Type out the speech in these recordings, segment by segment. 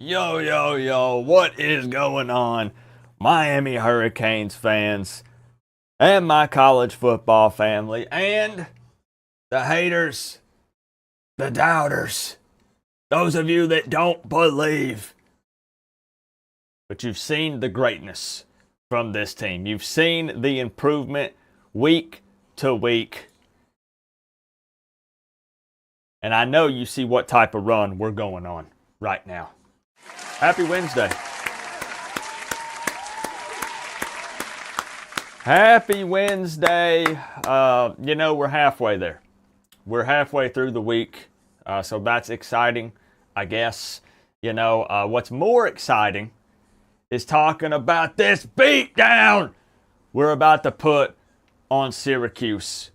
Yo, yo, yo, what is going on, Miami Hurricanes fans, and my college football family, and the haters, the doubters, those of you that don't believe. But you've seen the greatness from this team. You've seen the improvement week to week. And I know you see what type of run we're going on right now. Happy Wednesday. Happy Wednesday. We're halfway there. We're halfway through the week, so that's exciting, I guess. What's more exciting is talking about this beatdown we're about to put on Syracuse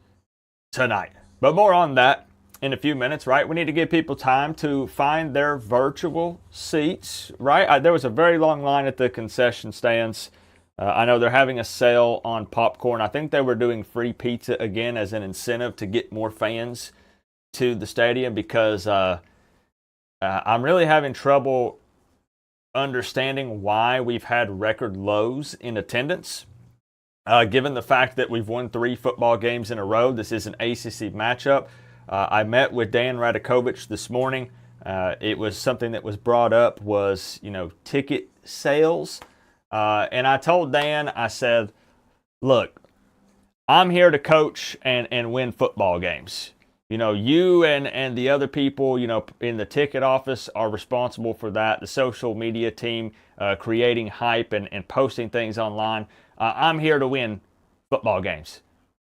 tonight. But more on that in a few minutes, right? We need to give people time to find their virtual seats, right? There was a very long line at the concession stands. I know they're having a sale on popcorn. I think they were doing free pizza again as an incentive to get more fans to the stadium because I'm really having trouble understanding why we've had record lows in attendance. Given the fact that we've won 3 football games in a row, this is an ACC matchup. I met with Dan Radakovich this morning. It was something that was brought up was, ticket sales. And I told Dan, I said, look, I'm here to coach and win football games. You and the other people, in the ticket office are responsible for that. The social media team, creating hype and posting things online. I'm here to win football games.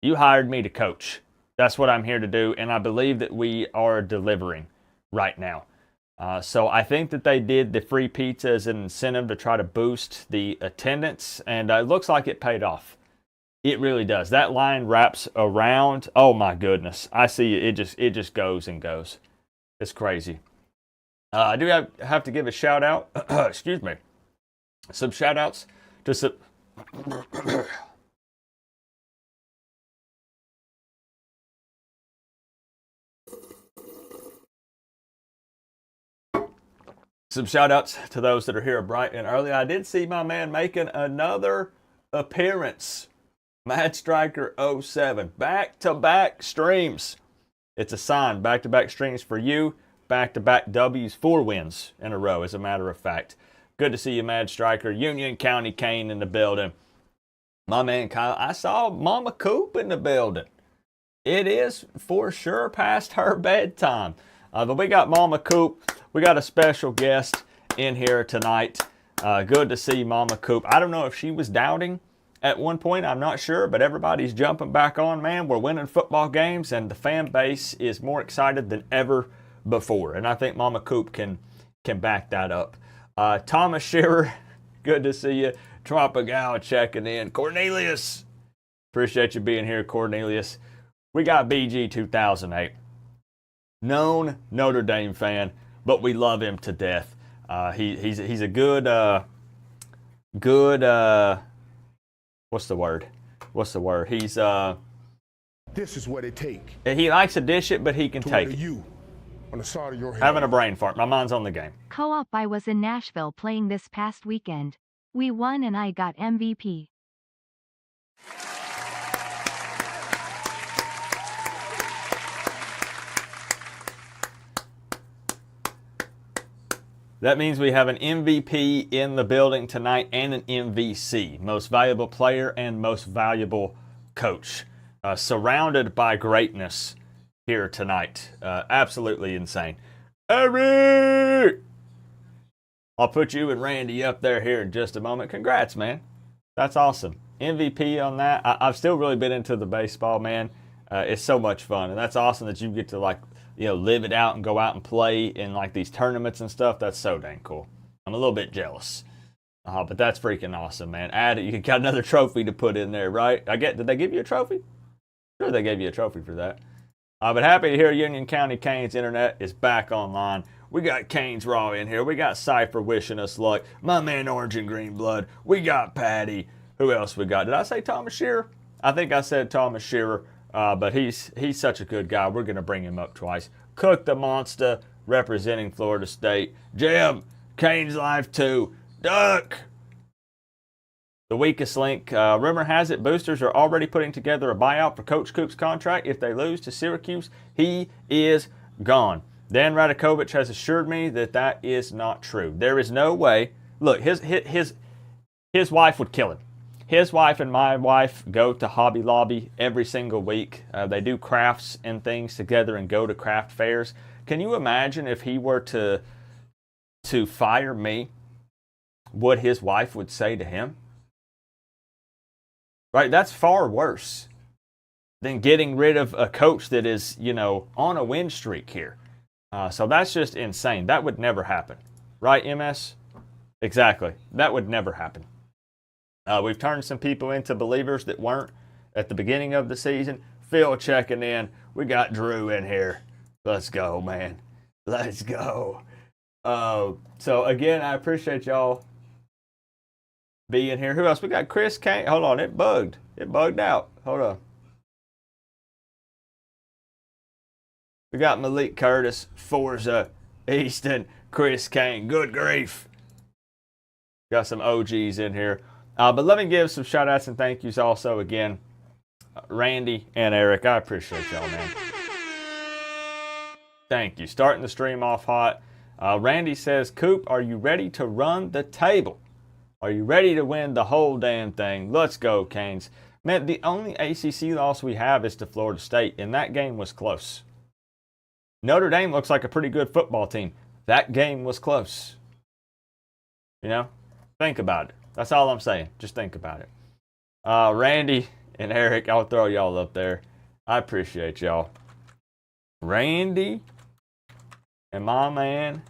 You hired me to coach. That's what I'm here to do, and I believe that we are delivering right now. So I think that they did the free pizza as an incentive to try to boost the attendance, and it looks like it paid off. It really does. That line wraps around. Oh my goodness! I see it. It just goes and goes. It's crazy. I do have to give a shout out. Excuse me. Some shout outs to some. Some shout outs to those that are here bright and early. I did see my man making another appearance. Mad Striker 07. Back-to-back streams. It's a sign. Back-to-back streams for you. Back-to-back W's. 4 wins in a row, as a matter of fact. Good to see you, Mad Striker. Union County Kane in the building. My man Kyle. I saw Mama Coop in the building. It is for sure past her bedtime. But we got Mama Coop. We got a special guest in here tonight. Good to see Mama Coop. I don't know if she was doubting at one point. I'm not sure, but everybody's jumping back on, man. We're winning football games, and the fan base is more excited than ever before. And I think Mama Coop can back that up. Thomas Shearer, good to see you. Tropical checking in. Cornelius, appreciate you being here, Cornelius. We got BG 2008. Known Notre Dame fan, but we love him to death. He's a good what's the word? He's This is what it takes. He likes to dish it, but he can take it. You on the side of your head. Having a brain fart. My mind's on the game. Co-op. I was in Nashville playing this past weekend. We won and I got MVP. That means we have an MVP in the building tonight and an MVC, most valuable player and most valuable coach. Surrounded by greatness here tonight. Absolutely insane. Eric! I'll put you and Randy up there here in just a moment. Congrats, man. That's awesome. MVP on that. I've still really been into the baseball, man. It's so much fun. And that's awesome that you get to, live it out and go out and play in, these tournaments and stuff. That's so dang cool. I'm a little bit jealous. But that's freaking awesome, man. Add it. You got another trophy to put in there, right? Did they give you a trophy? Sure, they gave you a trophy for that. But happy to hear Union County Canes Internet is back online. We got Canes Raw in here. We got Cypher wishing us luck. My man Orange and Green Blood. We got Patty. Who else we got? Did I say Thomas Shearer? I think I said Thomas Shearer. But he's such a good guy. We're going to bring him up twice. Cook the Monster representing Florida State. Jim, Kane's life too. Duck. The weakest link. Rumor has it boosters are already putting together a buyout for Coach Coop's contract. If they lose to Syracuse, he is gone. Dan Radakovich has assured me that that is not true. There is no way. Look, his wife would kill him. His wife and my wife go to Hobby Lobby every single week. They do crafts and things together and go to craft fairs. Can you imagine if he were to fire me, what his wife would say to him? Right? That's far worse than getting rid of a coach that is, on a win streak here. So that's just insane. That would never happen. Right, MS? Exactly. That would never happen. We've turned some people into believers that weren't at the beginning of the season. Phil checking in. We got Drew in here. Let's go, man. Let's go. So, again, I appreciate y'all being here. Who else? We got Chris Kane. Hold on. It bugged. It bugged out. Hold on. We got Malik Curtis, Forza, Easton, Chris Kane. Good grief. Got some OGs in here. But let me give some shout outs and thank yous also again. Randy and Eric, I appreciate y'all, man. Thank you. Starting the stream off hot. Randy says, Coop, are you ready to run the table? Are you ready to win the whole damn thing? Let's go, Canes. Man, the only ACC loss we have is to Florida State, and that game was close. Notre Dame looks like a pretty good football team. That game was close. Think about it. That's all I'm saying. Just think about it. Randy and Eric, I'll throw y'all up there. I appreciate y'all. Randy and my man,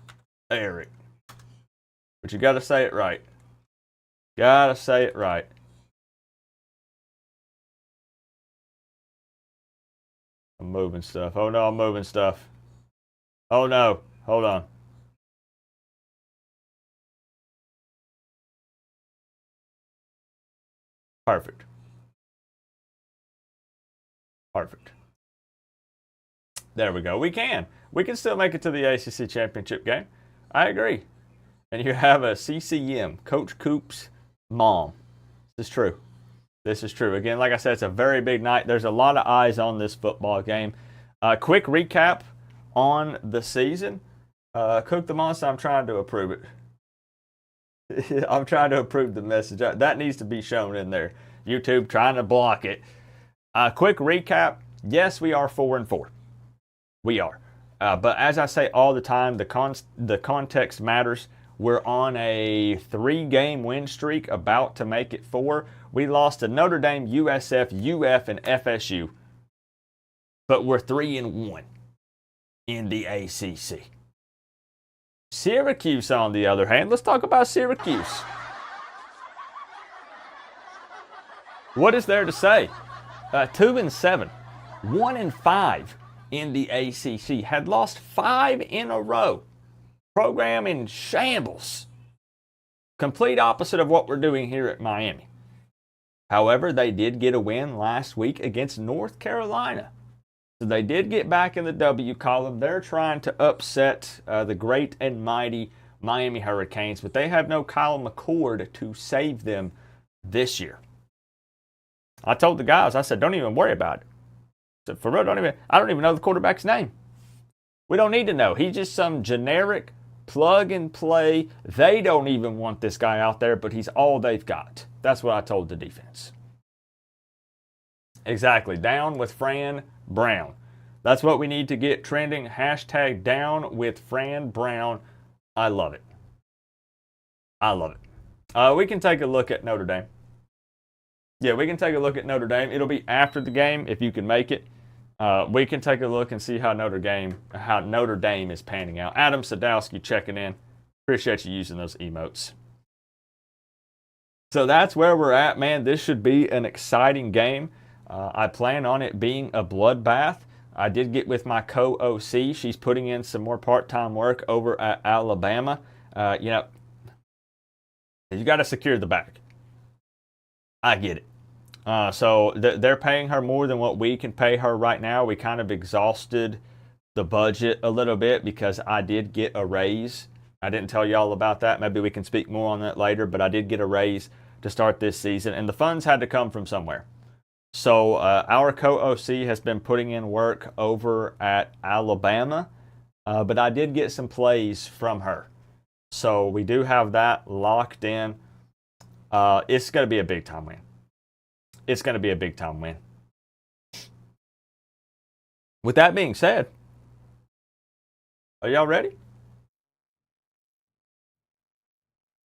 Eric. But you got to say it right. Got to say it right. I'm moving stuff. Oh, no, I'm moving stuff. Oh, no. Hold on. Perfect. Perfect. There we go. We can still make it to the ACC championship game. I agree. And you have a CCM, Coach Coop's mom. This is true. This is true. Again, like I said, it's a very big night. There's a lot of eyes on this football game. Quick recap on the season. Cook the Monster, I'm trying to approve it. I'm trying to approve the message. That needs to be shown in there. YouTube trying to block it. Quick recap. Yes, we are 4-4. We are. But as I say all the time, the context matters. We're on a 3-game win streak, about to make it 4. We lost to Notre Dame, USF, UF, and FSU. But we're 3-1 in the ACC. Syracuse, on the other hand, let's talk about Syracuse. What is there to say? 2-7, 1-5 in the ACC. Had lost 5 in a row. Program in shambles. Complete opposite of what we're doing here at Miami. However, they did get a win last week against North Carolina. So they did get back in the W column. They're trying to upset the great and mighty Miami Hurricanes, but they have no Kyle McCord to save them this year. I told the guys, I said, don't even worry about it. I said, for real, I don't even know the quarterback's name. We don't need to know. He's just some generic plug and play. They don't even want this guy out there, but he's all they've got. That's what I told the defense. Exactly. Down with Fran Brown. That's what we need to get trending. Hashtag down with Fran Brown. I love it. I love it. We can take a look at Notre Dame. Yeah, we can take a look at Notre Dame. It'll be after the game if you can make it. We can take a look and see how Notre Dame is panning out. Adam Sadowski checking in. Appreciate you using those emotes. So that's where we're at, man. This should be an exciting game. I plan on it being a bloodbath. I did get with my co-OC. She's putting in some more part-time work over at Alabama. You got to secure the bag. I get it. So they're paying her more than what we can pay her right now. We kind of exhausted the budget a little bit because I did get a raise I didn't tell you all about that. Maybe we can speak more on that later, but I did get a raise to start this season, and the funds had to come from somewhere. So our co-OC has been putting in work over at Alabama, but I did get some plays from her. So we do have that locked in. It's going to be a big-time win. It's going to be a big-time win. With that being said, are y'all ready?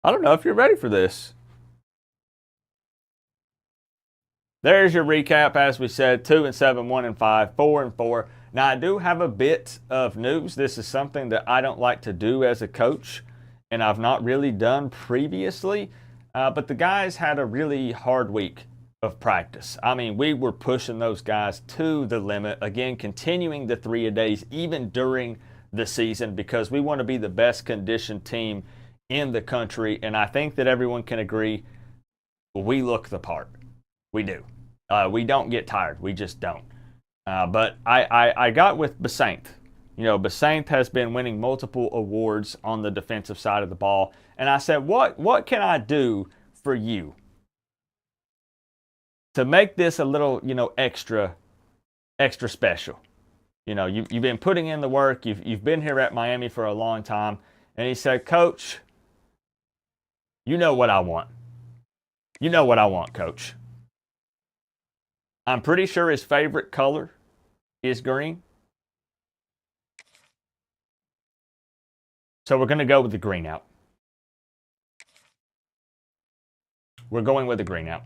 I don't know if you're ready for this. There's your recap. As we said, 2-7, 1-5, 4-4. Now, I do have a bit of news. This is something that I don't like to do as a coach, and I've not really done previously. But the guys had a really hard week of practice. I mean, we were pushing those guys to the limit. Again, continuing the 3-a-days even during the season because we want to be the best conditioned team in the country, and I think that everyone can agree we look the part. We do. We don't get tired. We just don't. But I got with Basaint. You know, Basaint has been winning multiple awards on the defensive side of the ball, and I said, what can I do for you to make this a little, you know, extra special? You know, you've been putting in the work. You've been here at Miami for a long time. And he said, Coach, you know what I want. You know what I want, Coach. I'm pretty sure his favorite color is green. So we're going to go with the green out. We're going with the green out.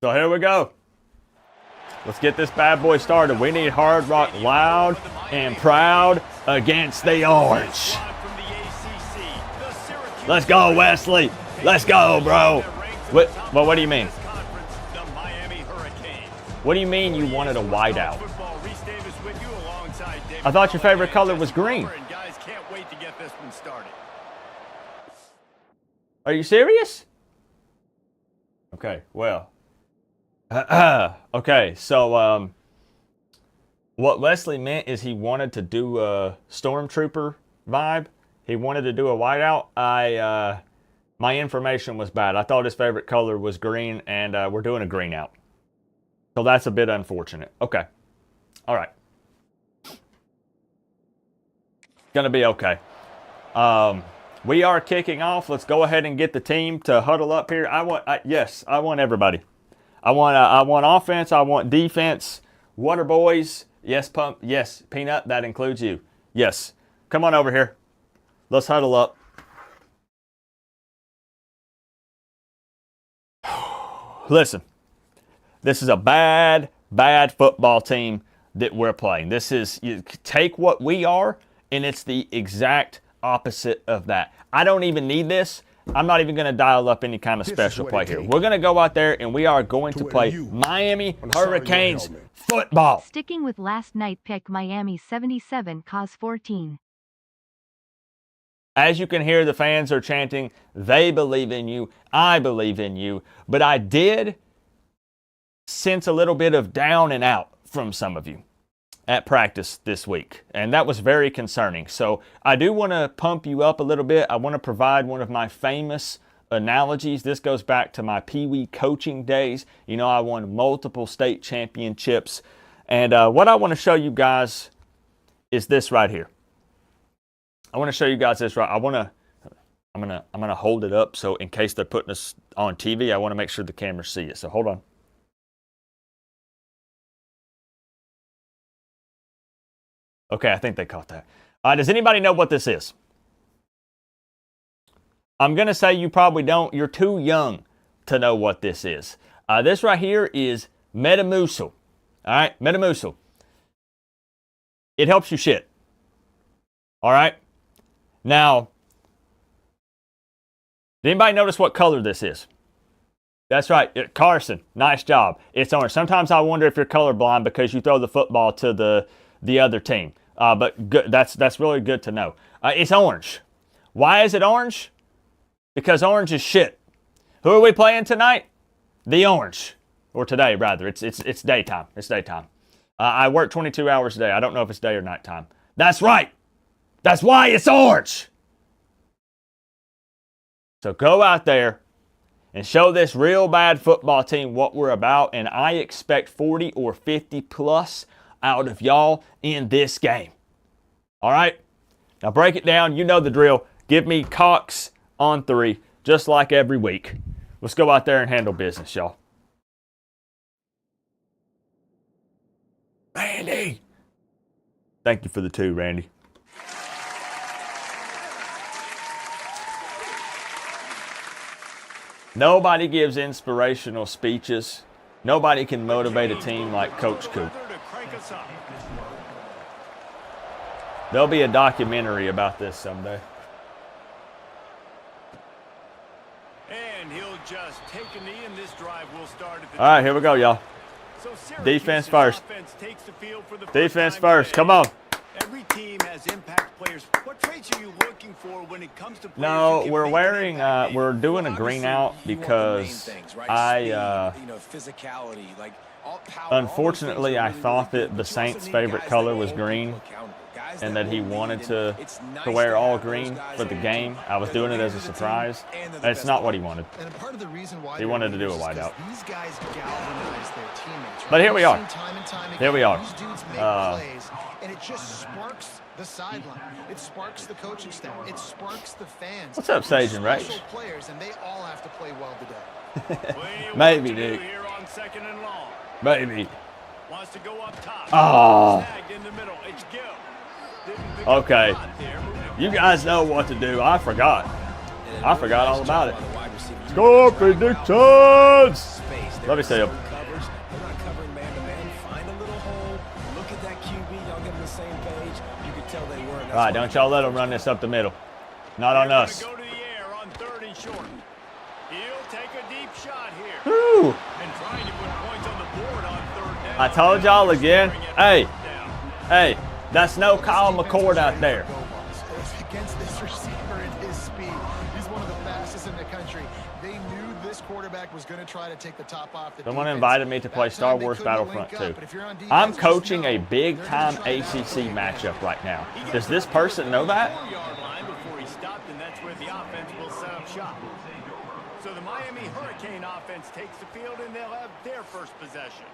So here we go. Let's get this bad boy started. We need Hard Rock loud and proud against the Orange. Let's go, Wesley. Let's go, bro. What do you mean? What do you mean you wanted a whiteout? I thought your favorite color was green. Are you serious? Okay, well. Okay, so what Wesley meant is he wanted to do a Stormtrooper vibe. He wanted to do a whiteout. My information was bad. I thought his favorite color was green, and we're doing a green out. So that's a bit unfortunate. Okay. All right. Gonna be okay. We are kicking off. Let's go ahead and get the team to huddle up here. I want everybody. I want offense. I want defense. Water boys. Yes, Pump. Yes, Peanut. That includes you. Yes. Come on over here. Let's huddle up. Listen, this is a bad football team that we're playing. This is, you take what we are, and it's the exact opposite of that. I don't even need this. I'm not even going to dial up any kind of special play here. We're going to go out there, and we are going to play Miami Hurricanes football. Sticking with last night pick, Miami 77, cause 14. As you can hear, the fans are chanting, they believe in you, I believe in you. But I did sense a little bit of down and out from some of you at practice this week, and that was very concerning. So I do want to pump you up a little bit. I want to provide one of my famous analogies. This goes back to my Pee Wee coaching days. You know, I won multiple state championships, and what I want to show you guys is this right here. I want to show you guys this right. I'm gonna hold it up so in case they're putting us on TV, I want to make sure the cameras see it. So hold on. Okay, I think they caught that. Does anybody know what this is? I'm going to say you probably don't. You're too young to know what this is. This right here is Metamucil. All right, Metamucil. It helps you shit. All right? Now, did anybody notice what color this is? That's right, Carson. Nice job. It's orange. Sometimes I wonder if you're colorblind because you throw the football to the other team. But good, that's really good to know. It's orange. Why is it orange? Because orange is shit. Who are we playing tonight? The Orange. Or today, rather. It's daytime. It's daytime. I work 22 hours a day. I don't know if it's day or night time. That's right. That's why it's orange. So go out there and show this real bad football team what we're about, and I expect 40 or 50 plus out of y'all in this game. All right? Now break it down. You know the drill. Give me Cox on 3, just like every week. Let's go out there and handle business, y'all. Randy! Thank you for the 2, Randy. Nobody gives inspirational speeches. Nobody can motivate a team like Coach Coop. There'll be a documentary about this someday. And he'll just take a knee, and this drive will start at the All right, here we go, y'all. Defense first. Defense first. Come on. Every team has impact players. What traits are you looking for when it comes to players? No, we're wearing, we're doing a green out because unfortunately, I thought that the Saints' favorite color was green and that he wanted to wear all green for the game. I was doing it as a surprise. It's not what he wanted. He wanted to do a whiteout. But here we are. Here we are. And it just sparks the sideline. It sparks the coaching staff. It sparks the fans. What's up, Sage and Rage? Players, and they all have to play well today. Maybe, dude. Maybe. Wants to go up top. Oh. In the middle. It's okay. You guys know what to do. I forgot. I forgot all about it. Score predictions. Let me see them. All right, don't y'all let them run this up the middle. Not on us. Go to the air on 3rd and short. He'll take a deep shot here. Woo. And trying to put points on the board on 3rd down. I told y'all again. Hey, that's no Kyle McCord out there. Against this receiver and his speed, he's one of the fastest in the country. They knew this quarterback was going to try to take the top off the Someone defense. invited me to play Star Wars Battlefront 2. I'm coaching a big-time ACC matchup right now. Does this person know that? Before he stopped, and that's where the offense will set up shop. So the Miami Hurricane offense takes the field, and they'll have their first possession.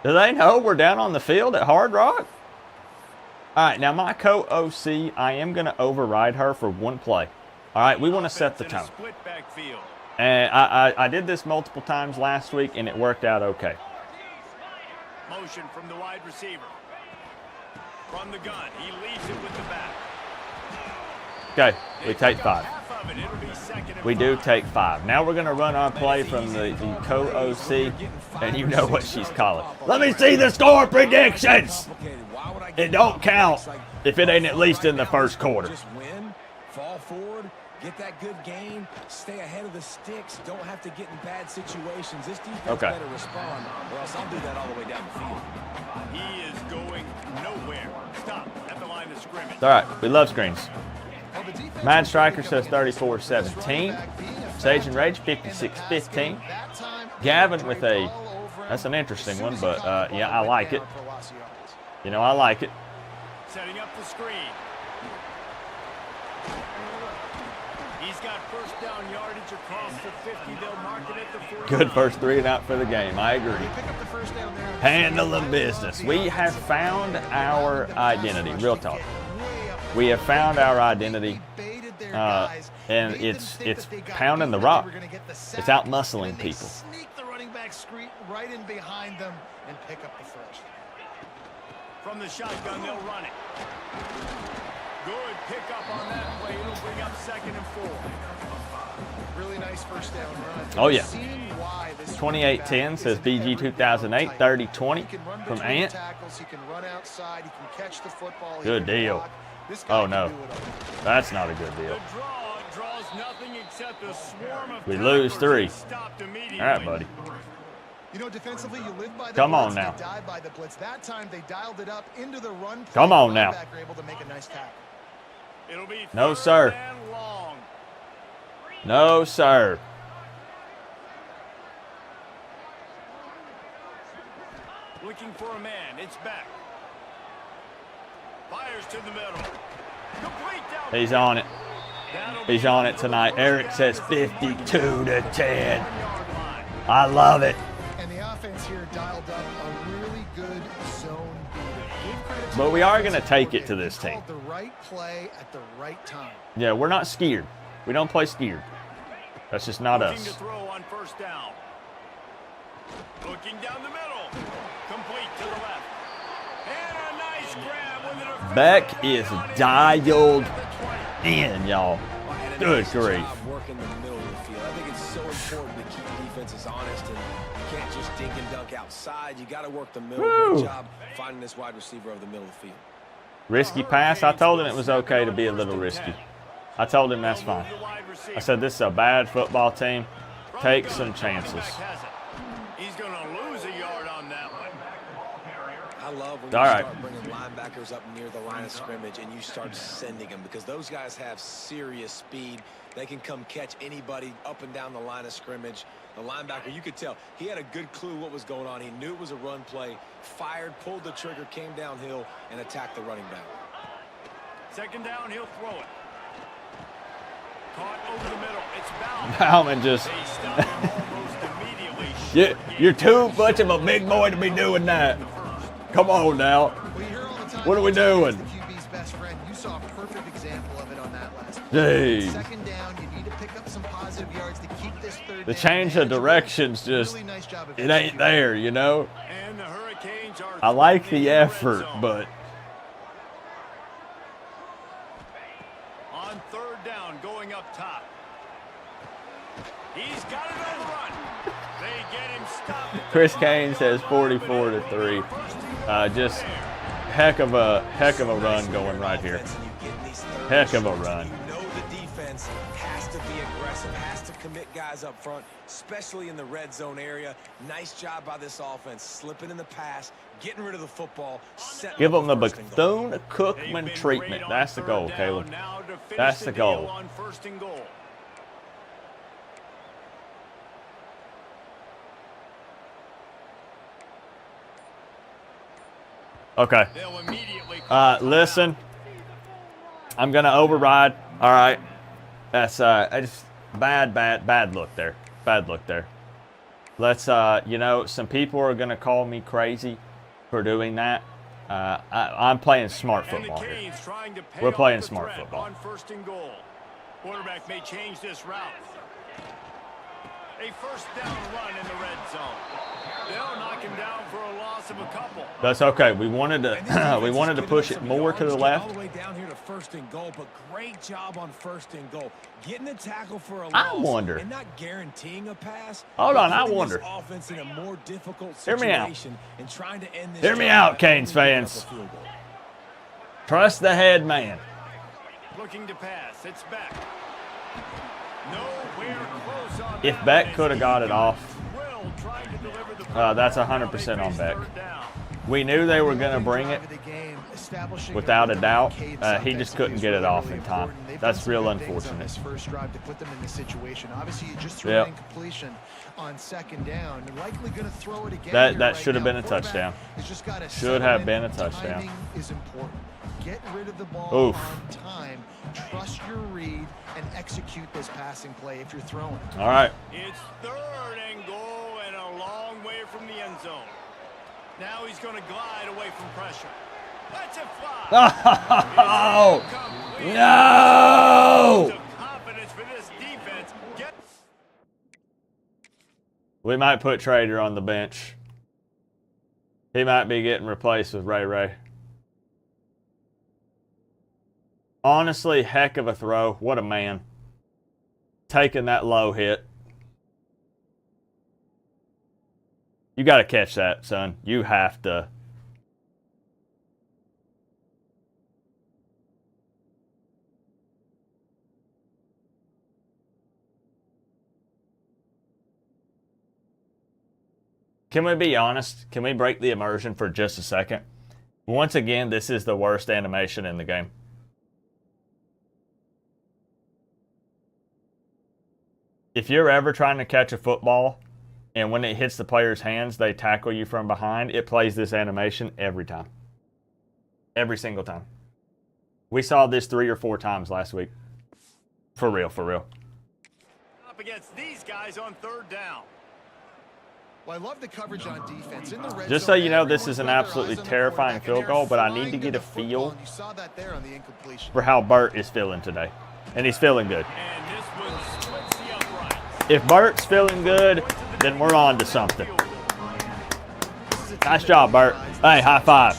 Do they know we're down on the field at Hard Rock? All right, now my co-OC, I am going to override her for one play. All right, we want to set the tone. And I did this multiple times last week, and it worked out okay. Motion from the wide receiver. From the gun, he leaves it with the back. Okay, we take 5. We do take 5. Now we're going to run our play from the co-OC, and you know what she's calling. Let me see the score predictions! It don't count if it ain't at least in the first quarter. Just win, fall forward, get that good gain, stay ahead of the sticks, don't have to get in bad situations. This defense better respond, or else I'll do that all the way down the field. He is going nowhere. Stop at the line of scrimmage. It's all right. We love screens. Mad Striker says 34-17. Sage and Rage 56-15. Gavin with a, that's an interesting one, but yeah, I like it. You know, I like it. Setting up the screen. He's got first down yardage across the 50. They'll mark it at the 40. Good first 3 and out for the game. I agree. Handling business. We have found our identity. Real talk. We have found our identity, and it's pounding the rock. It's out muscling people. Sneak the running back screen right in behind them and pick up the first. From the shotgun, they'll run it. Good pickup on that play. It'll bring up 2nd and 4. Really nice first down run. Oh, yeah. 28-10 says BG 2008, 30-20 from Ant. He can run outside. He can catch the football. Good deal. Oh, no. That's not a good deal. The draw draws nothing except a swarm of We lose 3. stopped immediately. All right, buddy. You know, defensively, you live by the Come on blitz, now. they died by the blitz. That time they dialed it up into the run. Come on now. Able to make a nice tackle. It'll be No, sir. and long. No, sir. looking for a man. It's back. Fires to the middle. Complete down. He's on it. He's on it tonight. Eric says 52-10. I love it. And the offense here dialed up a really good zone beat. But we are going to take it to this team. The right play at the right time. Yeah, we're not scared. We don't play scared. That's just not Looking us. to throw on first down. Looking down the middle. Complete to the left. And a nice grab with an Beck is dialed in, y'all. Good grief. Working the middle of the field. I think it's so important to keep defenses honest, and you can't just dink and dunk outside. You got to work the middle. Great job finding this wide receiver over the middle of the field. Risky pass. I told him it was okay to be a little risky. I told him that's fine. I said this is a bad football team. Take some chances. He's going to lose a yard on that one. I love when All you right. start bringing linebackers up near the line of scrimmage and you start sending them, because those guys have serious speed. They can come catch anybody up and down the line of scrimmage. The linebacker, you could tell, he had a good clue what was going on. He knew it was a run play, fired, pulled the trigger, came downhill, and attacked the running back. Second down, he'll throw it. Caught over the middle. It's Bauman. Bauman just... They stop him almost immediately. You're too much of a big boy to be doing that. Come on now. What are we doing? QB's best friend. You saw a perfect example of it on that last Jeez. play. Second down, you need to pick up some positive yards to keep this third The down change of manageable. directions just, Really nice job of it ain't executing. there, you know? And the Hurricanes are I like threatening the red effort, zone. but On third down, going up top. He's got it on the run. They get him stopped. at the Chris 5 Kane says yard line, 44-3. First and goal Just there. heck of a run going right here. Heck of a run. You know the defense has to be aggressive, has to commit guys up front, especially in the red zone area. Nice job by this offense, slipping in the pass, getting rid of the football, setting Give up them the a first and goal. Bethune They've Cookman been treatment. great on That's the third goal, down. Caleb. Now to finish That's the the deal goal. on first and goal. Okay. They'll immediately call Listen, I'm gonna override. All right. That's I just bad look there. Bad look there. Let's you know, some people are gonna call me crazy for doing that. I'm playing smart And the football here. Canes trying to pay We're off playing the smart threat football. on first and goal. Quarterback may change this route. A first down run in the red zone. They'll knock him down for a loss of a couple. That's okay. We wanted And this to defense we is wanted to giving push up it some more to yards, the getting left. all the way down here to first and goal, but great job on first and goal. Getting the tackle for a I loss wonder. and not guaranteeing a pass. Hold but on, I putting this wonder. Offense in a more difficult Hear me out. situation and trying to end this Hear me drive out, by Canes only giving up fans. a field goal. Trust the head man. Looking to pass. It's back. Nowhere close on If that Beck one. could have got it off, Will trying to deliver the that's football. 100% Now on they Beck. face third down. We knew they were going to bring it without a doubt. He just couldn't get it off in time. That's real unfortunate. This first drive to put them in this situation. Obviously, you just threw Yep. an incompletion on second down. They're likely going to throw it again. That here that right should have now. been a Quarterback touchdown. has just gotta Should settle have in. been a touchdown. Timing is important. Get rid of the ball Oof. on time. Trust your read and execute this passing play if you're throwing. All right. It's third and goal and a long way from the end zone. Now he's going to glide away from pressure. Let's it fly. Oh, It's incomplete. no! Of confidence for this defense. We might put Trader on the bench. He might be getting replaced with Ray Ray. Honestly, heck of a throw. What a man. Taking that low hit. You got to catch that, son. You have to. Can we be honest? Can we break the immersion for just a second? Once again, this is the worst animation in the game. If you're ever trying to catch a football and when it hits the player's hands, they tackle you from behind, it plays this animation every time. Every single time. We saw this 3 or 4 times last week. For real, for real. Up against these guys on 3rd down. Well, I love the coverage on defense. In the red Just so zone, you know, this everyone's is an got their absolutely eyes on the terrifying quarterback, field and goal, but I they're need to get flying a the football, feel and you saw that there on the incompletion. for how Burt is feeling today. And he's feeling good. And this one splits the uprights. If Burt's feeling good, then we're on to something. Nice job, Burt. Hey, high five.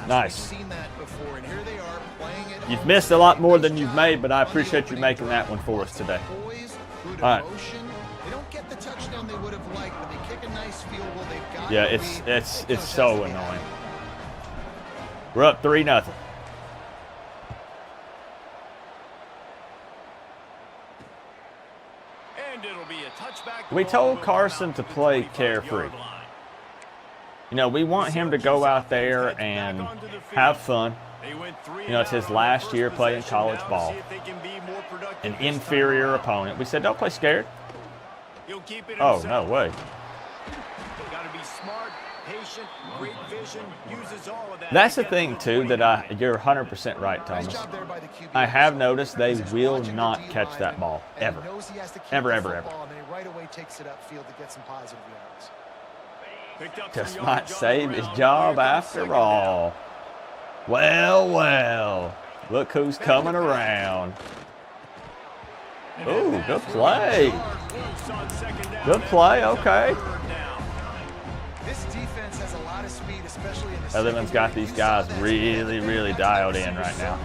Nice. You've missed a lot more than you've made, but I appreciate you making that one for us today. All right. They don't get the touchdown they would have liked, but they kick a nice field goal. They've got Yeah, the lead. it's so annoying. We're up 3-0. And it'll be a touchback. We told Carson to play carefree. You know, we want him to go out there and have fun. You know, it's his last year playing college ball. An inferior opponent. We said, don't play scared. Oh, no way. Gotta be smart, patient, great vision, uses all of that. That's the thing, too, that you're 100% right, Thomas. I have noticed they will not catch that ball, ever. Ever, ever, ever. Just might save his job after all. Well, well. Look who's coming around. Ooh, good play. Good play, okay. This defense has a lot of speed, especially in the Otherman's got these guys really, really dialed in right now.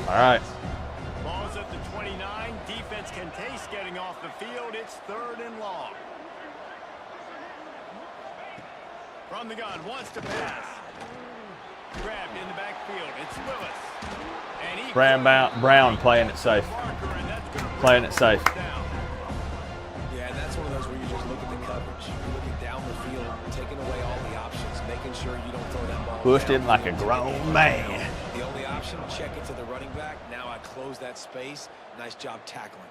All right. Ball's at the 29. Defense can taste getting off the field. It's 3rd and long. From the gun, wants to pass. Grabbed in the backfield. It's Lewis. And he Brown playing it safe. Playing it safe. Yeah, and that's one of those where you just look at the coverage. You're looking down the field, taking away all the options, making sure you don't throw that ball. Pushed him like a grown man. The only option, check it to the running back. Now I close that space. Nice job tackling.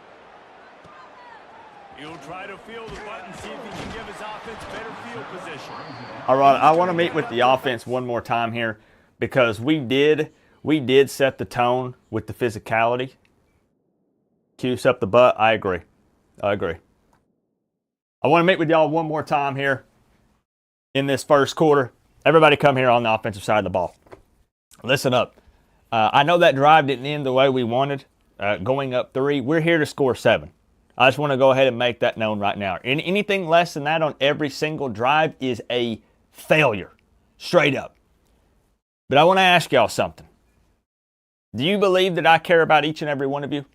He'll try to feel the button, see if he can give his offense better field position. All right, I want to meet with the offense one more time here because we did set the tone with the physicality. Cuse up the butt. I agree. I want to meet with y'all one more time here in this first quarter. Everybody come here on the offensive side of the ball. Listen up. I know that drive didn't end the way we wanted, going up 3. We're here to score 7. I just want to go ahead and make that known right now. Anything less than that on every single drive is a failure, straight up. But I want to ask y'all something. Do you believe that I care about each and every one of you?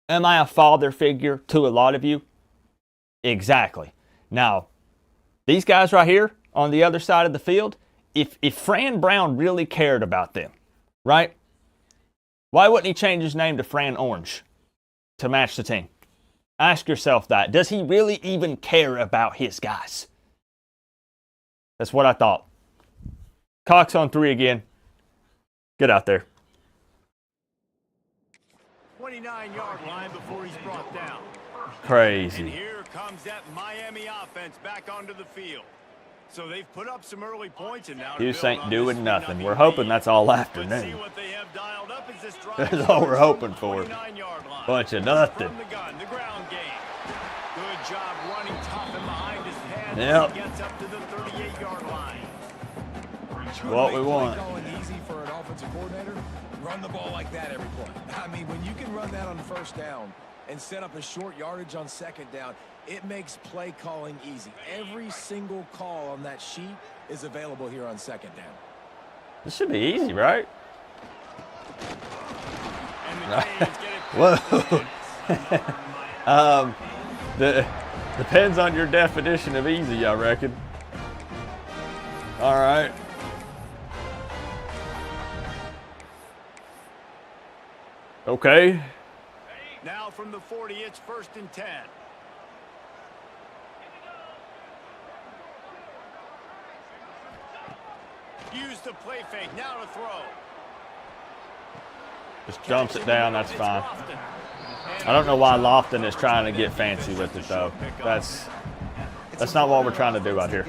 Am I a father figure to a lot of you? Exactly. Now, these guys right here on the other side of the field, if Fran Brown really cared about them, right? Why wouldn't he change his name to Fran Orange to match the team? Ask yourself that. Does he really even care about his guys? That's what I thought. Cox on 3 again. Get out there. 29-yard line before he's brought down. And Crazy. here comes that Miami offense back onto the field. So they've put up some early points and now Hughes ain't doing nothing. We're hoping that's all afternoon. That's all we're hoping for. Bunch of nothing. From the gun, the ground game. Good job running tough and behind his head. Yep. He gets up to the 38-yard line. What we want. Easy for an offensive coordinator. Run the ball like that every play. I mean, when you can run that on 1st down and set up a short yardage on 2nd down, it makes play calling easy. Every single call on that sheet is available here on 2nd down. This should be easy, right? Whoa. Depends on your definition of easy, I reckon. All right. Okay. Now from the 40, it's 1st and 10. Use the play fake. Now to throw. Just jumps it down. That's fine. I don't know why Lofton is trying to get fancy with it, though. That's not what we're trying to do out here.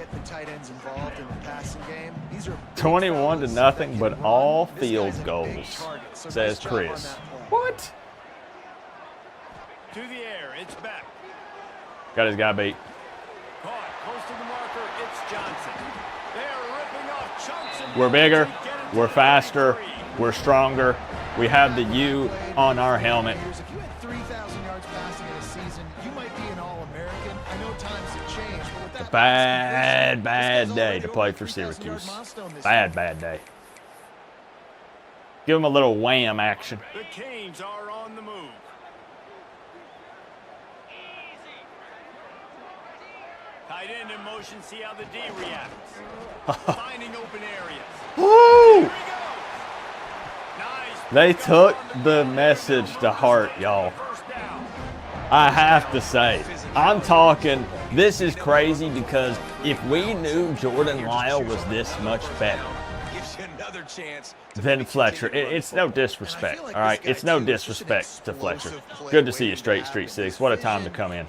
21-0, but all field goals, says Chris. What? To the air, it's back. Got his guy beat. Caught close to the marker, it's Johnson. They're ripping off chunks and We're bigger, to get into we're the faster, victory. we're stronger. We have the U on our helmet. If you had 3,000 yards passing in a season, you might be an All-American. I know times have changed, but with that Bad day to play for Syracuse. Bad day. Give him a little wham action. The Canes are on the move. Tight end in motion, see how the D reacts. Finding open areas. Woo! Here he goes. Nice. They took the message to heart, y'all. First down. I have to say, I'm talking, this is crazy because if we knew Jordan Lyle was this much better Gives you another chance. than Fletcher, it's no disrespect, all right? It's no disrespect to Fletcher. Good to see you, Straight Street 6. What a time to come in.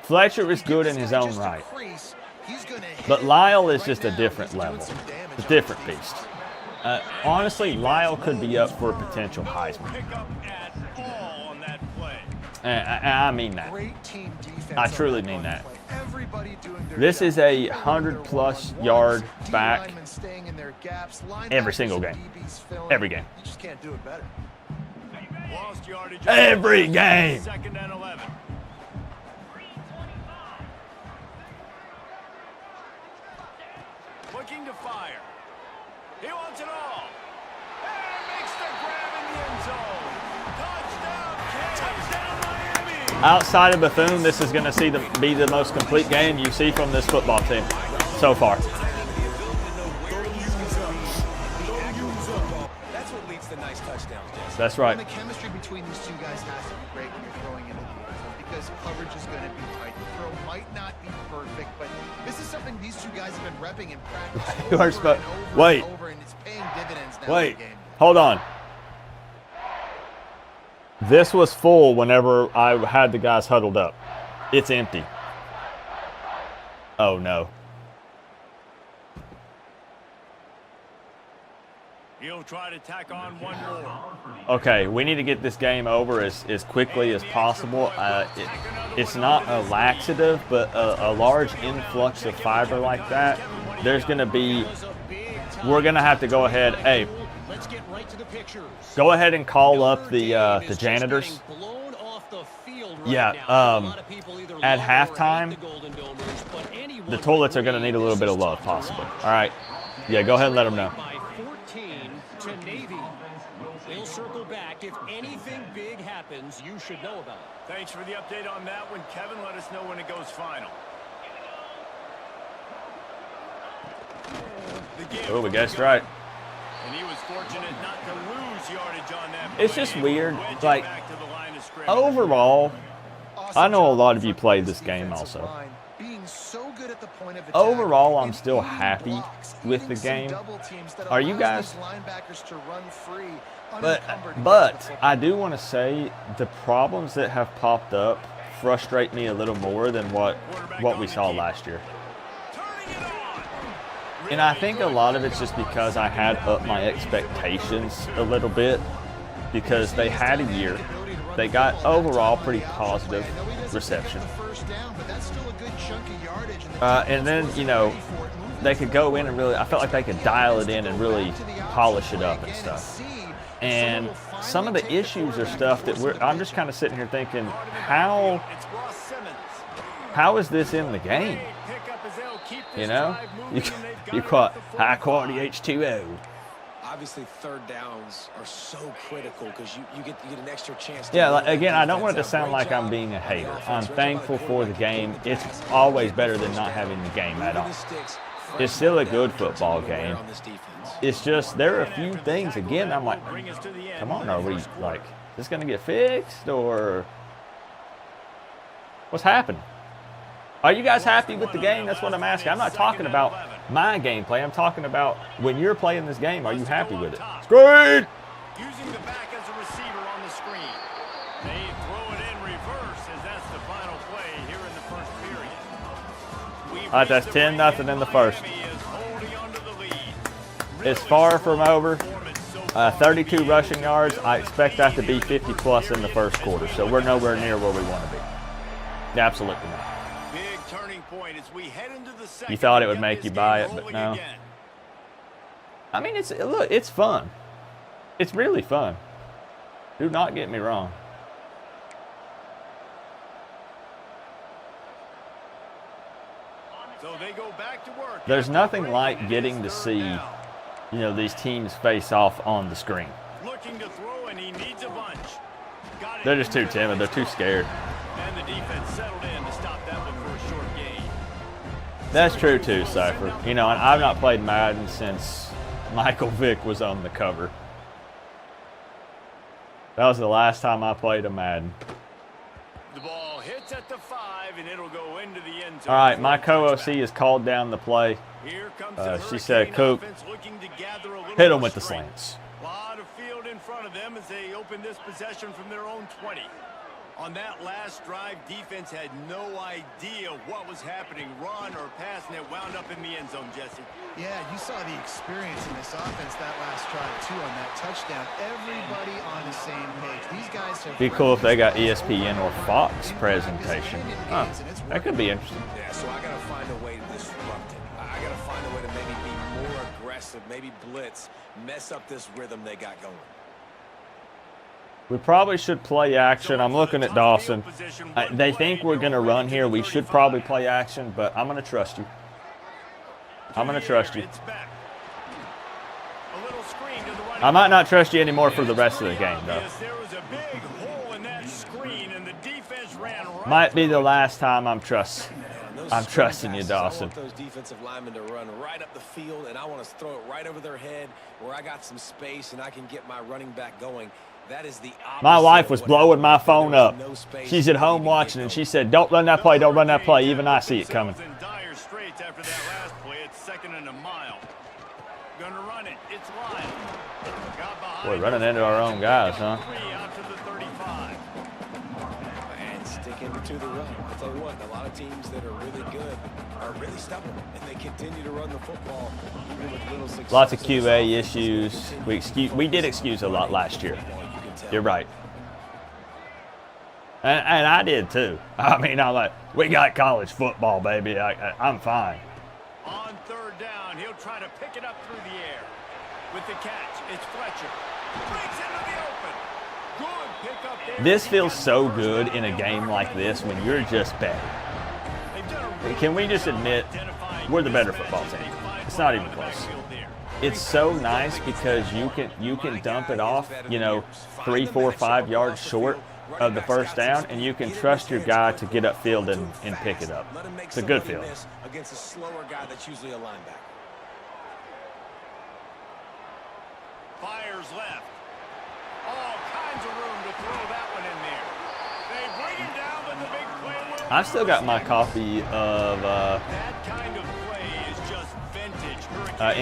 Fletcher is good in his own right. But Lyle is just a different level, a different beast. Honestly, Lyle could be up for a potential Heisman. Pick up at all on that play. I mean that. I truly mean that. This is a 100-plus yard back every single game. Every game. You just can't do it better. Lost yardage. Every game. 2nd and 11. Looking to fire. He wants it all. And makes the grab in the end zone. Touchdown, Canes. Touchdown, Miami. Outside of Bethune, this is going to be the most complete game you see from this football team so far. That's what leads to nice touchdowns, Jesse. That's right. And the chemistry between these two guys has to be great when you're throwing into the end zone because coverage is going to be tight. The throw might not be perfect, but this is something these two guys have been repping in practice You are over and wait. over, and it's paying dividends now in Wait, the game. hold on. This was full whenever I had the guys huddled up. It's empty. Oh, no. He'll try to tack on one more. Okay, we need to get this game over as quickly as possible. It's not a laxative, but a large influx of fiber like that, there's going to be, we're going to have to go ahead. Hey, Let's get right to the pictures. go ahead and call up the janitors. Yeah, at halftime, the toilets are going to need a little bit of love, possibly. All right. Yeah, go ahead and let them know. By 14 to Navy. They'll circle back. If anything big happens, you should know about it. Thanks for the update on that one, Kevin. Let us know when it goes final. Oh, we guessed right. And he was fortunate not to lose yardage on that It's play. just weird. Wedge it Like, back to the line of scrimmage. overall, I know a lot of you played this game also. Overall, I'm still happy with the game. Are you guys? But I do want to say the problems that have popped up frustrate me a little more than what we saw last year. Turning it on. And I think a lot of it's just because I had up my expectations a little bit because they had a year. They got overall pretty positive reception. And then, you know, they could go in and really, I felt like they could dial it in and really polish it up and stuff. And some of the issues are stuff that I'm just kind of sitting here thinking, how is this in the game? You know, you caught high quality H2O. Obviously, third downs are so critical because you get an extra chance. Yeah, like, again, I don't want it to sound like I'm being a hater. I'm thankful for the game. It's always better than not having the game at all. It's still a good football game. It's just there are a few things, again, I'm like, come on, are we, like, is this going to get fixed or what's happening? Are you guys happy with the game? That's what I'm asking. I'm not talking about my gameplay. I'm talking about when you're playing this game, are you happy with it? Screen! Using the back as a receiver on the screen. All right, that's 10-0 in the first. Miami is holding onto the lead. It's far from over. 32 rushing yards. I expect that to be 50+ in the first quarter, so we're nowhere near where we want to be. Absolutely not. Big turning point as we head into the second. You thought it and would get make this you buy game it, but rolling no. again. I mean, it's fun. It's really fun. Do not get me wrong. So they go back to work. There's nothing like getting to see, you know, these teams face off on the screen. Looking to throw, and he needs a bunch. Got it They're just too into the timid. They're too scared. And the defense settled in to stop that one for a short gain. That's true too, Cypher. You know, and I've not played Madden since Michael Vick was on the cover. That was the last time I played a Madden. The ball hits at the 5, and it'll go into the end zone. All right, my co-OC has called down the play. Here comes the She said, Hurricane Coop, offense looking to gather a little hit more them with the strength. slants. Lot of field in front of them as they open this possession from their own 20. On that last drive, defense had no idea what was happening, run or pass, and it wound up in the end zone, Jesse. Yeah, you saw the experience in this offense that last drive, too, on that touchdown. Everybody on the same page. These guys have... Be cool if they got ESPN or Fox presentation. Huh, that could be interesting. Yeah, so I got to find a way to disrupt it. I got to find a way to maybe be more aggressive, maybe blitz, mess up this rhythm they got going. We probably should play action. I'm looking at Dawson. They think we're going to run here. We should probably play action, but I'm going to trust you. I'm going to trust you. I might not trust you anymore for the rest of the game, though. Might be the last time I'm trusting you, Dawson. I want those defensive linemen to run right up the field, and I want to throw it right over their head where I got some space and I can get my running back going. That is the opposite. My wife was blowing my phone up. She's at home watching, and she said, "Don't run that play, don't run that play." Even I see it coming. In dire straits after that last play. It's 2nd and a mile. Gonna run it. It's Lyle. Got behind. Boy, running into our own guys, huh? 3 out to the 35. And sticking to the run. I'll tell you what, a lot of teams that are really good are really stubborn, and they continue to run the football even with little success. Lots of QA issues. We did excuse a lot last year. You're right. And I did too. I mean, I'm like, we got college football, baby. I'm fine. On 3rd down, he'll try to pick it up through the air. With the catch, it's Fletcher. Breaks into the open. Good pick up there. This feels so good in a game like this when you're just better. Can we just admit we're the better football team? It's not even close. It's so nice because you can dump it off, you know, 3, 4, 5 yards short of the first down, and you can trust your guy to get upfield and pick it up. It's a good feeling. Against a slower guy that's usually a linebacker. Fires left. All kinds of room to throw that one in there. They bring him down, but the big play will... I've still got my copy of that kind of play is just vintage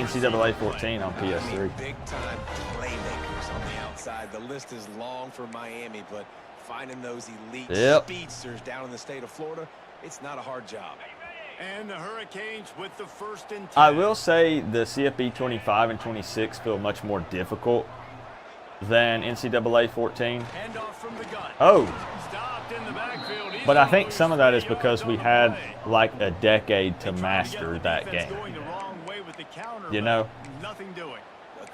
NCAA 14 on PS3. Big-time playmakers on the outside. The list is long for Miami, but finding those elite speedsters down in the state of Florida, it's not a hard job. And the Hurricanes with the 1st and 10. I will say the CFB 25 and 26 feel much more difficult than NCAA 14. Handoff from the gun. Oh, Stopped in the backfield. but I think some of that is because we had like a decade to master that game. Going the wrong way with the counter, You know? nothing doing.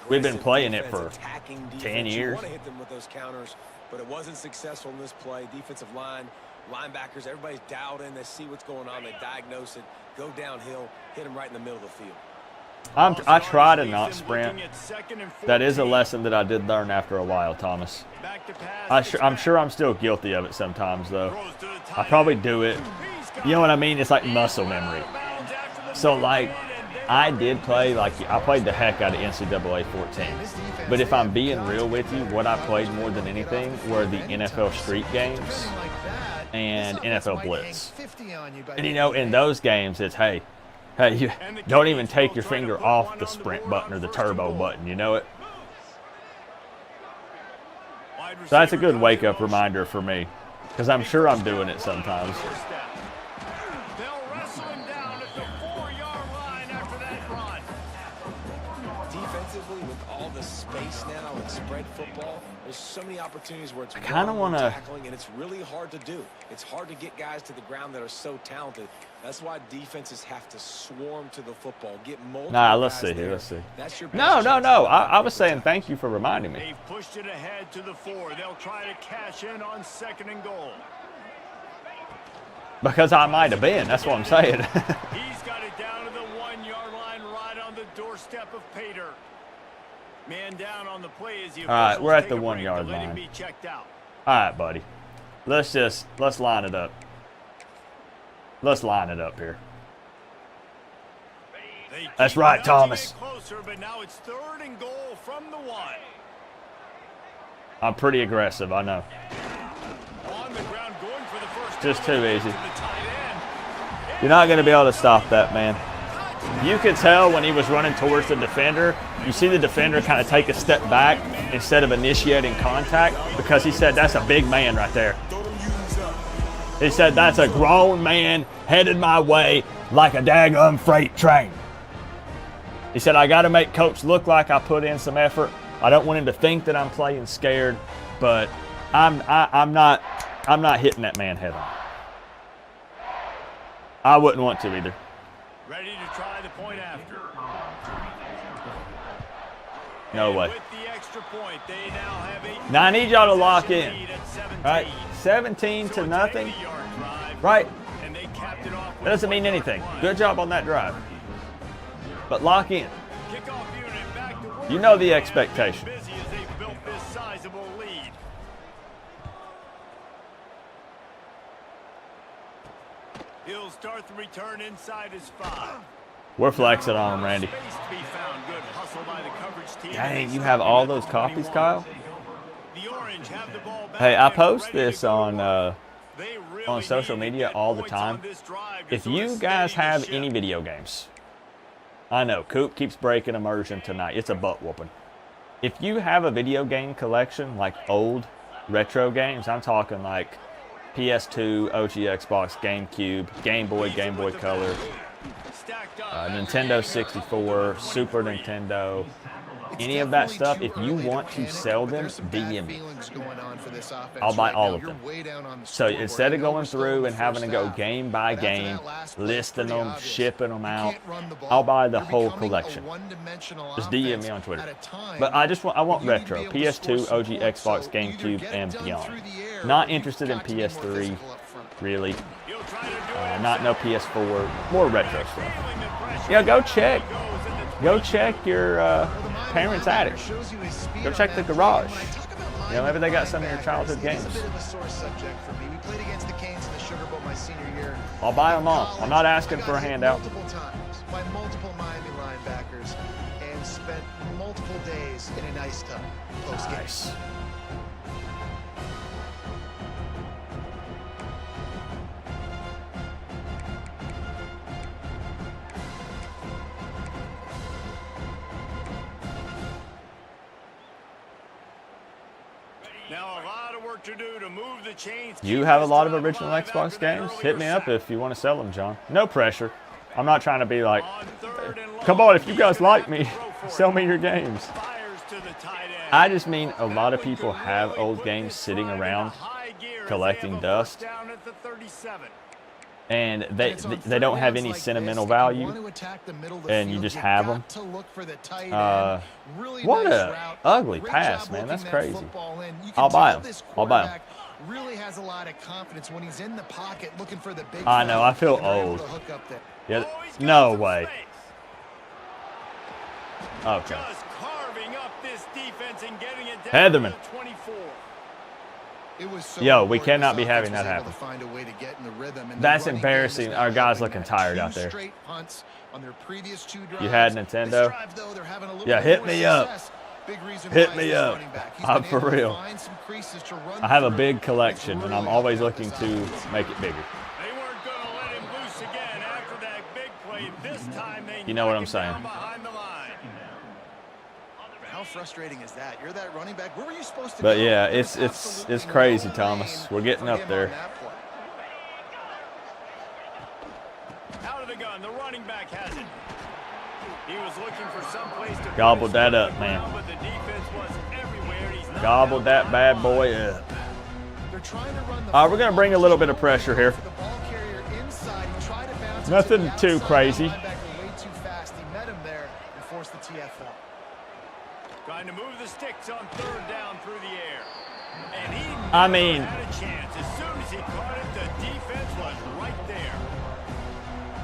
We've been playing it for Attacking 10 defense. years. You want to hit them with those counters, but it wasn't successful in this play. Defensive line, linebackers, everybody's dialed in. They see what's going on. They diagnose it, go downhill, hit them right in the middle of the field. I try to not sprint. That is a lesson that I did learn after a while, Thomas. I'm sure I'm still guilty of it sometimes, though. I probably do it. You know what I mean? It's like muscle memory. So, like, I did play, like, I played the heck out of NCAA 14. But if I'm being real with you, what I played more than anything were the NFL street games and NFL Blitz. And, you know, in those games, it's, hey, you don't even take your finger off the sprint button or the turbo button, you know it? So that's a good wake-up reminder for me, because I'm sure I'm doing it sometimes. space now in spread football, there's so many opportunities where it's kinda wanna- tackling, and it's really hard to do. It's hard to get guys to the ground that are so talented. That's why defenses have to swarm to the football, get multiple Nah, let's guys see here. there. Let's see. That's your best No, no, chance no. to I win was the saying tackle. thank you for reminding me. They've pushed it ahead to the 4. They'll try to cash in on 2nd and goal. Because I might have been. That's what I'm saying. He's got it down to the 1-yard line, right on the doorstep of Pater. Man down on the play as the All right, officials we're at take the a break 1-yard to let him line. be checked out. All right, buddy. Let's line it up. Let's line it up here. They That's keep right, nudging Thomas. it closer, but now it's 3rd and goal from the 1. I'm pretty aggressive, I know. On the ground, going for the first Just down, too to easy. the tight end. You're not going to be able to stop that, man. You could tell when he was running towards the defender, you see the defender kind of take a step back instead of initiating contact because he said, that's a big man right there. He said, that's a grown man headed my way like a daggum freight train. He said, I got to make coach look like I put in some effort. I don't want him to think that I'm playing scared, but I'm not hitting that man head on. I wouldn't want to either. Ready to try the point after. No And way. with the extra point, they now have a Now I need y'all to lock possession in. lead at 17. Right? 17 So to it's an nothing. 80-yard drive, Right? and they capped it off with That doesn't a mean 1-yard anything. run. Good job on that drive. But lock in. Kickoff unit back to work. You know the And expectation. busy as they've built this sizable lead. He'll start the return inside his 5. We're flexing on him, Randy. Space to be found. Good hustle by the coverage team. Dang, you have all those copies, Kyle? The Orange have the ball back Hey, I and post ready to this go on to They really on social need to media get all the points time. on this drive to If sort of you guys steady the have ship. any video games, I know Coop keeps breaking immersion tonight. It's a butt whooping. If you have a video game collection, like old retro games, I'm talking like PS2, OG Xbox, GameCube, Game Boy Color, Stacked up. Nintendo 64, Super Nintendo, any of that stuff, if you want to sell them, DM me. I'll buy all of them. So instead of going through and having to go game by game, listing them, shipping them out, I'll buy the whole collection. Just DM me on Twitter. But I want retro, PS2, OG Xbox, GameCube, and beyond. Not interested in PS3, really. He'll try to do it Not no PS4, more retro stuff. feeling the pressure. Yeah, go check. Goes in the Go check your parents' attic. Go check the garage. You know, maybe they got some of your childhood games. I'll buy them all. I'm not asking for a handout. Multiple times by multiple Miami linebackers and spent multiple days in an ice tub post-game. Nice. Now a lot of work to do to move the chains. You keep have a this lot of drive original alive Xbox after that games? earlier Hit me up sack. if you want to sell them, John. No pressure. I'm not trying to be like, On 3rd and long, come on, if you guys he's gonna like have me, to throw for sell it. me your games. Fires to the tight end. I just mean a lot of That one people could have really old put games this sitting drive into around high gear as collecting they have a dust. first down at the 37. And they don't have any sentimental value, and you just have them. What a ugly pass, man. That's crazy. I'll buy them. I'll buy them. Really has a lot of confidence when he's in the pocket looking for the big I know, play, I feel and they're able old. to hook up there. Yeah, Oh, he's got no some way. space. Okay. Just carving up this defense and getting it down Heatherman. to the 24. It was so Yo, we important cannot this be having offense that was able happen. to find a way to get in the rhythm, and the That's running game embarrassing. is now Our guys helping looking that. tired 2 out there. straight punts on their previous 2 drives. You had This Nintendo? drive, though, they're having a little Yeah, bit hit more me up. success. Big reason Hit why me is this up. running back. He's I'm been for able to real. find some creases to run I have a through. big It's collection, and I'm really always helped looking us to out. make it bigger. They weren't going to let him loose again after that big play. This time they You know what knock I'm him saying. down behind the line. How frustrating is that? You're that running back. Where were you supposed to But go? yeah, There was it's absolutely crazy, no Thomas. lane We're getting for up him there. on that play. Out of the gun, the running back has it. He was looking for some place to Gobbled finish that up, the man. ground, but the defense was everywhere, and he's not Gobbled that bad boy up. They're trying to run the All right, we're going to bring a little bit of pressure here. the ball carrier inside. He tried to bounce it Nothing to the too outside. crazy. Linebacker way too fast. He met him there and forced the TFL. trying to move the sticks on third down through the air. And he I never mean- had a chance. As soon as he caught it, the defense was right there.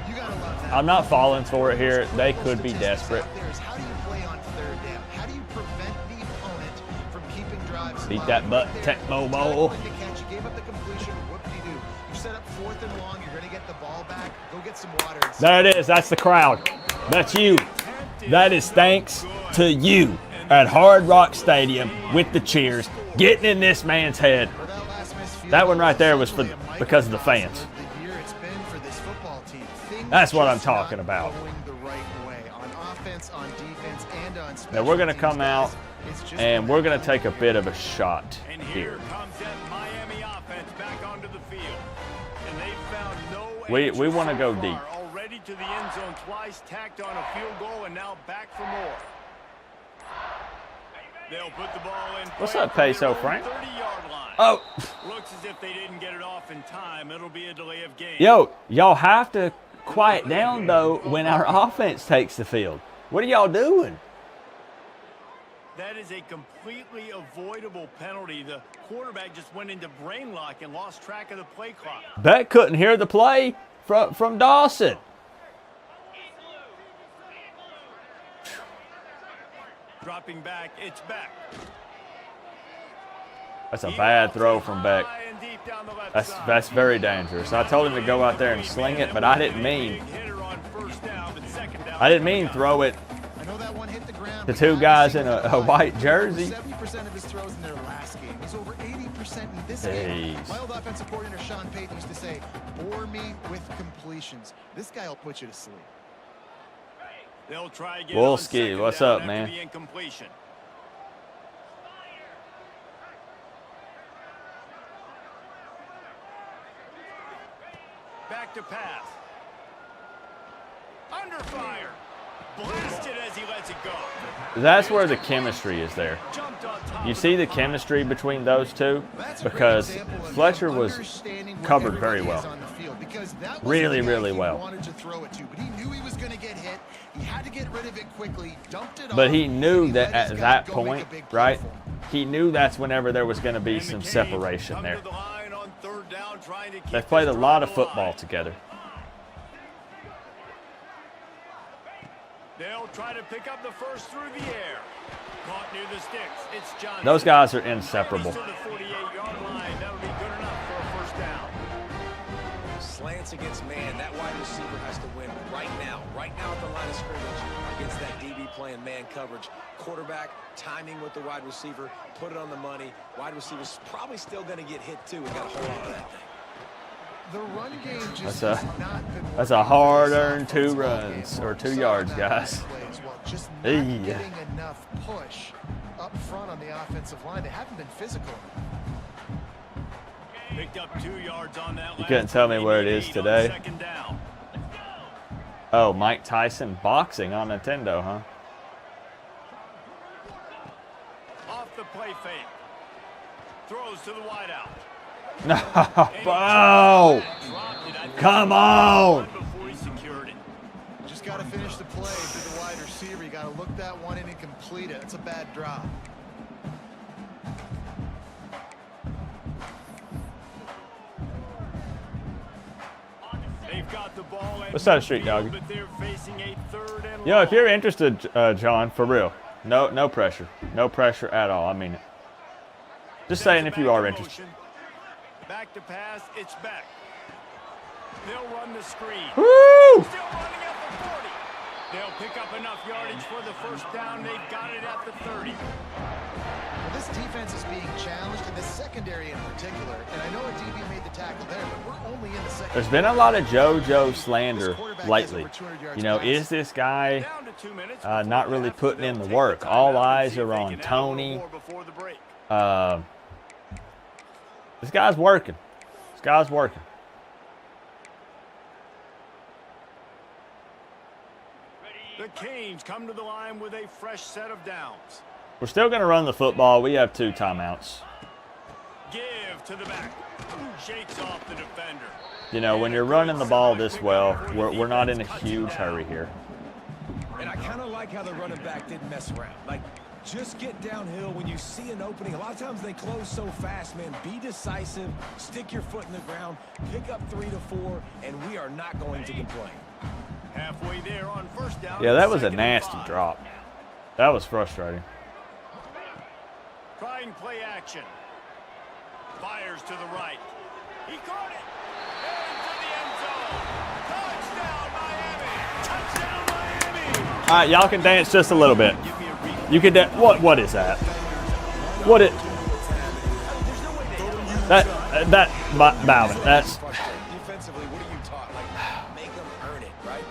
You gotta love that. I'm not falling for it here. They could be desperate. Out there is how do you play on third down? How do you prevent the opponent from keeping drives Beat alive? that butt, Right there. Tecmo You Bowl. tried to catch, you gave up the completion. Whoop-de-doo. You set up 4th and long. You're gonna get the ball back. Go get some water. And There it is. That's the crowd. That's you. That is thanks to you at Hard Rock Stadium with the cheers, getting in this man's head. For that last missed field That one goal, right there was for essentially a because of the microcosm fans. of the year it's been for this football team. Things That's what I'm just talking not about. Going the right way on offense, on defense, and on special Now we're going to teams, come guys. out It's just and been we're that going to time take a of bit year. of a shot And here. here comes that Miami offense back onto the field. And they found no We answer wanna so go far. deep. Already to the end zone twice, tacked on a field goal, and now back for more. They'll put the ball in. What's play up, from their Peso own Frank? 30-yard line. Oh, Looks as if they didn't get it off in time. It'll be a delay of game. yo, y'all have to quiet down, though, when our offense takes the field. What are y'all doing? That is a completely avoidable penalty. The quarterback just went into brain lock and lost track of the play clock. Beck couldn't hear the play from Dawson. Dropping back, it's back. That's a bad throw from Beck. High and deep down the left side. That's very dangerous. I told him to go out there and sling it, but I didn't mean throw it I know that one hit the ground. to but two guys I've in seen a white jersey. 70% of his throws in their last game. He's over 80% in this game. Jeez. My old offensive coordinator Sean Payton used to say, "Bore me with completions." This guy will put you to sleep. They'll try again Wolski, on second what's down up, after man? the incompletion. Back to pass. Under fire. Blasted as he lets it go. That's where the chemistry is there. Jumped on top You of see the the chemistry between those two? That's a great Because example of Fletcher him was understanding where covered very everybody is well. on the field, because that wasn't Really, the guy really he well. wanted to throw it to, but he knew he was going to get hit. He had to get rid of it quickly, dumped it But off, he and knew he that let his at guy that go make a point, big play right? for him. He knew that's whenever there was going to be And some McCabe separation come there. to the line on third down, trying to keep They've played a this lot of drive football alive. together. They'll try to pick up the first through the air. Caught near the sticks. It's Johnson. Those guys are inseparable. To the 48-yard line. That'll be good enough for a first down. Slants against man, that wide receiver has to win right now at the line of scrimmage against that DB playing man coverage. Quarterback, timing with the wide receiver, put it on the money. Wide receiver's probably still going to get hit too. We got to hold on to that thing. The run game just That's a- has not been That's a working hard-earned for this 2 offense all runs game or long. 2 Some yards, amount of guys. plays, well, just not Hey. getting enough push up front on the offensive line. They haven't been physical. Picked up 2 yards on that. You couldn't tell me where it is today. Second down. Oh, Mike Tyson boxing on Nintendo, huh? Off the play fake. Throws to the wideout. No, oh, come on. Before he secured it. Just got to finish the play to the wide receiver. You got to look that one in and complete it. It's a bad drop. They've got the ball. What's that, street doggy? But they're facing a third and Yo, if long. you're interested, John, for real, no pressure. No pressure at all. I mean it. Just saying if you are interested. Back to pass, it's back. They'll run the screen. Woo! Still running at the 40. They'll pick up enough yardage for the first down. They've got it at the 30. Well, this defense is being challenged, and this secondary in particular. And I know a DB made the tackle there, but we're only in the second. There's been a lot of JoJo slander lately. You know, is this guy Down to 2 minutes not before really half. putting in They'll the take work? timeout All and eyes see if are they on can add a Tony. little more before the break. This guy's working. This guy's working. The Canes come to the line with a fresh set of downs. We're still going to run the football. We have 2 timeouts. Give to the back. Shakes off the defender. You know, when you're running the ball this well, we're not in a huge hurry here. And I kind of like how the running back didn't mess around. Like, just get downhill when you see an opening. A lot of times they close so fast, man. Be decisive, stick your foot in the ground, pick up 3 to 4, and we are not going to complain. Halfway there on first down. Yeah, that was a nasty drop. That was frustrating. Trying play action. Fires to the right. He caught it. Into the end zone. Touchdown, Miami. Touchdown, Miami. All right, y'all can dance just a little bit. You can dance. What is that? What it? Balvin. That's. Defensively, what are you taught? Like, make them earn it, right?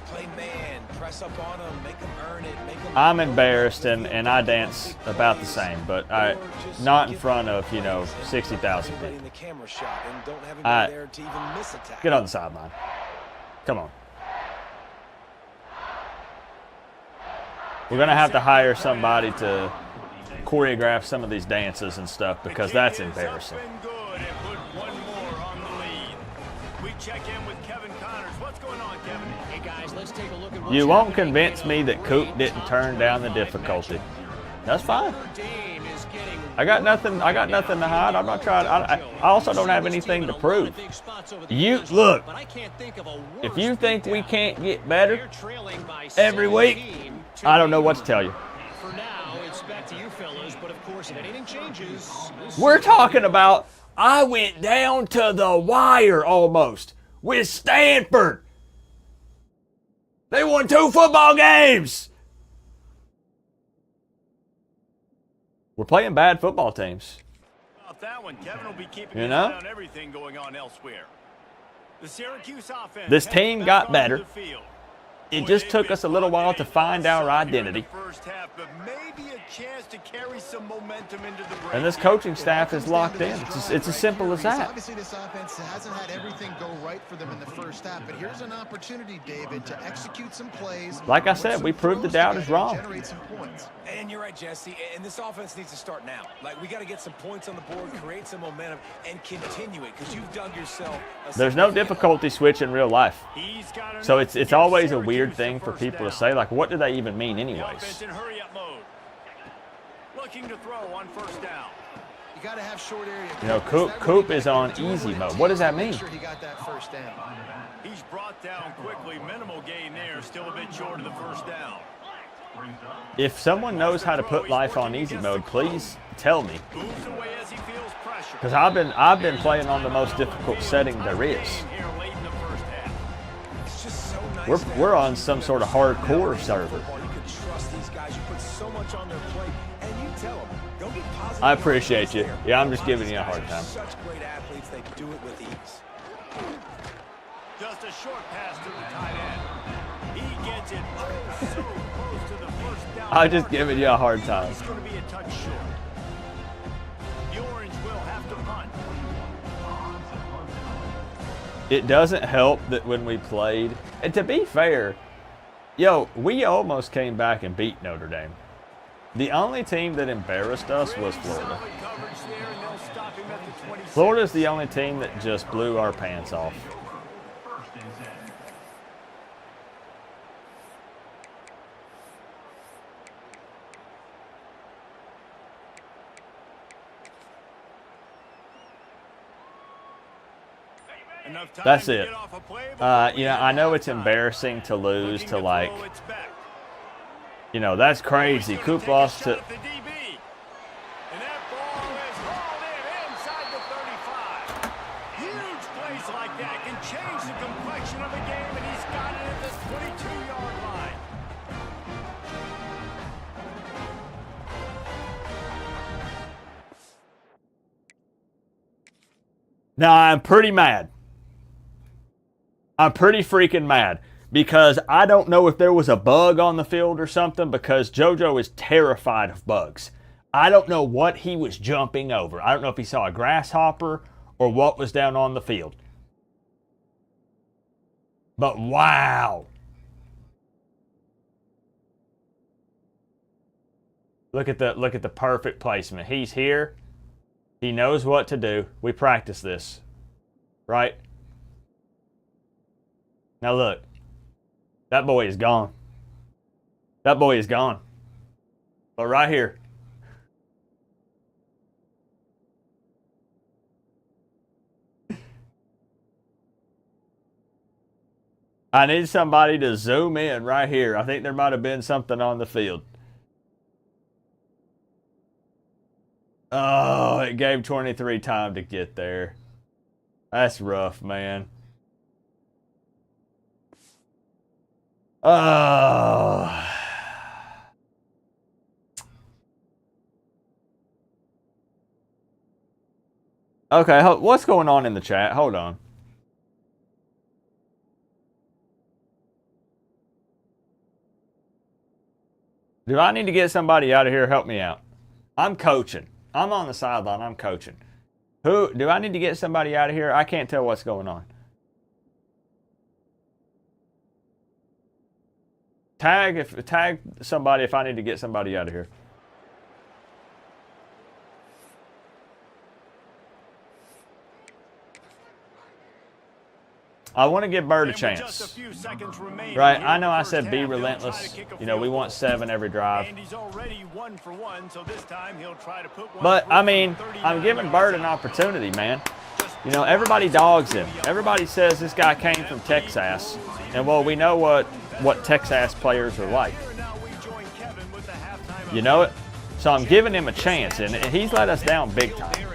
Play man, press up on them, make them earn it, make them. I'm embarrassed, and I dance about the same, but not in front of 60,000 people. In the camera shot and don't have All right. there to even miss a tackle. Get on the sideline. Come on. We're going to have to hire somebody to choreograph some of these dances and stuff because that's embarrassing. Good and put one more on the lead. We check in with Kevin Connors. What's going on, Kevin? Hey guys, let's take a look at what's You won't happening. convince me that Coop didn't turn down the difficulty. That's fine. I got nothing to hide. I'm not trying. I also don't have anything to prove. You look. If you think we can't get better every week, I don't know what to tell you. For now, it's back to you fellas, but of course, if anything changes, We're talking about I went down to the wire almost with Stanford. They won 2 football games. We're playing bad football teams. Off that one, Kevin will be keeping You his know? eye on everything going on elsewhere. The Syracuse offense. This heads team back got onto better. the field. It Boy, just they've took been us a little while to bugging find our us here in identity. the first half, but maybe a chance to carry some momentum into the break. And this coaching staff is locked in. It's as simple as that. Obviously, this offense hasn't had everything go right for them in the first half, but here's an opportunity, David, to execute some plays. Like I said, we proved the doubt is wrong. Generate some points. And you're right, Jesse. And this offense needs to start now. Like, we got to get some points on the board, create some momentum, and continue it because you've dug yourself. There's no difficulty switch in real life. He's got enough So to it's give always a Syracuse weird the thing for first people to down. say. Like, what do they even mean The anyways? offense in hurry-up mode. Looking to throw on first down. You got to have short area. You know, coverage. That Coop way is you on can do easy it. mode. What does that mean? Make sure he got that first down. He's brought down quickly. Minimal gain there. Still a bit short of the first down. If someone knows how to put life on easy mode, please tell me. Moves away as he feels pressure. Because I've been playing on the most difficult setting there is. Here late in the first half. It's just so nice. We're on some sort of hardcore server. You can trust these guys. You put so much on their plate, and you tell them, don't be positive. I appreciate you. Yeah, I'm just giving you a hard time. Such great athletes, they do it with ease. Just a short pass to the tight end. He gets it so close to the first down. I'm just marker. giving you a hard time. He's going to be a touch short. The Orange will have to punt. It doesn't help that when we played, and to be fair, we almost came back and beat Notre Dame. The only team that embarrassed us was Florida. Solid coverage there, and they'll stop him at the 26. Florida's the only team that just blew our pants off. Enough time That's to it. get off a play before we I head know to it's halftime. embarrassing to lose Looking to like, throw, it's back. that's crazy. He's gonna Coop take a lost shot to. at the DB. And that ball is hauled in inside the 35. Huge plays like that can change the complexion of a game, and he's got it at the 22-yard line. Now I'm pretty mad. I'm pretty freaking mad because I don't know if there was a bug on the field or something because JoJo is terrified of bugs. I don't know what he was jumping over. I don't know if he saw a grasshopper or what was down on the field. But wow. Look at the perfect placement. He's here. He knows what to do. We practice this, right? Now look, that boy is gone. That boy is gone. But right here. I need somebody to zoom in right here. I think there might have been something on the field. Oh, it gave 23 time to get there. That's rough, man. Oh. Okay, what's going on in the chat? Hold on. Do I need to get somebody out of here? Help me out. I'm coaching. I'm on the sideline. I'm coaching. Who do I need to get somebody out of here? I can't tell what's going on. Tag somebody if I need to get somebody out of here. I want to give Bird a chance. Right, I know I said be relentless. You know, we want 7 every drive. But, I mean, I'm giving Bird an opportunity, man. You know, everybody dogs him. Everybody says this guy came from Texas. And, well, we know what Texas players are like. You know it? So I'm giving him a chance, and he's let us down big time.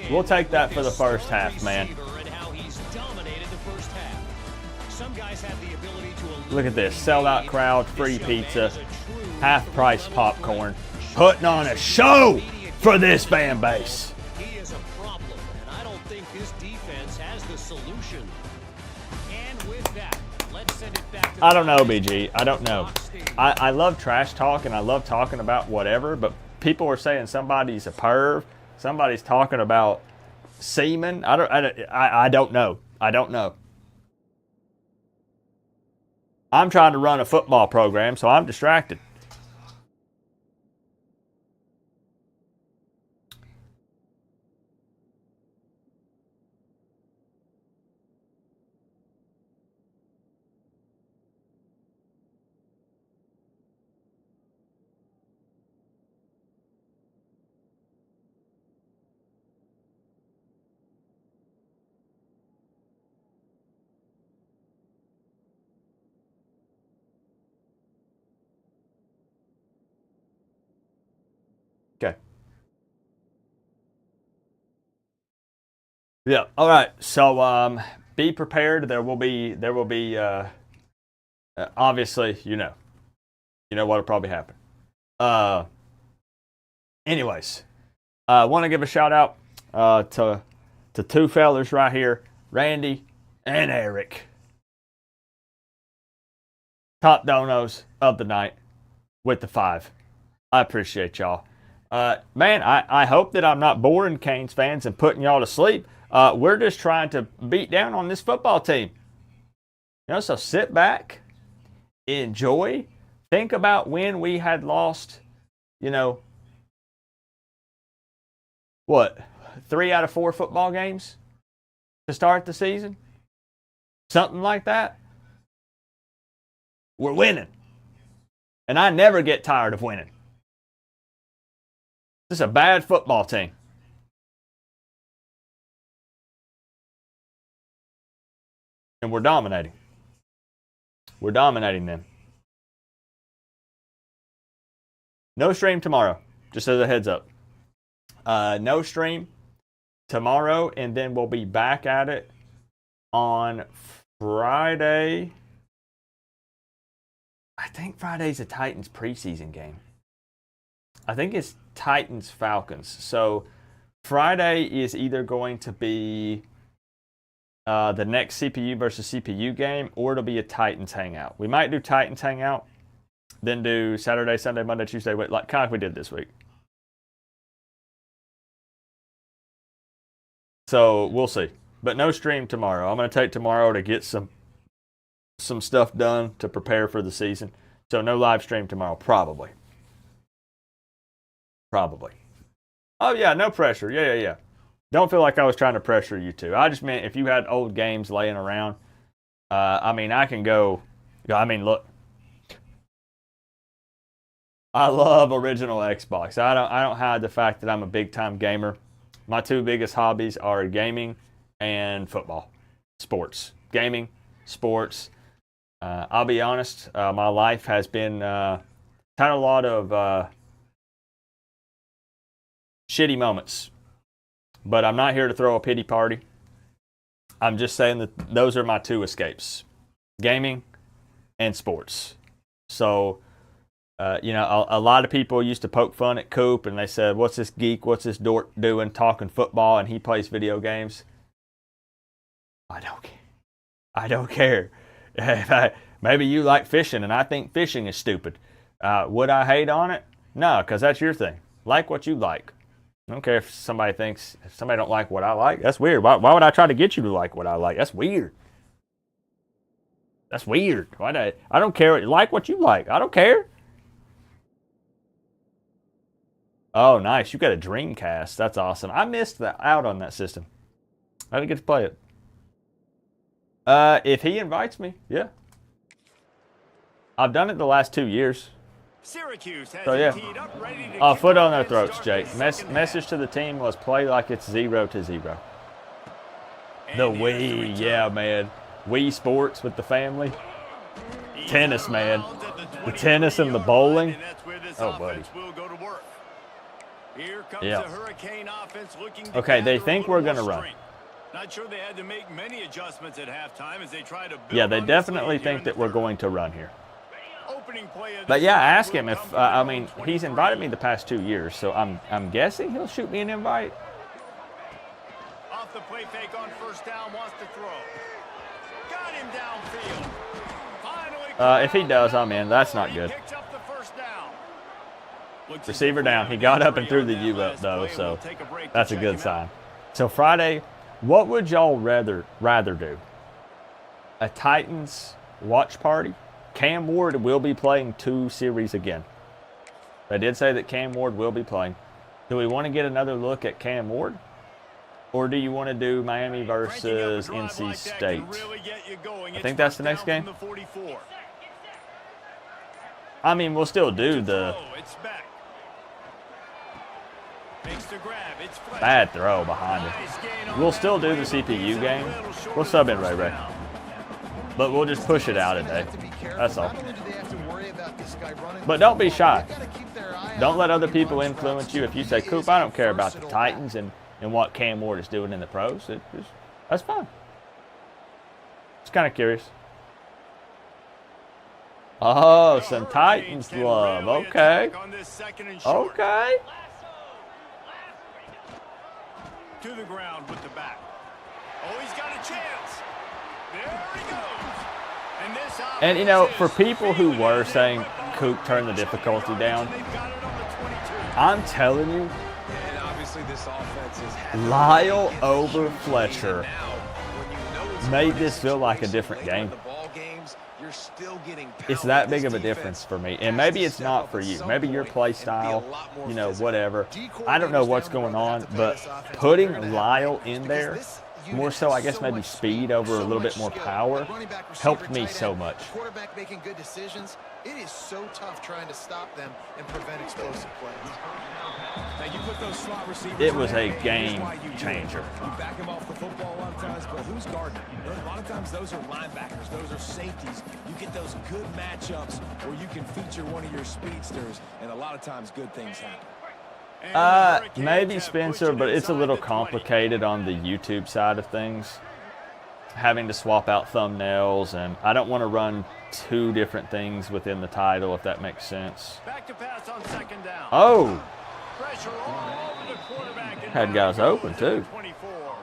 We'll take that for the first half, man. Look at this. Sellout crowd, free pizza, half-price popcorn. Putting on a show for this fan base. He is a problem, and I don't think this defense has the solution. And with that, let's send it back to I don't know, BG. I don't know. I love trash talk, and I love talking about whatever, but people are saying somebody's a perv. Somebody's talking about semen. I don't know. I don't know. I'm trying to run a football program, so I'm distracted. Okay. Yeah. All right. So be prepared. There will be obviously, you know what'll probably happen. Anyways, I want to give a shout out to 2 fellas right here, Randy and Eric. Top donos of the night with the 5. I appreciate y'all. Man, I hope that I'm not boring Canes fans and putting y'all to sleep. We're just trying to beat down on this football team. You know, so sit back, enjoy, think about when we had lost, you know, what, 3 out of 4 football games to start the season? Something like that. We're winning. And I never get tired of winning. This is a bad football team. And we're dominating. We're dominating them. No stream tomorrow, just as a heads up. No stream tomorrow, and then we'll be back at it on Friday. I think Friday's a Titans preseason game. I think it's Titans-Falcons. So Friday is either going to be the next CPU versus CPU game, or it'll be a Titans hangout. We might do Titans hangout, then do Saturday, Sunday, Monday, Tuesday, like kind of we did this week. So we'll see. But no stream tomorrow. I'm going to take tomorrow to get some some stuff done to prepare for the season. So no live stream tomorrow, probably. Probably. Oh, yeah, no pressure. Yeah. Don't feel like I was trying to pressure you two. I just meant if you had old games laying around, I mean, I can go. I mean, look. I love original Xbox. I don't hide the fact that I'm a big-time gamer. My two biggest hobbies are gaming and football. Sports. Gaming, sports. I'll be honest, my life has been had a lot of shitty moments. But I'm not here to throw a pity party. I'm just saying that those are my two escapes. Gaming and sports. So, a lot of people used to poke fun at Coop, and they said, what's this geek, what's this dork doing talking football, and he plays video games? I don't care. I don't care. Maybe you like fishing, and I think fishing is stupid. Would I hate on it? No, because that's your thing. Like what you like. I don't care if somebody don't like what I like. That's weird. Why would I try to get you to like what I like? That's weird. That's weird. I don't care. Like what you like. I don't care. Oh, nice. You got a Dreamcast. That's awesome. I missed out on that system. I didn't get to play it. If he invites me, yeah. I've done it the last 2 years. Syracuse has So yeah. teed up, ready to Foot kick on their off throats, and Jake. start the second Message half. to the team was play like it's 0-0. The And here's Wii, return. yeah, man. Wii Sports with the family. He's Tennis, man. around at The 23 tennis and the yard bowling. line, and that's where this Oh, buddy. offense will go to work. Here comes Yeah. the Hurricane offense looking to Okay, they gather a think little we're gonna more run. strength. Not sure they had to make many adjustments at halftime as they try to build Yeah, they on this definitely lead here think in that the we're third. going to run here. Opening play of But this yeah, drive ask will him if, come from their I own mean, he's 23. invited me the past 2 years, so I'm guessing he'll shoot me an invite. Off the play fake on first down, wants to throw. Got him downfield. Finally If he does, I'm in. That's not he good. picks up the first down. Looks as Receiver if down. we He have got up an and threw injury the on U that up, last though, play. so We'll take a break to that's a check good him out. sign. So Friday, what would y'all rather do? A Titans watch party? Cam Ward will be playing 2 series again. They did say that Cam Ward will be playing. Do we want to get another look at Cam Ward? Or do you want to do Miami versus Breaking up a drive NC like that State? can really get you going. I It's think that's first the next down game. from the 44. I mean, we'll still do the Oh, it's back. Makes the grab. It's Fletcher. bad throw behind Nice it. gain on We'll that still do play, the but leaves CPU it a game. little short We'll of sub the in Ray first Ray. down. But we'll just push it out today. That's all. Not only do they have to worry about this guy running But don't be shy. they've got to keep their eye Don't out let when other he people runs influence routes. you. If you say, He Coop, is I a don't care about the versatile back. Titans and what Cam Ward is doing in the pros, that's fine. Just kind of curious. Oh, some Titans Can love. really Okay. attack on this second and short. Okay. To the ground with the back. Oh, he's got a chance. There he goes. And this And, you know, offense for is people who feeling were it. saying Coop turned the difficulty down, They've got it on the 22. I'm telling you, And obviously this offense is Lyle over Fletcher made this feel like a different game. It's that big of a difference for me. And maybe it's not for you. Maybe your play style, you know, whatever. I don't know what's going on, but putting Lyle in there, more so I guess maybe speed over a little bit more power, helped me so much. Quarterback making good decisions. It is so tough trying to stop them and prevent explosive plays. Now you put those slot receivers It was in a there, game here's why you do it. changer. You back them off the football a lot of times, but who's guarding them? A lot of times those are linebackers, those are safeties. You get those good matchups where you can feature one of your speedsters, and a lot of times good things happen. And the Hurricanes Maybe have Spencer, pushed it but it's a inside little the 20. complicated on the YouTube side of things. Having to swap out thumbnails, and I don't want to run 2 different things within the title, if that makes sense. Back to pass on second down. Oh, Pressure all over the quarterback. and Had down guys he goes open, at too. 24.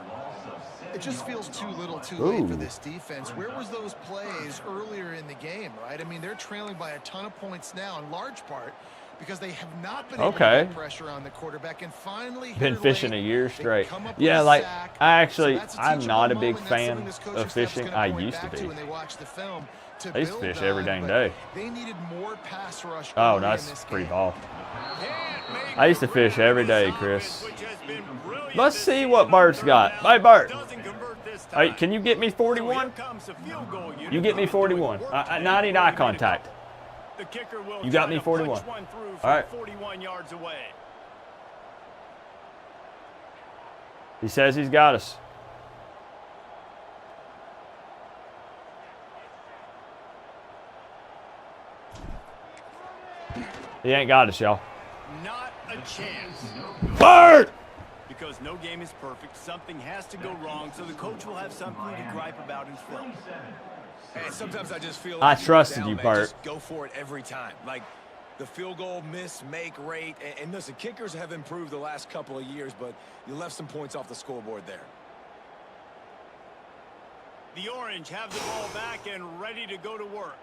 It just feels too little too late for Ooh. this defense. Where was those plays earlier in the game, right? I mean, they're trailing by a ton of points now, in large part because they have not been able to Okay. get pressure on the quarterback, and finally been here fishing late, a year they straight. come up with Yeah, a like, sack. I actually, So that's I'm teachable not a moment. big That's fan something this coaching of staff is fishing. gonna I point used to back be. when they watch the film. to I used to build fish every on, dang but day. They needed more pass rush. Oh, early in nice this free game. ball. I used to fish every day, Chris. Let's see what Bert's got. Hey, Bert. Hey, can you get me 41? You get me 41. I need eye contact. You got me 41. All right. 41 yards away. He says he's got us. He ain't got us, y'all. Not a chance. Bert! Because no game is perfect, something has to go wrong, so the coach will have something to gripe about in film. And sometimes I just feel I like trusted down, you, man, Bert. Just go for it every time. Like the field goal miss make rate. And listen, kickers have improved the last couple of years, but you left some points off the scoreboard there. The Orange have the ball back and ready to go to work.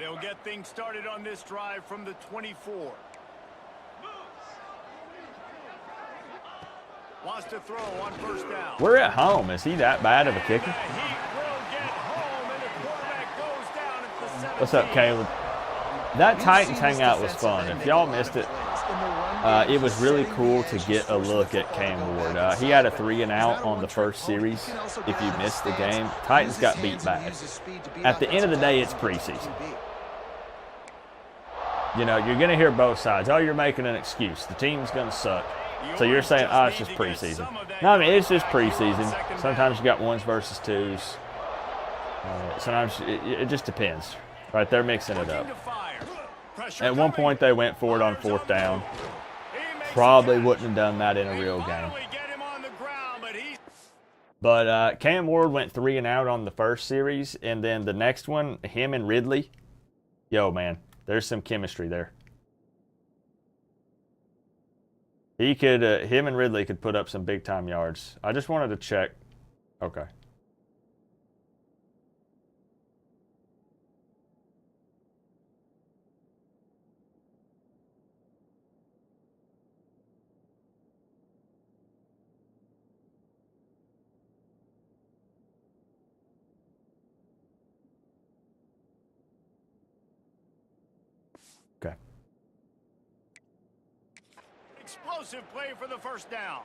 They'll get things started on this drive from the 24. Wants to throw on first down. We're at home. Is he that bad of a kicker? He will get home, and the quarterback goes down at the 17. What's up, Caleb? That Titans hangout was fun. If y'all missed it, it was really cool to get a look at Cam Ward. He had a 3-and-out on the first series. If you missed the game, Titans got beat bad. At the end of the day, it's preseason. You know, you're going to hear both sides. Oh, you're making an excuse. The team's going to suck. So you're saying, oh, it's just preseason. No, I mean, it's just preseason. Sometimes you got ones versus twos. Sometimes it just depends. Right, they're mixing it up. At one point, they went for it on fourth down. Probably wouldn't have done that in a real game. But Cam Ward went 3-and-out on the first series. And then the next one, him and Ridley. Yo, man, there's some chemistry there. He could, him and Ridley could put up some big time yards. I just wanted to check. Okay. Okay. Explosive play for the first down.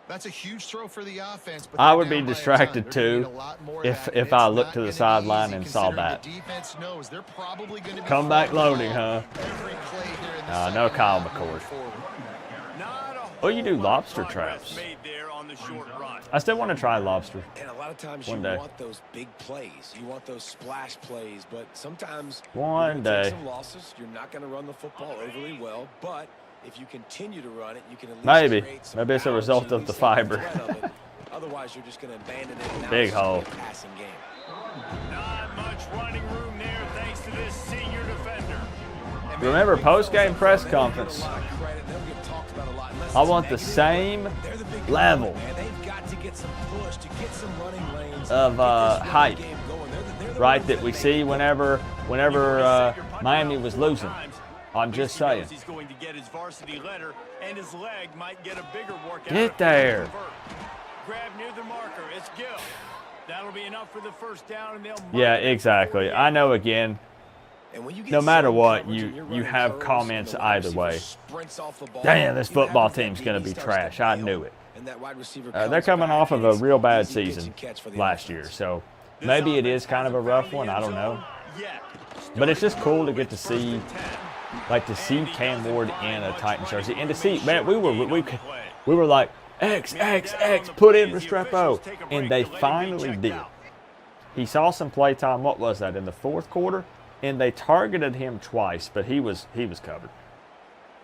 That's a huge throw for the offense. But I would be distracted too if I looked to the sideline and saw that. Comeback loading, huh? No Kyle McCord. Oh, you do lobster traps. I still want to try lobster. And a lot of times One you day. want those big plays. You want those splash plays. But sometimes One you're gonna day. take some losses. You're not going to run the football overly well. But if you continue to run it, you can at least Maybe. create some Maybe it's a result balance, of the at least have fiber. threat of it. Otherwise, you're just going to abandon it. And now Big it's just hole. a passing game. Not much running room there thanks to this senior defender. Remember, post-game press conference. Credit, they'll get talked about a lot. Unless I it's want the negative, same they're the big level man. They've got to get some push to get some running lanes. of get this hype, game going. They're the right, ones that we make see it. whenever Miami was losing. I'm just saying. He's going to get his varsity letter, and his leg might get a bigger workout. Get there. Grab near the marker. It's Gill. That'll be enough for the first down, and they'll mark Yeah, it at exactly. 48. I know, again, And when you get no matter zone what, coverage and you're you running have curves, comments and the wide either way. receiver sprints off the ball, Damn, this you football have that team's going to DB be starts trash. I bail, knew it. and that wide receiver They're comes coming back, off of and a it's real bad easy pitch season and catch for the last offense. year, so This maybe it offense is kind of a hasn't rough found the one. I end don't know. zone yet. But it's just cool to get to Starting see, with first and 10. Cam Ward in a Titans jersey, and to see, man, we were like, X, put in Restrepo, and they finally did. He saw some play time. What was that, in the fourth quarter? And they targeted him twice, but he was covered.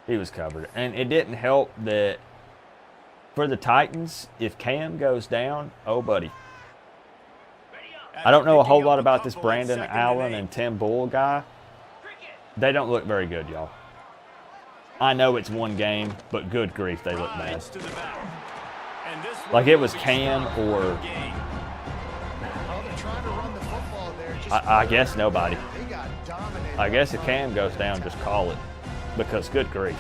He was covered, and it didn't help that for the Titans, if Cam goes down, oh buddy. I don't know a whole lot about this Brandon Allen and Tim Bull guy. They don't look very good, y'all. I know it's one game, but good grief, they look bad. Like it was Cam or I guess nobody. I guess if Cam goes down, just call it, because good grief.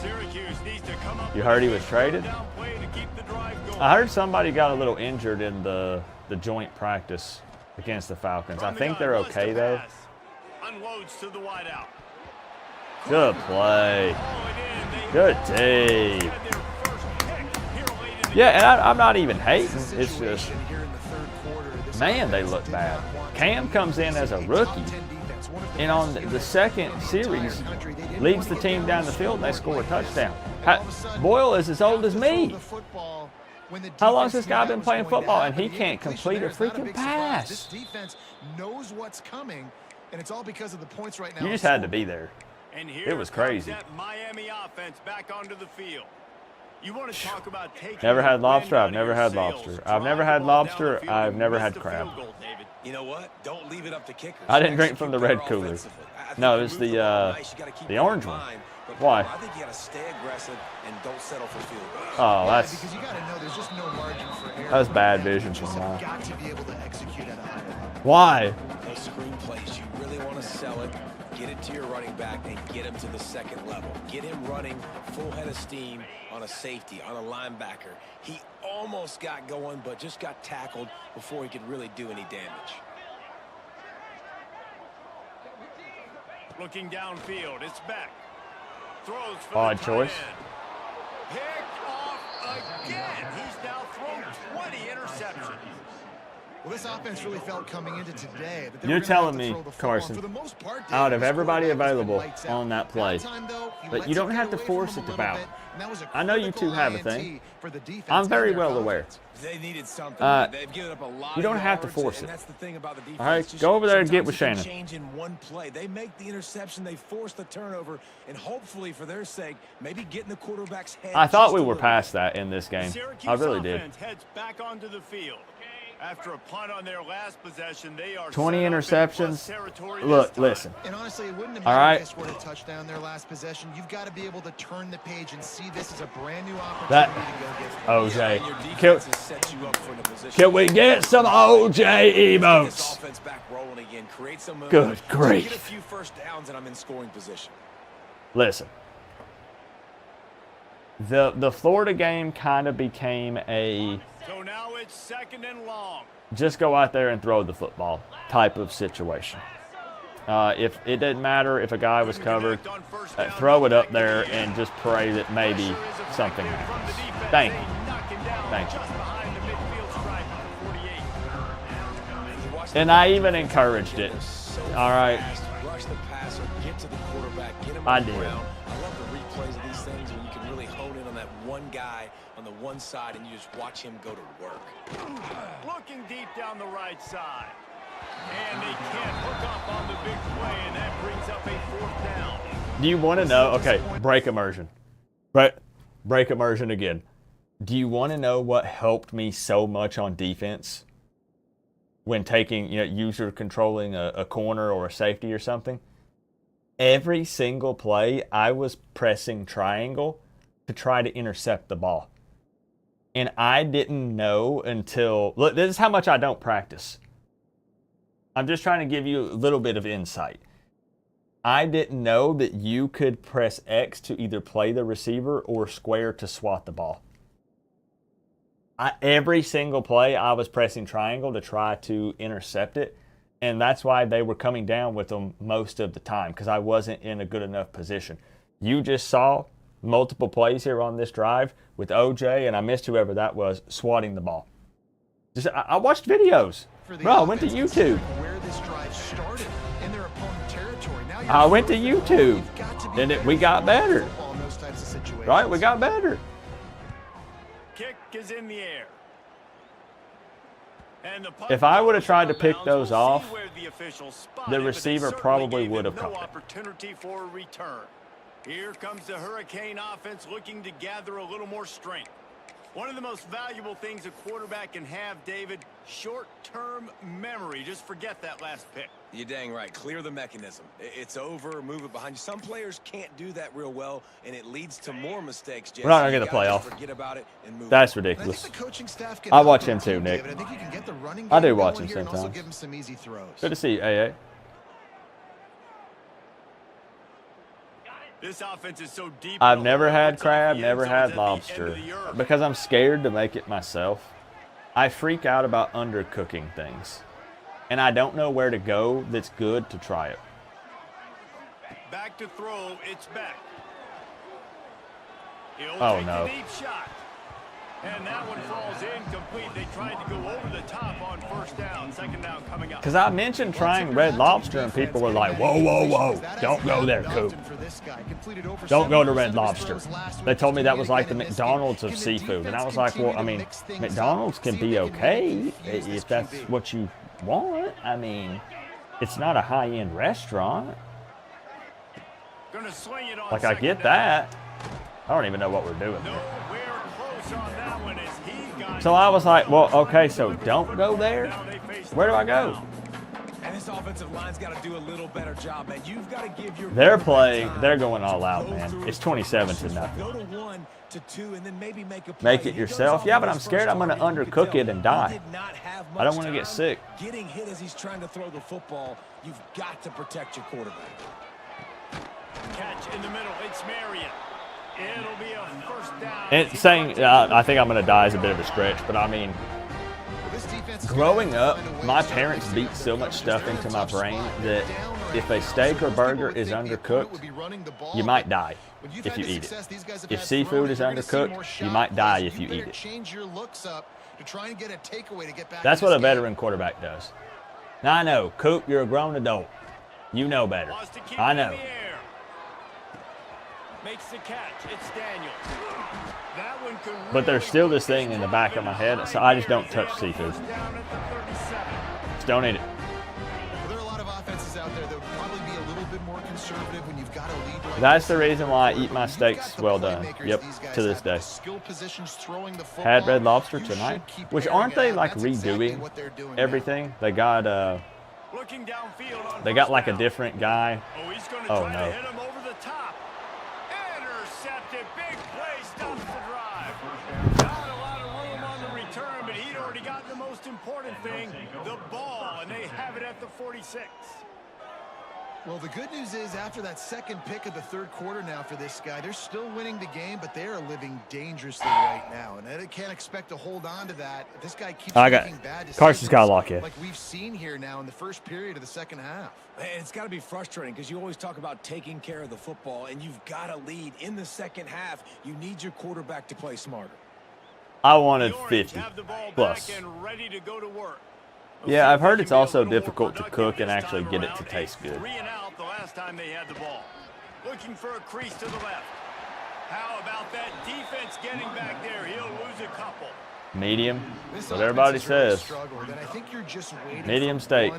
Syracuse needs to come up You with heard a he was traded? down play to keep the drive going. I heard somebody got a little injured in the joint practice against the Falcons. I From the think gun, they're wants to okay, though. pass. Unloads to the wideout. Good play. Haul it in. They Good had D. their first pick here late in the Yeah, and I'm not even hating. It's just, Situation here in the third quarter. This man, they offense look did bad. not want Cam to comes in as a face rookie, top 10 defense, one of the and on best the units second in the series, entire country. They didn't leads want the to team get down the the field, and they scoreboard score a like this. touchdown. And all of a sudden, Boyle is as old as have to throw me. the football when the How long has defense this guy knew been that playing was going to football, and happen. he The can't incompletion complete a there is not freaking big surprise. This pass? defense knows what's coming, and it's all because of the points right now. You just had to be there. And here It was comes crazy. that Miami offense back onto the field. You want to talk about taking Never had the lobster, wind I've out never of had your lobster. sails. I've never Drive had the ball down lobster, the field I've and never miss had the crab. field goal, David. You know what? Don't leave it up to kickers. I didn't drink from the Execute red better cooler. offensively. I think No, you it's move the, ball nice, you gotta keep the that orange in one. mind, but Why? I think you got to stay aggressive and don't settle for field goals. Oh, Yeah, that's because you got to know there's just no margin for error. That's bad You vision just from have mine. got to be able to execute at a higher level. why. Those screen plays, you really want to sell it, get it to your running back, and get him to the second level. Get him running full head of steam on a safety, on a linebacker. He almost got going, but just got tackled before he could really do any damage. Looking downfield, it's back. Throws for Odd the choice. tight end. Picked off again. He's now thrown 20 interceptions. Well, this offense really felt coming into today that they You're were gonna have telling to me, throw the football. Carson, For the most part, out of Davis everybody quarterback has been available lights out. on that play, That time, though, he but lets you it don't get have to away force from it him to a little Bow. bit, and that was a I know you critical two have a INT thing. for the defense I'm very and their well aware. offense. They needed something. They've given up a lot you don't of have to yards, force and it. that's the thing about the defense. All right, Just go over there and get with sometimes Shannon. you can change in one play. They make the interception, they force the turnover, and hopefully for their sake, maybe get in the quarterback's head. I thought just we a were little past that in this game. Syracuse I really did. offense heads back onto the field. After a punt on their last possession, they are 20 set up in interceptions. plus territory Look, this time. listen. And honestly, it wouldn't have All mattered right. if they scored a touchdown their last possession. You've got to be able to turn the page and see this as a brand new opportunity That to go get OJ. And your Can, defense has set you up for the position. can we get some OJ Get this emotes? offense back rolling again. Create some Good momentum. grief. Get a few first downs, and I'm in scoring position. Listen. The Florida game kind of became a So now it's second and long. just go out there and throw the football type of situation. If it didn't matter if a guy was covered, throw it up there and just pray that maybe something happens. Thank you. Thank you. And I even encouraged it. All right. Rush the passer, get to the quarterback, get him I on the did. ground. I love the replays of these things when you can really hone in on that one guy on the one side and you just watch him go to work. Looking deep down the right side. And they can't hook up on the big play, and that brings up a fourth down. Do you want to know? Okay, break immersion. Break immersion again. Do you want to know what helped me so much on defense when taking, user controlling a corner or a safety or something? Every single play, I was pressing triangle to try to intercept the ball. And I didn't know until, look, this is how much I don't practice. I'm just trying to give you a little bit of insight. I didn't know that you could press X to either play the receiver or square to swat the ball. Every single play, I was pressing triangle to try to intercept it, and that's why they were coming down with them most of the time, because I wasn't in a good enough position. You just saw multiple plays here on this drive with OJ, and I missed whoever that was, swatting the ball. I watched videos. Bro, I went to YouTube. Where this drive started in their opponent territory. Now I went to YouTube, and we got better. Right? We got better. Kick is in the air. And the If I would have tried to pick bounds, those we'll see off, where the officials spot the it, but they receiver certainly probably gave would him have no caught it. opportunity for a return. Here comes the Hurricane offense looking to gather a little more strength. One of the most valuable things a quarterback can have, David, short-term memory. Just forget that last pick. You're dang right. Clear the mechanism. It's over. Move it behind you. Some players can't do that real well, and it leads to more mistakes. Jesse. We're not gonna You get the gotta just playoff. Forget about it and move That's on. ridiculous. I think the coaching staff can I watch help him too, team, Nick. David. I think you can get the running I do game watch going him here and also sometimes. give him some easy throws. Good to see you, AA. This offense is so deep. I've never had crab, never had lobster. Because I'm scared to make it myself, I freak out about undercooking things. And I don't know where to go that's good to try it. Back to throw, it's back. Oh, no. Deep shot. And that one falls incomplete. They tried to go over the top on first down. Second down coming up. Because I mentioned trying Red Lobster, and people were like, whoa, whoa, whoa. Don't go there, Coop. Don't go to Red Lobster. They told me that was like the McDonald's of seafood. And I was like, well, I mean, McDonald's can be okay if that's what you want. I mean, it's not a high-end restaurant. Like, I get that. I don't even know what we're doing here. So I was like, well, okay, so don't go there? Where do I go? And this offensive line's got to do a little better job, man. You've got to give your they're going all out, man. It's 27-0. Go to 1 to 2 and then maybe make a play. Make it yourself? Yeah, but I'm scared I'm going to undercook it and die. I don't want to get sick. Getting hit as he's trying to throw the football, you've got to protect your quarterback. Catch in the middle, it's Marion. It'll be a first down. And saying I think I'm going to die is a bit of a stretch, but I mean, growing up, my parents beat so much stuff into my brain that if a steak or burger is undercooked, you might die if you eat it. If seafood is undercooked, you might die if you eat it. That's what a veteran quarterback does. Now I know, Coop, you're a grown adult. You know better. I know. Makes the catch. It's Daniels. That one can but there's still this thing in the back of my head, so I just don't touch seafood. Just don't eat it. There are a lot of offenses out there that would probably be a little bit more conservative when you've got a lead. Like that's the reason why I eat my steaks well done. Yep, to this day. Had Red Lobster tonight, which aren't they like redoing everything? They got like a different guy. Oh no. Big play stops the drive. Not a lot of room on the return, but he'd already gotten the most important thing, the ball, and they have it at the 46. Well, the good news is after that second pick of the third quarter now for this guy, they're still winning the game, but they are living dangerously right now, and they can't expect to hold on to that. If this guy keeps making bad decisions, Carson's got to lock in. Like we've seen here now in the first period of the second half. It's got to be frustrating because you always talk about taking care of the football, and you've got to lead in the second half. You need your quarterback to play smarter. I wanted 50 plus. Yeah, I've heard it's also difficult to cook and actually get it to taste good. 3 and out the last time they had the ball. Looking for a crease to the left. How about that defense getting back there? He'll lose a couple. Medium. That's what everybody says. Medium steak.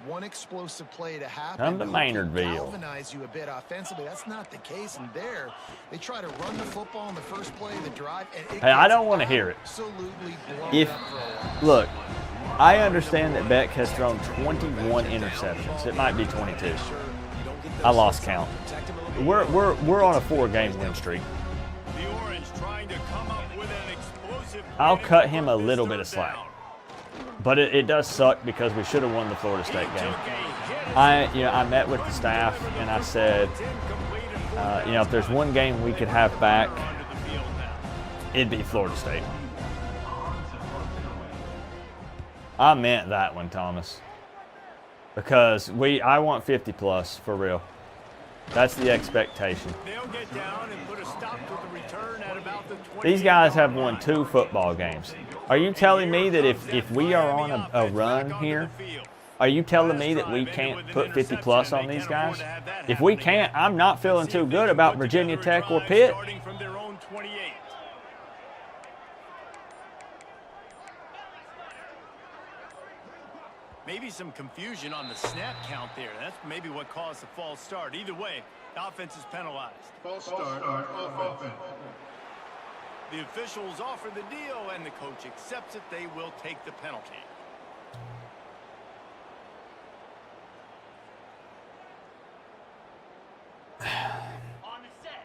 One explosive play to happen. Come to Maynardville. Galvanize you a bit offensively. That's not the case. And there, they try to run the football in the first play of the drive. And hey, I don't want to hear it. Look, I understand that Beck has thrown 21 interceptions. It might be 22. I lost count. We're on a 4-game win streak. I'll cut him a little bit of slack. But it does suck because we should have won the Florida State game. I met with the staff and I said, if there's one game we could have back, it'd be Florida State. I meant that one, Thomas. Because I want 50 plus for real. That's the expectation. These guys have won 2 football games. Are you telling me that if we are on a run here, are you telling me that we can't put 50 plus on these guys? If we can't, I'm not feeling too good about Virginia Tech or Pitt. Maybe some confusion on the snap count there. That's maybe what caused the false start. Either way, the offense is penalized. False start on offense. The officials offer the deal, and the coach accepts it. They will take the penalty. On the set.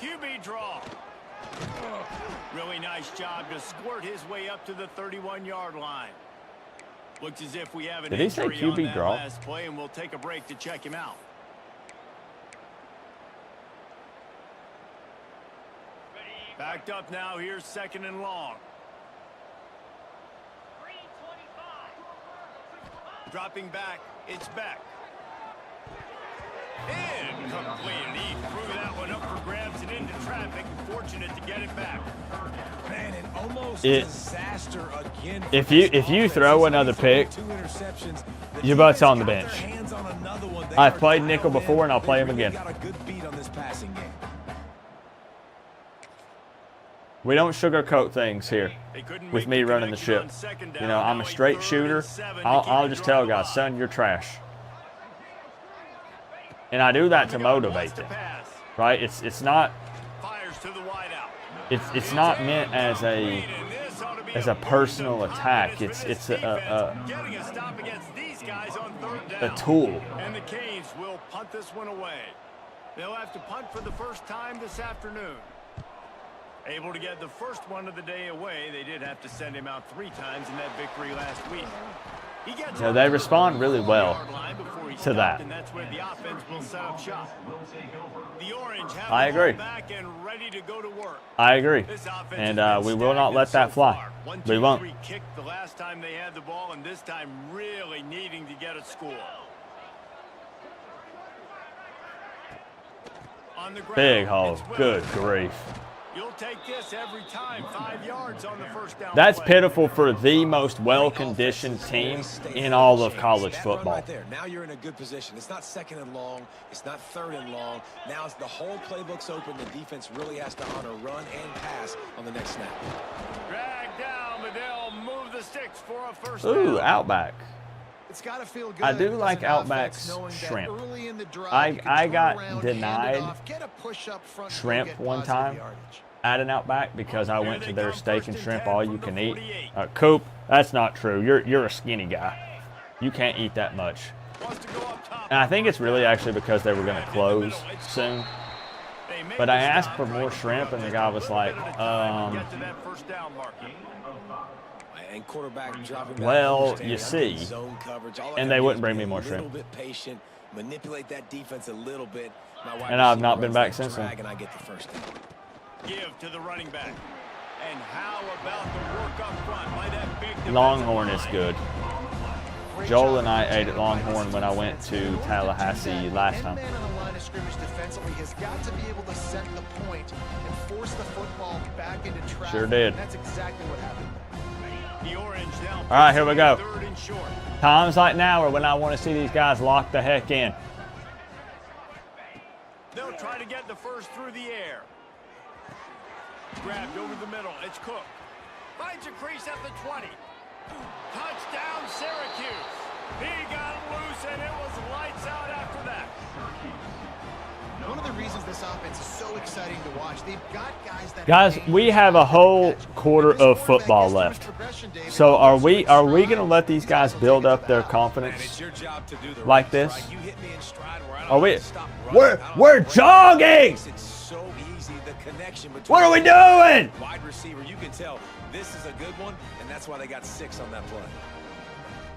QB draw. Really nice job to squirt his way up to the 31-yard line. Looks as if we have an Did he say injury on QB that draw? last play, and we'll take a break to check him out. Backed up now. Here's 2nd and long. Dropping back. It's back. Incomplete. He threw that one up for grabs and into traffic. Fortunate to get it back. Man, an almost disaster again. If you throw another pick, your butt's on the bench. I've played nickel before, and I'll play him again. Got a good beat on this passing game. We don't sugarcoat things here They couldn't with make me the running the connection ship. on 2nd down. You know, I'm Now a straight 3rd shooter. and 7 to I'll keep just it tell on guys, the son, you're trash. And I do that to motivate them, right? It's not Fires to the wide out. it's not meant as a personal attack. It's getting a stop against these guys on 3rd down. a tool. And the Canes will punt this one away. They'll have to punt for the first time this afternoon. Able to get the first one of the day away. They did have to send him out 3 times in that victory last week. He gets They respond really well to that. and that's where the offense will set up shop. The Orange have I agree. back and ready to go to work. I agree. This offense And has been we will not let that so fly. far. 1, We 2, won't. 3 kicked the last time they had the ball, and this time really needing to get a score. On the ground, Big hole. it's Good Willis. grief. You'll take this every time. 5 yards on the first down. That's play. pitiful for the most well-conditioned team in all of college That run football. right there. Now you're in a good position. It's not 2nd and long. It's not 3rd and long. Now it's the whole playbook's open. The defense really has to honor run and pass on the next snap. Drag down, but they'll move the sticks for a first Ooh, down. Outback. It's got to feel good. I do as like an Outback's offense knowing that shrimp. early in the drive, I- you can I turn got around, hand it denied off, get a push up front, and shrimp get one positive time. yardage. At an Outback because I went to their steak and shrimp all you can eat. 48. Coop, that's not true. You're a skinny guy. You can't eat that much. Wants to go up top. And I think it's really actually because they were going to close soon. They made But I the asked stop for right more before shrimp, and the this guy was little like, bit at a time to get to that first down marker. And quarterback dropping back, Well, understand, you I'm see. in zone coverage. All I And gotta they do wouldn't is bring be me a more little shrimp. bit patient, manipulate that defense a little bit. My wide And I've receiver not been runs back that since then. drag, and I get the first down. Give to the running back. And how about the work up front by that big defensive Longhorn is line? good. Great Joel job and I protecting ate at the line of Longhorn when I went scrimmage to defense. Tallahassee last time. Man on the line of scrimmage defensively has got to be able to set the point and force the football back into traffic. Sure did. And that's exactly what happened. The Orange now. All right, here we go. 3rd and short. Times like now are when I want to see these guys lock the heck in. They'll try to get the first through the air. Grabbed over the middle. It's Cook. Finds a crease at the 20. Touchdown, Syracuse. He got loose, and it was lights out after that. One of the reasons this offense is so exciting to watch, they've got guys that Guys, we have a whole quarter of football left. So are we going to let these guys build up their confidence It's your job to do the like right this? strike. You hit me in stride where I don't Are we? have to stop running. We're I don't we're have to jogging. It's so easy, the connection between What are we doing? wide receiver. You can tell this is a good one, and that's why they got 6 on that play.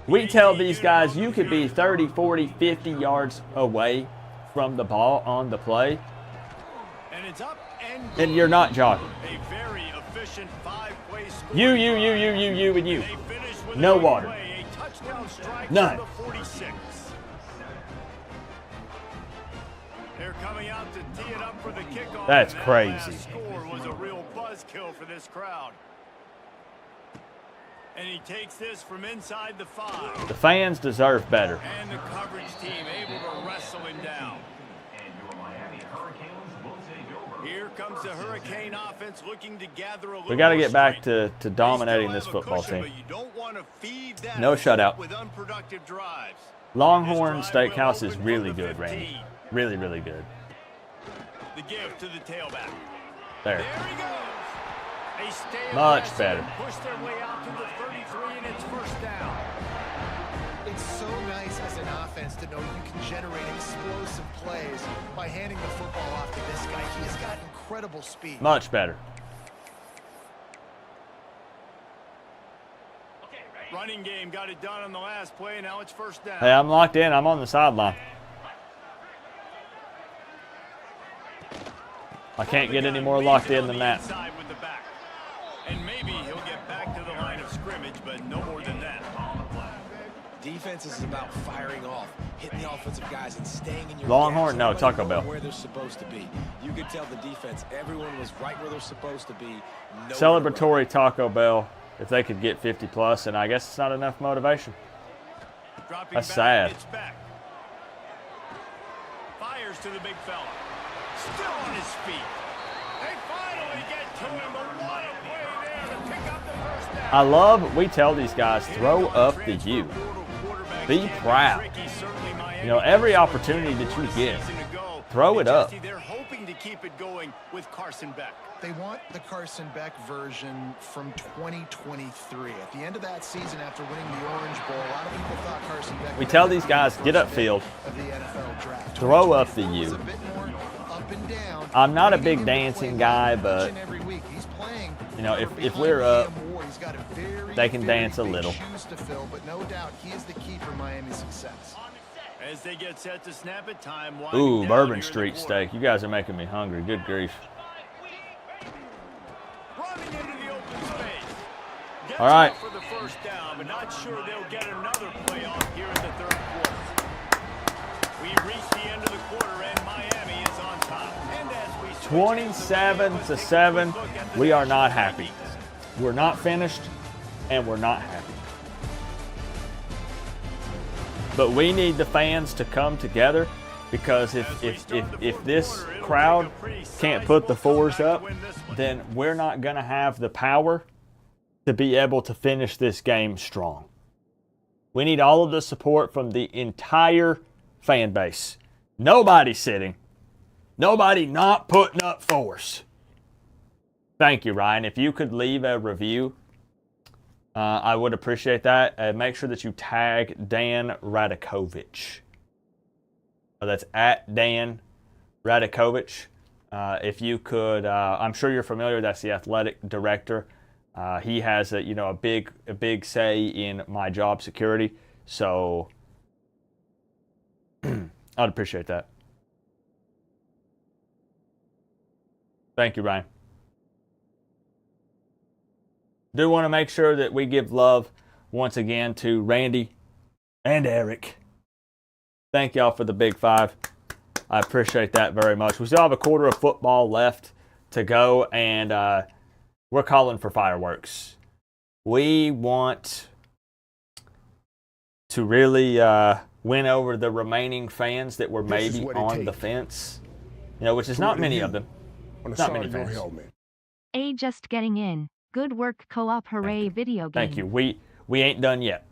We tell these guys you could be 30, 40, 50 yards away from the ball on the play, And it's up and and you're not jogging. a very efficient 5-play score. You, and you. They finish with No a big water. play, a touchdown strike None. from the 46. They're coming out to tee it up for the kickoff. That's and that crazy. last score was a real buzzkill for this crowd. And he takes this from inside the 5. The fans deserve better. And the coverage team able to wrestle him down. Here comes the Hurricane offense looking to gather a little We got to more get back strength. to They dominating still this have a football cushion, team. but you don't want to feed that No shutout. with unproductive drives. Longhorn This drive will Steakhouse is open really from the good, Randy. 15. Really, really good. The give to the tailback. There. There he goes. They stay Much aggressive better. and push their way out to the 33, and it's first down. It's so nice as an offense to know you can generate explosive plays by handing the football off to this guy. He has got incredible speed. Much better. Running game got it done on the last play. Now it's first down. Hey, I'm locked in. I'm on the sideline. I can't get any more locked in than that. With the back. And maybe he'll get back to the line of scrimmage, but no more than that. Defense is about firing off, hitting the offensive guys, and staying in your Longhorn? gaps. No, Everybody Taco Bell. going where they're supposed to be. You could tell the defense, everyone was right where they're supposed to be. No Celebratory Taco Bell. If they could get 50 plus, and I guess it's not enough motivation. Dropping That's back, sad. it's back. Fires to the big fella. Still on his feet. They finally get to him, but what a play there to pick up the first down. I love, we tell these guys, throw up the U. Be proud. You know, every opportunity that you get, throw it up. They're hoping to keep it going with Carson Beck. They want the Carson Beck version from 2023. At the end of that season, after winning the Orange Bowl, a lot of people thought Carson Beck. We tell these guys, get upfield, of the NFL draft. throw up the Was U. a bit more up and down. I'm not a Maybe big him dancing playing guy, each but, and every week. He's playing, you know, for if behind we're up, Cam Ward. He's got a very, they can very dance a big little. shoes to fill, but no doubt he is the key for Miami's success. As they get set to snap it, time Ooh, winding down Bourbon here in the Street quarter. steak. You guys are making me hungry. Good grief. Running into the open space. Gets All right. up for the first down, but not sure they'll get another play off here in the third quarter. We've reached the end of the quarter, and Miami is on top. And as we switch 27 into to the game, 7. let's take a look at the We are next not one. happy. We're not finished, and we're not happy. But we need the fans to come together, because if this crowd can't put the fours up, then we're not going to have the power to be able to finish this game strong. We need all of the support from the entire fan base. Nobody sitting. Nobody not putting up fours. Thank you, Ryan. If you could leave a review, I would appreciate that. Make sure that you tag Dan Radakovich. That's at Dan Radakovich. If you could, I'm sure you're familiar. That's the athletic director. He has a big say in my job security. So I'd appreciate that. Thank you, Ryan. Do want to make sure that we give love once again to Randy and Eric. Thank y'all for the big five. I appreciate that very much. We still have a quarter of football left to go, and we're calling for fireworks. We want to really win over the remaining fans that were This is maybe what it on the takes. fence. You know, which is not many of them. On the Not side many of your fans. helmet. A just getting in. Good work, co-op. Hooray video game. Thank you. We ain't done yet.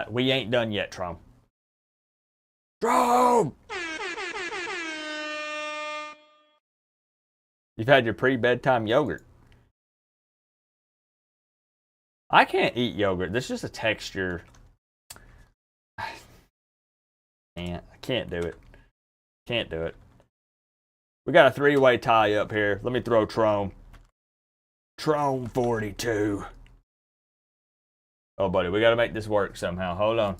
We ain't done yet, Trom. Trom! You've had your pre-bedtime yogurt. I can't eat yogurt. There's just a texture. I can't do it. Can't do it. We got a three-way tie up here. Let me throw Trom. Trom 42. Oh, buddy, we got to make this work somehow. Hold on.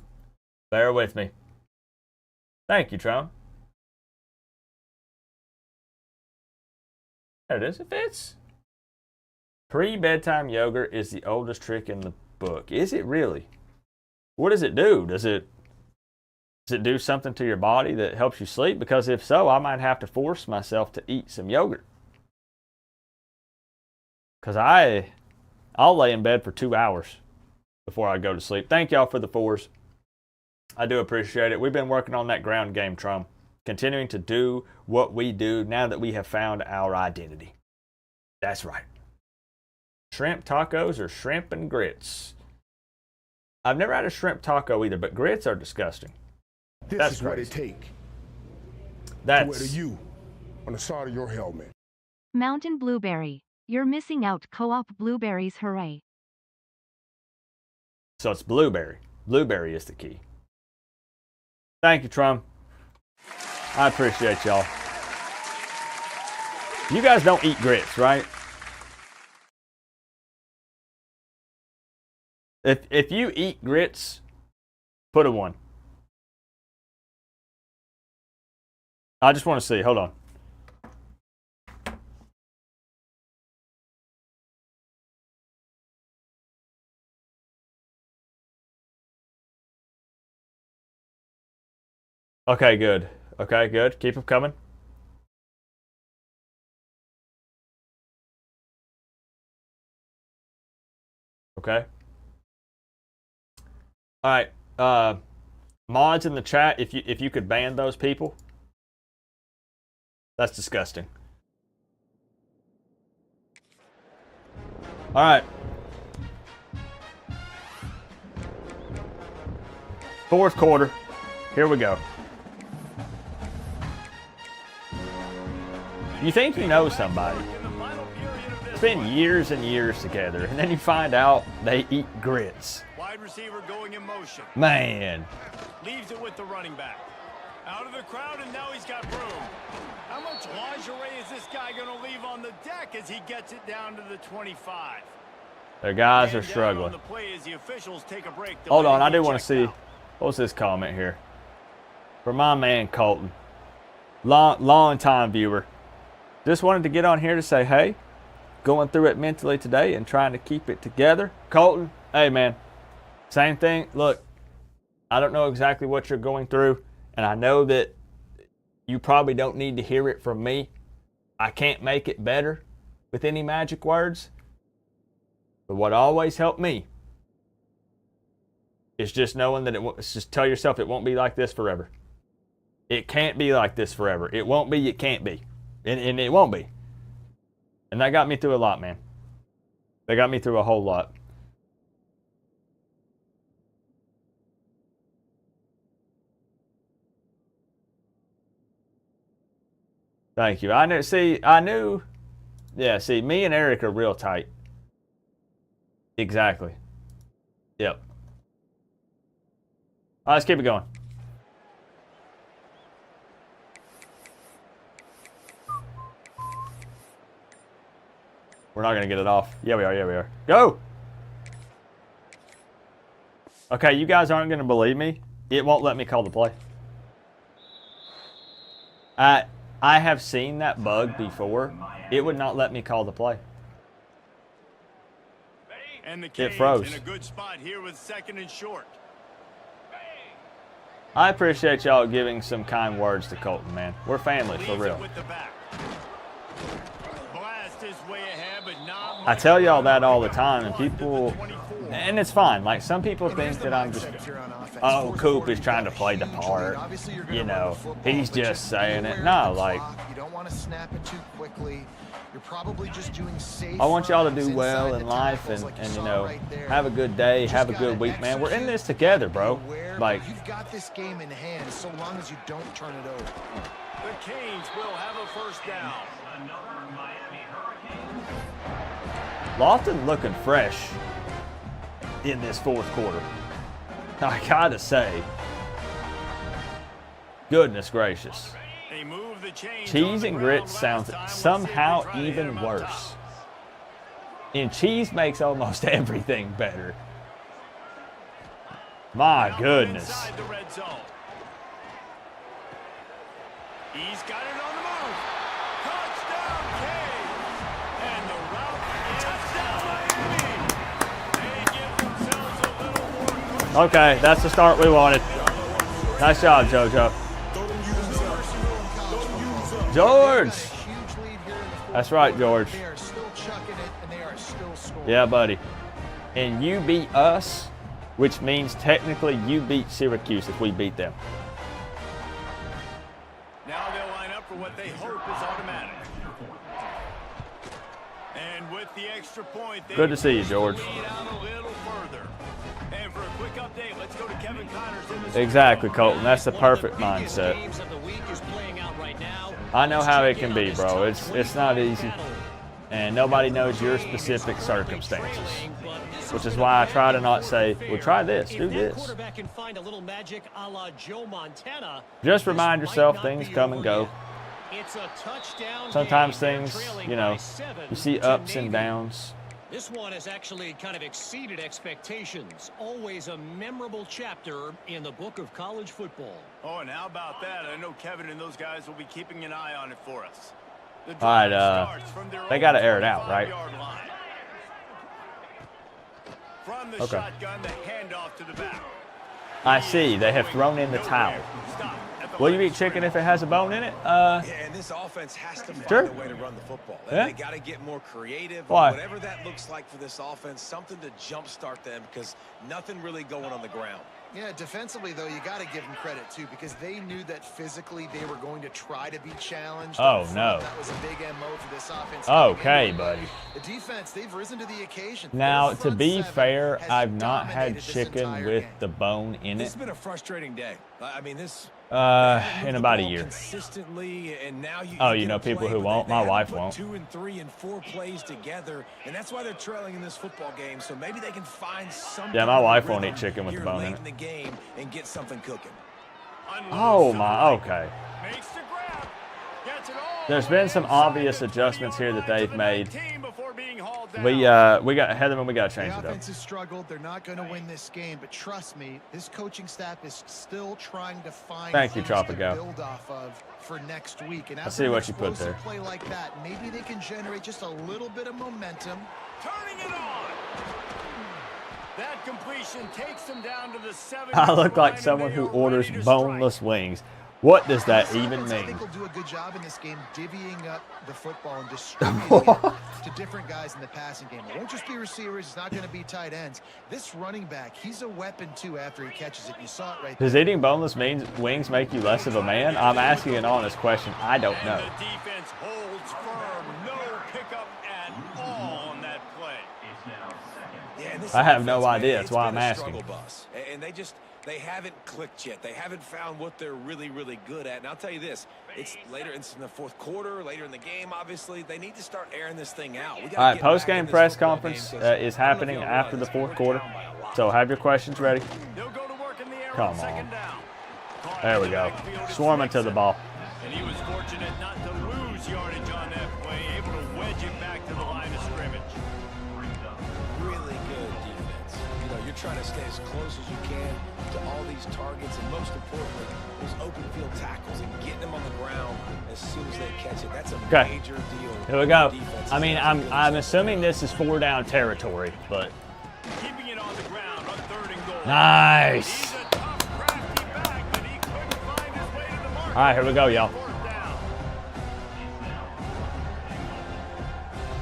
Bear with me. Thank you, Trom. There it is. It fits. Pre-bedtime yogurt is the oldest trick in the book. Is it really? What does it do? Does it do something to your body that helps you sleep? Because if so, I might have to force myself to eat some yogurt. Because I'll lay in bed for 2 hours before I go to sleep. Thank y'all for the fours. I do appreciate it. We've been working on that ground game, Trump. Continuing to do what we do now that we have found our identity. That's right. Shrimp tacos or shrimp and grits? I've never had a shrimp taco either, but grits are disgusting. This That's is what it crazy. takes. That's To wear the U on the side of your helmet. Mountain Blueberry. You're missing out, co-op. Blueberries. Hooray. So it's blueberry. Blueberry is the key. Thank you, Trump. I appreciate y'all. You guys don't eat grits, right? If you eat grits, put a 1. I just want to see. Hold on. Okay, good. Okay, good. Keep them coming. Okay. All right. Mods in the chat, if you could ban those people. That's disgusting. All right. Fourth quarter. Here we go. You think you know somebody. It's been years and years together, and then you find out they eat grits. Wide receiver going in motion. Man. Leaves it with the running back. Out of the crowd, and now he's got room. How much lingerie is this guy going to leave on the deck as he gets it down to the 25? Their guys are struggling. Hold on, I do want to see. What's this comment here? For my man Colton. Long time viewer. Just wanted to get on here to say, hey, going through it mentally today and trying to keep it together. Colton, hey man, same thing. Look, I don't know exactly what you're going through, and I know that you probably don't need to hear it from me. I can't make it better with any magic words. But what always helped me is just knowing that just tell yourself it won't be like this forever. It can't be like this forever. It won't be, it can't be. And it won't be. And that got me through a lot, man. That got me through a whole lot. Thank you. I knew. Yeah, see, me and Eric are real tight. Exactly. Yep. All right, let's keep it going. We're not going to get it off. Yeah, we are. Yeah, we are. Go! Okay, you guys aren't going to believe me. It won't let me call the play. I have seen that bug before. It would not let me call the play. And the it froze. In a good spot here with 2nd and short. I appreciate y'all giving some kind words to Colton, man. We're family, for real. I tell y'all that all the time, and people, and it's fine. Like, some people think that I'm just, oh, Coop is trying to play the part. You know, he's just saying it. No, like, you don't want to snap it too quickly. You're probably just doing safe. I want y'all to do well in life and you know, have a good day, have a good week, man. We're in this together, bro. Like, you've got this game in hand so long as you don't turn it over. The Canes will have a first down. Lofton looking fresh in this fourth quarter. I gotta say, goodness gracious. Cheese and grits sounds somehow even worse. And cheese makes almost everything better. My goodness. He's got it on the move. Touchdown, Canes. And the route is touchdown, Miami. They give themselves a little more. Okay, that's the start we wanted. Nice job, JoJo. George! That's right, George. Yeah, buddy. And you beat us, which means technically you beat Syracuse if we beat them. Now they'll line up for what they hope is automatic. And with the extra point, good to see you, George. And for a quick update, let's go to Kevin Connors. Exactly, Colton. That's the perfect mindset. I know how it can be, bro. It's not easy. And nobody knows your specific circumstances. Which is why I try to not say, well, try this, do this. Just remind yourself things come and go. Sometimes things, you know, you see ups and downs. This one has actually kind of exceeded expectations. Always a memorable chapter in the book of college football. Oh, and how about that? I know Kevin and those guys will be keeping an eye on it for us. The All right, drive starts from their they own got to air it out, right? 25-yard line. From the Okay. shotgun, the handoff to the back. I see. They have thrown in the towel. Stop at the Will you line eat of chicken if scrimmage. it has a bone in it? Yeah, and this offense has to find Sure. a way to run the football. Yeah. They got to get more creative. Why? Whatever that looks like for this offense, something to jumpstart them because nothing really going on the ground. Yeah, defensively, though, you got to give them credit, too, because they knew that physically they were going to try to be challenged. Oh, Up front, no. That was a big MO for this offense. Okay, buddy. The defense, they've risen to the occasion. Now, Their to front be seven fair, has I've not had dominated this chicken entire with game. the bone in This it has been a frustrating day. I mean, this in about a year. consistently, and now you Oh, get you know a people play who where won't? they My haven't wife put won't. 2 and 3 and 4 plays together, and that's why they're trailing in this football game. So maybe they can find something. Yeah, my in the wife won't rhythm eat chicken with the here bone late in it. in the game and get something cooking. Oh, my. Okay. Makes the grab. Gets it all There's the way been some inside obvious the adjustments here that 20-yard line they've to the made. 19 before being hauled down. We got Heatherman. We got to change The it up. offense has struggled. They're not going to win this game, but trust me, this coaching staff is still trying to find Thank you, things to Tropico. build off of for next week. And I after see an what you put explosive there. play like that, maybe they can generate just a little bit of momentum. Turning it on. That completion takes them down to the 7. I look like someone who orders boneless wings. What does that even I mean? think they'll do a good job in this game divvying up the football and distributing it to different guys in the passing game. It won't just be receivers. It's not going to be tight ends. This running back, he's a weapon, too, after he catches it. You saw it right there. Does eating boneless wings make you less of a man? I'm asking an honest question. I don't know. The defense holds firm. No pickup at all on that play. Yeah, and this I have no offense, man, idea. That's it's why been I'm a asking. struggle bus. And they haven't clicked yet. They haven't found what they're really, really good at. And I'll tell you this, it's later in the fourth quarter, later in the game, obviously. They need to start airing this thing out. We gotta All right, get back post-game in this press football conference game 'cause is I don't know if happening y'all after the realize fourth we're quarter. down by a lot. So have your questions ready. They'll go to work in the air Come on second on. down. Caught There in we the go. backfield is Swarming to the Nixon. ball. And he was fortunate not to lose yardage on that play, able to wedge it back to the line of scrimmage. Really good defense. You know, you're trying to stay as close as you can to all these targets, and most importantly, those open field tackles and getting them on the ground as soon as they catch it. That's a Okay. major deal. Here we go. Defense I mean, has to I'm go. assuming this is 4-down territory, but Keeping it on the ground on 3rd and goal. nice. He's a tough, crafty back, but he couldn't find his way to the mark. All right, here we go, y'all. 4th down.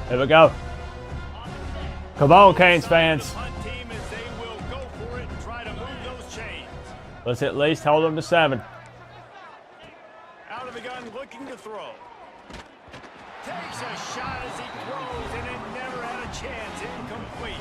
Here we go. Come on, Canes fans. Punt team as they will go for it and try to move those chains. Let's at least hold them to 7. Out of the gun, looking to throw. Takes a shot as he throws, and it never had a chance. Incomplete.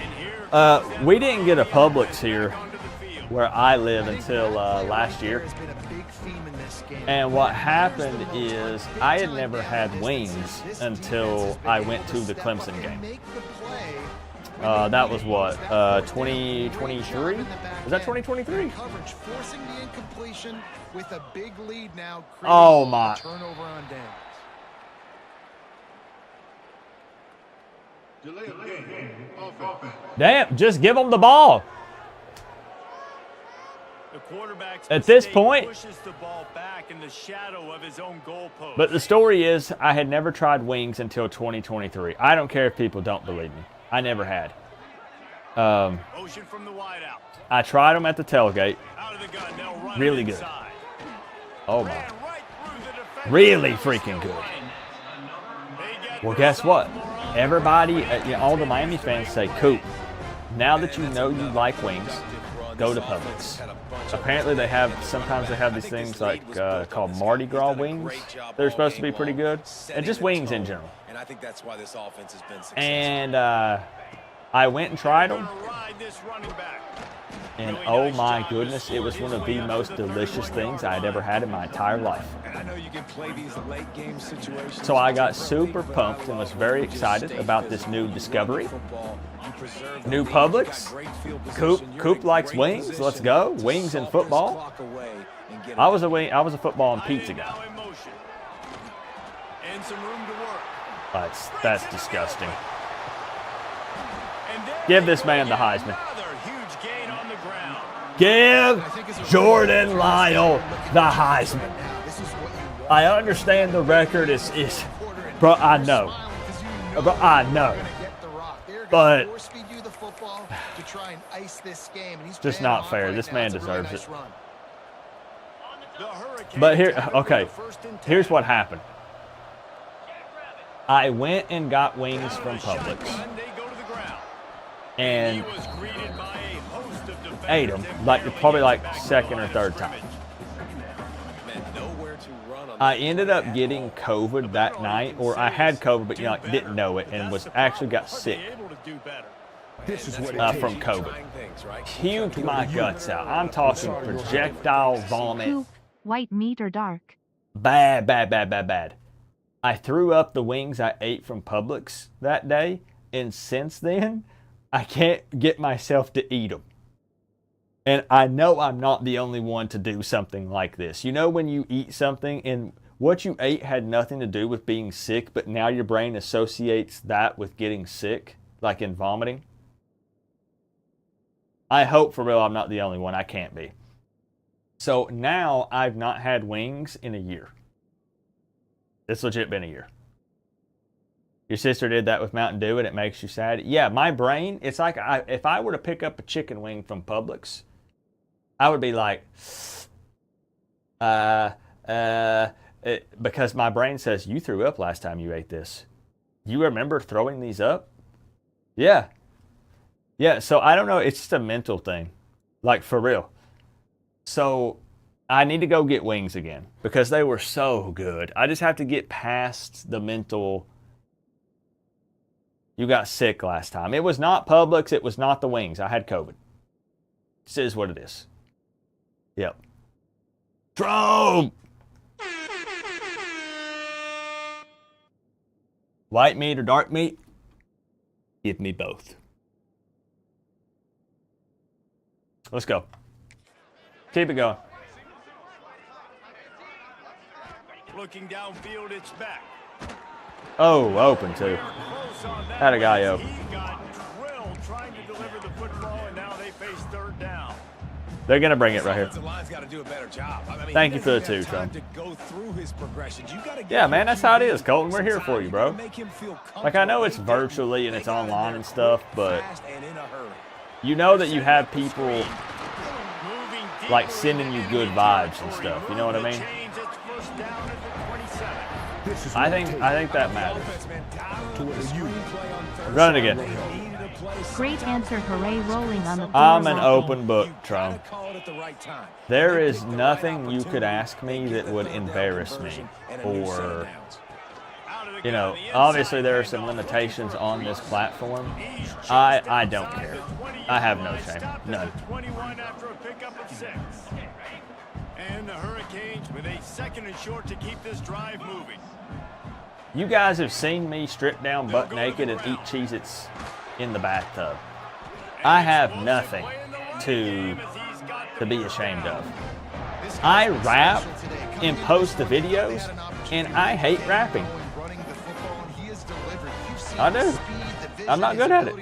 And here comes that We didn't get a running Publix back here back onto the field. where I live until last year. Has been a big theme in this game. And what happened is I had never had wings until I went to the Clemson game. That was what, 2023? Is that 2023? Coverage forcing the incompletion with a big lead now. Oh, creating my. a turnover on downs. Damn, just give them the ball. The quarterback's At this mistake point- pushes the ball back in the shadow of his own goalpost. But the story is I had never tried wings until 2023. I don't care if people don't believe me. I never had. Motion from the wide out. I tried them at the tailgate. Out of the gun, they'll run Really it good. inside. Oh, my. Ran right through the defender. Really Still freaking good. running. They get Well, the guess what? sophomore on Everybody, all the Miami fans say, Coop, now that you know you like wings, go to Publix. Apparently sometimes they have these things like called Mardi Gras wings. They're supposed to be pretty good. And just wings in general. And I think that's why this offense has been successful. And I went and tried them. Gonna ride this running back. And Really oh nice my job. goodness, it was Scored one of his the way most up to the delicious 34-yard things I had line. ever had in my entire life. And I know you can play these late game situations. So I got differently, super but pumped and was very you just excited stay about this physical, new you run the discovery. football, you preserve the New lead, you got Publix. great field Coop position, you're in likes great wings. Let's position go. to Wings and soften this football. clock away and get I it was a football and pizza guy. Now in motion. And some room to work. That's disgusting. Give this man the Heisman. Another huge gain on the ground. Give Jordan Lyle the Heisman. I understand the record is bro, I know. Bro, I know. But just not fair. This man deserves it. But here, okay, here's what happened. I went and got wings from Publix and ate them, probably second or third time. I ended up getting COVID that night, or I had COVID, but didn't know it, and actually got sick from COVID. Puked my guts out. I'm talking projectile vomit. Coop, white meat or dark? Bad, bad, bad, bad, bad. I threw up the wings I ate from Publix that day, and since then, I can't get myself to eat them. And I know I'm not the only one to do something like this. You know when you eat something and what you ate had nothing to do with being sick, but now your brain associates that with getting sick, like in vomiting? I hope for real I'm not the only one. I can't be. So now I've not had wings in a year. It's legit been a year. Your sister did that with Mountain Dew and it makes you sad. Yeah, my brain, it's like if I were to pick up a chicken wing from Publix, I would be like, because my brain says, you threw up last time you ate this. You remember throwing these up? Yeah. Yeah, so I don't know. It's just a mental thing. Like, for real. So I need to go get wings again because they were so good. I just have to get past the mental, you got sick last time. It was not Publix. It was not the wings. I had COVID. This is what it is. Yep. Trump! White meat or dark meat? Give me both. Let's go. Keep it going. Looking downfield, it's back. Oh, open too. Had a guy open. He got drilled trying to deliver the football, and now they face third down. They're going to bring it right here. The line's got to do a better job. I mean, Thank you for the two, Trump. to go through his progressions. You gotta Yeah, man, that's how it is, Colton. We're here for you, bro. Like, I know it's virtually and it's online and stuff, but you know that you have people like sending you good vibes and stuff. You know what I mean? I think that matters. Run it again. Great answer, hooray, rolling on the floor. I'm an laughing. open book, Trump. There is nothing you could ask me that would embarrass me or, you know, obviously there are some limitations on this platform. I don't care. I have no shame. None. 21 after a pickup of 6. And the Hurricanes with a second and short to keep this drive moving. You guys have seen me strip down butt naked and eat Cheez-Its in the bathtub. I have nothing to be ashamed of. I rap and post the videos, and I hate rapping. I do. I'm not good at it.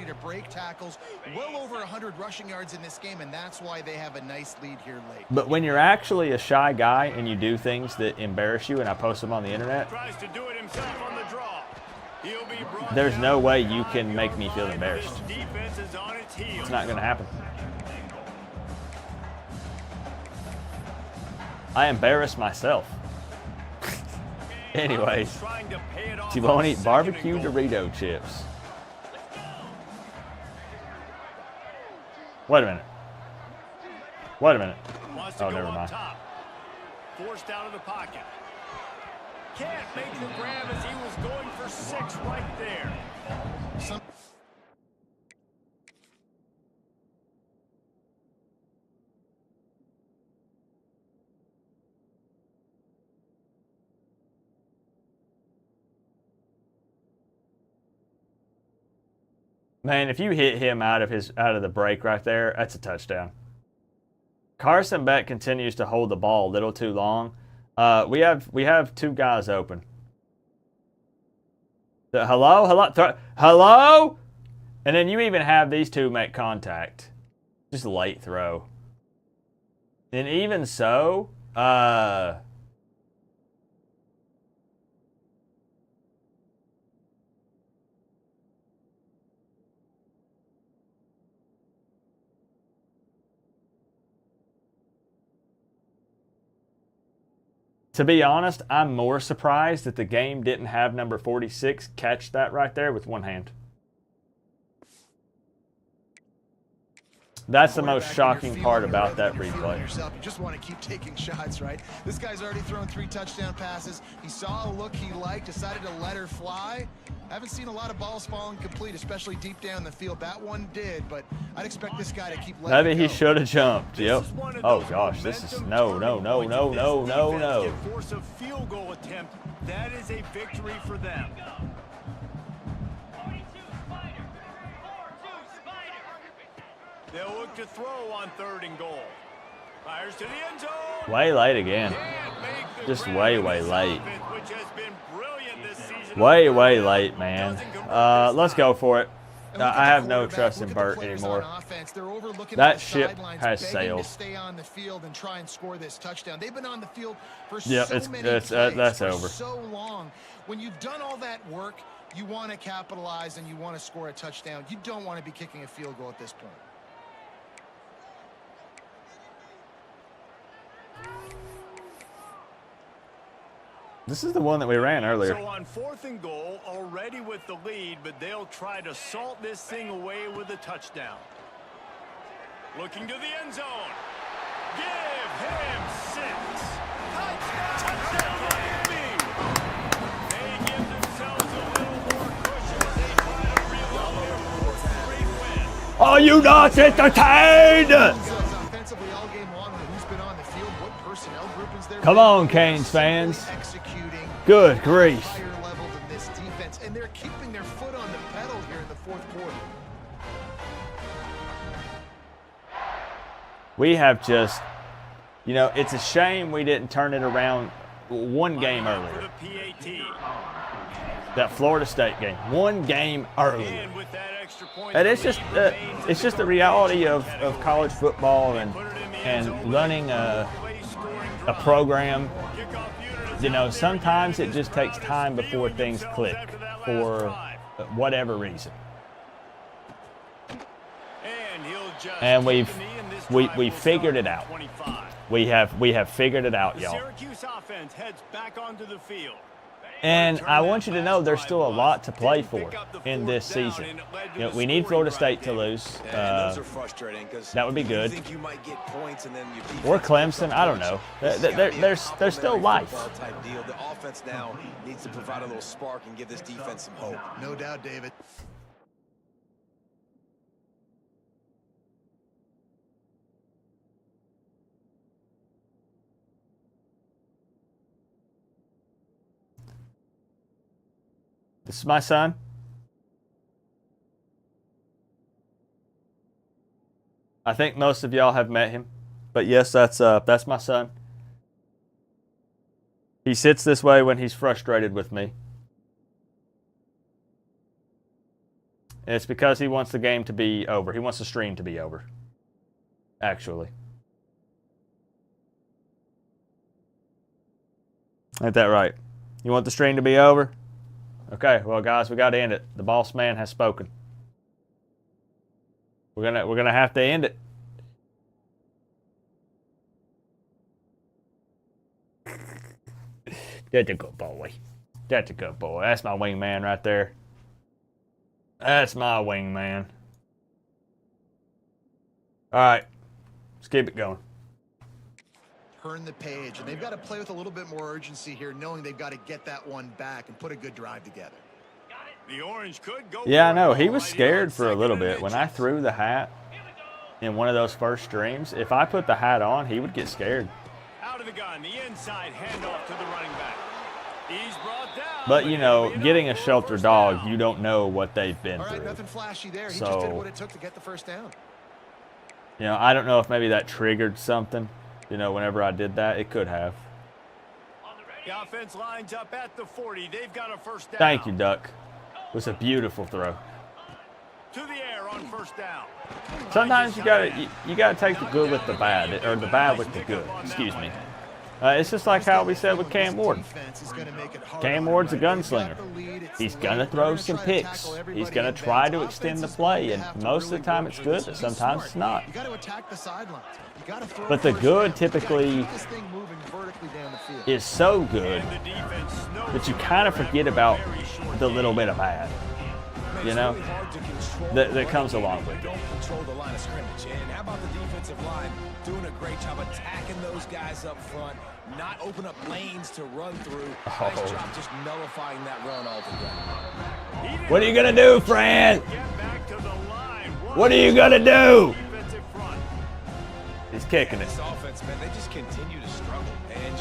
Well over 100 rushing yards in this game, and that's why they have a nice lead here late. But when you're actually a shy guy and you do things that embarrass you and I post them on the internet, Tries to do it himself on the draw. He'll be brought there's down. no way you can make me feel embarrassed. Defense is on its heels. It's not going to happen. I embarrass myself. Anyways, Trying to pay it off you won't on eat second barbecue and goal. Dorito chips. Wait a minute. Wait a minute. Wants to Oh, go never up mind. top. Forced out of the pocket. Can't make the grab as he was going for 6 right there. Man, if you hit him out of the break right there, that's a touchdown. Carson Beck continues to hold the ball a little too long. We have two guys open. Hello? And then you even have these two make contact. Just a late throw. And even so, to be honest, I'm more surprised that the game didn't have number 46 catch that right there with one hand. That's the most shocking part about that replay. You just want to keep taking shots, right? This guy's already thrown 3 touchdown passes. He saw a look he liked, decided to let her fly. Haven't seen a lot of balls falling complete, especially deep down the field. That one did, but I'd expect this guy to keep letting Maybe he should have jumped. Yep. Oh gosh, this is no. Force a field goal attempt. That is a victory for them. They'll look to throw on 3rd and goal. Fires to the end zone. Way late again. Just way late. Way late, man. Let's go for it. I have no trust in Burt anymore. That ship has sailed. Stay on the field and try and score this touchdown. They've been on the field for that's over. So long. When you've done all that work, you want to capitalize and you want to score a touchdown. You don't want to be kicking a field goal at this point. This is the one that we ran earlier. So on 4th and goal, already with the lead, but they'll try to salt this thing away with a touchdown. Looking to the end zone. Give him 6. Touchdown, Miami! They give themselves a little more cushion as they try to reel out their 4th straight win. Are you not entertained? Offensively all game long, who's been on the field, what personnel groupings there. Come on, Canes fans. Good grief. Higher level than this defense, and they're keeping their foot on the pedal here in the 4th quarter. We have just, you know, it's a shame we didn't turn it around one game earlier. That Florida State game, one game earlier. And it's just the reality of college football and running a program. You know, sometimes it just takes time before things click for whatever reason. And we figured it out. We have figured it out, y'all. Syracuse offense heads back onto the field. And I want you to know there's still a lot to play for in this season. You know, we need Florida State to lose. That would be good. Or Clemson, I don't know. There's still life. The offense now needs to provide a little spark and give this defense some hope. No doubt, David. This is my son. I think most of y'all have met him, but yes, that's my son. He sits this way when he's frustrated with me. And it's because he wants the game to be over. He wants the stream to be over, actually. Ain't that right? You want the stream to be over? Okay, well, guys, we got to end it. The boss man has spoken. We're gonna have to end it. That's a good boy. That's a good boy. That's my wingman right there. That's my wingman. All right, let's keep it going. Turn the page, and they've got to play with a little bit more urgency here, knowing they've got to get that one back and put a good drive together. The orange could go. Yeah, I know. He was scared for a little bit. When I threw the hat in one of those first streams, if I put the hat on, he would get scared. Out of the gun, the inside handoff to the running back. He's brought down. But, you know, getting a shelter dog, you don't know what they've been through. Nothing flashy there. He just did what it took to get the first down. You know, I don't know if maybe that triggered something. You know, whenever I did that, it could have. The offense lines up at the 40. They've got a first down. Thank you, Duck. It was a beautiful throw. To the air on first down. Sometimes you gotta take the good with the bad, or the bad with the good. Excuse me. It's just like how we said with Cam Ward. Cam Ward's a gunslinger. He's gonna throw some picks. He's gonna try to extend the play, and most of the time it's good, but sometimes it's not. But the good typically is so good that you kind of forget about the little bit of bad, you know, that comes along with it. Don't control the line of scrimmage. And how about the defensive line doing a great job attacking those guys up front, not open up lanes to run through. Nice job just nullifying that run altogether. What are you gonna do, Fran? What are you gonna do? He's kicking it. This offense, man, they just continue to struggle, and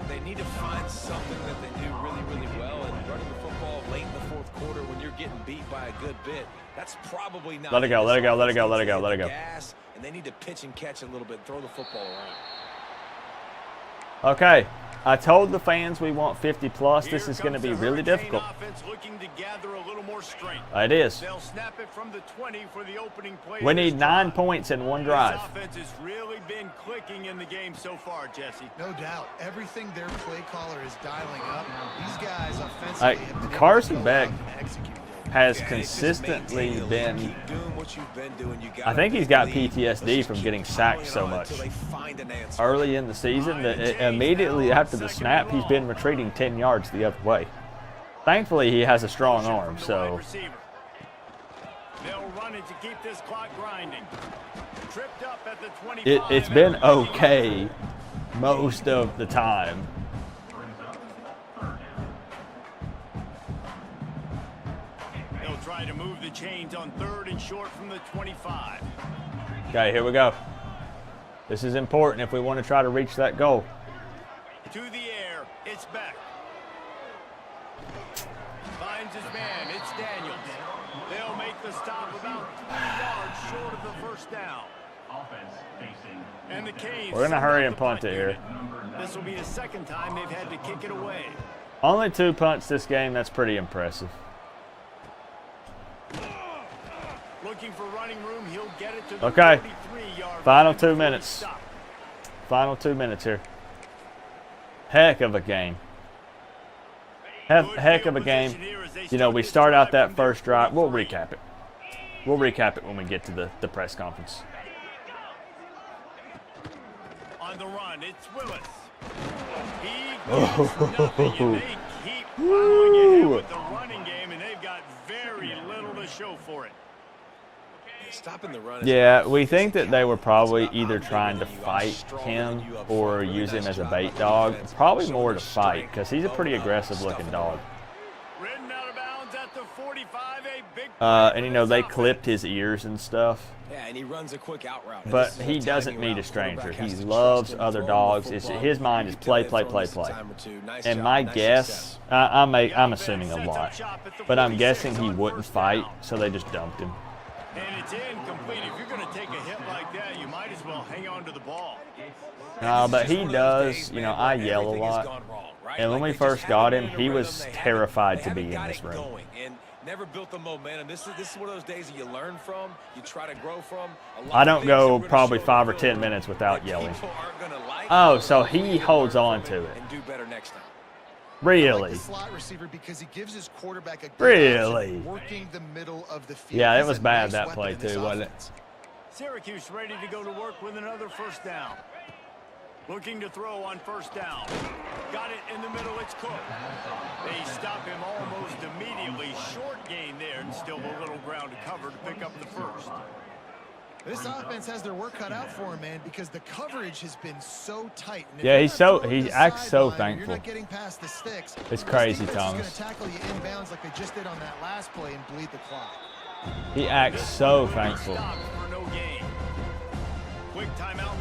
they need to find something that they do really, really well. And running the football late in the fourth quarter when you're getting beat by a good bit, that's probably not. Let it go. Let it go. Let it go. Let it go. Let it go. Gas, and they need to pitch and catch a little bit, throw the football around. Okay, I told the fans we want 50 plus. This is going to be really difficult. It is. We need 9 points in one drive. This offense has really been clicking in the game so far, Jesse. No doubt. Everything their play caller is dialing up. These guys offensively have been Carson able to Beck allow them to execute. has consistently been, I think he's got PTSD from getting sacked so much early in the season that immediately after the snap he's been retreating 10 yards the other way. Thankfully he has a strong arm, so they'll run it to keep this clock grinding. Tripped up at the 25. it's been okay most of the time. Try to move the chains on 3rd and short from the 25. Okay, here we go. This is important if we want to try to reach that goal. To the air, it's Beck. Finds his man, it's Daniels. They'll make the stop about 3 yards short of the first down. And the Canes. We're going to hurry and punt it here. This will be the second time they've had to kick it away. Only 2 punts this game, that's pretty impressive. Looking for running room, he'll get it to the Okay, 43-yard final 2 minutes. Final 2 minutes here. Heck of a game. Heck of a game. You know, we start out that first drive. We'll recap it. We'll recap it when we get to the press conference. On the run, it's Willis. He gets nothing, and they keep plowing ahead with the running game, and they've got very little to show for it. Stopping the run. Yeah, we think that they were probably either trying to fight him or use him as a bait dog. Probably more to fight, because he's a pretty aggressive-looking dog. Ridden out of bounds at the 45, a big And, you know, they clipped his ears and stuff. Yeah, and he runs a quick out route. But he doesn't meet a stranger. He loves other dogs. His mind is play, play, play, play. And my guess, I'm assuming a lot, but I'm guessing he wouldn't fight, so they just dumped him. And it's incomplete. If you're going to take a hit like that, you might as well hang on to the ball. No, but he does. You know, I yell a lot. And when we first got him, he was terrified to be in this room. Never built the momentum. This is one of those days that you learn from, you try to grow from. I don't go probably 5 or 10 minutes without yelling. Oh, so he holds on to it. And do better next time. Really? Really? Yeah, it was bad that play too, wasn't it? Syracuse ready to go to work with another first down. Looking to throw on first down. Got it in the middle, it's Coop. They stop him almost immediately. Short gain there, and still a little ground to cover to pick up the first. This offense has their work cut out for him, man, because the coverage has been so tight. Yeah, he acts so thankful. You're not getting past the sticks. It's crazy, Thomas. Thomas. Going to tackle you inbounds like they just did on that last play and bleed the clock. He acts so thankful.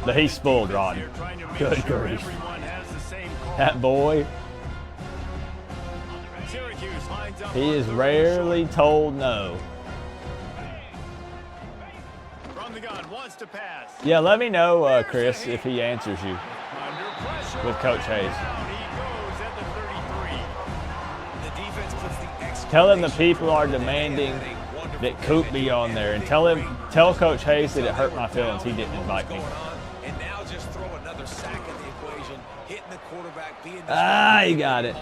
But he's spoiled rotten. Good grief. That boy. He is rarely told no. Yeah, let me know, Chris, if he answers you with Coach Hayes. Tell him the people are demanding that Coop be on there and tell Coach Hayes that it hurt my feelings. He didn't invite me. And now just throw another sack in the equation, hitting the quarterback, being He got it.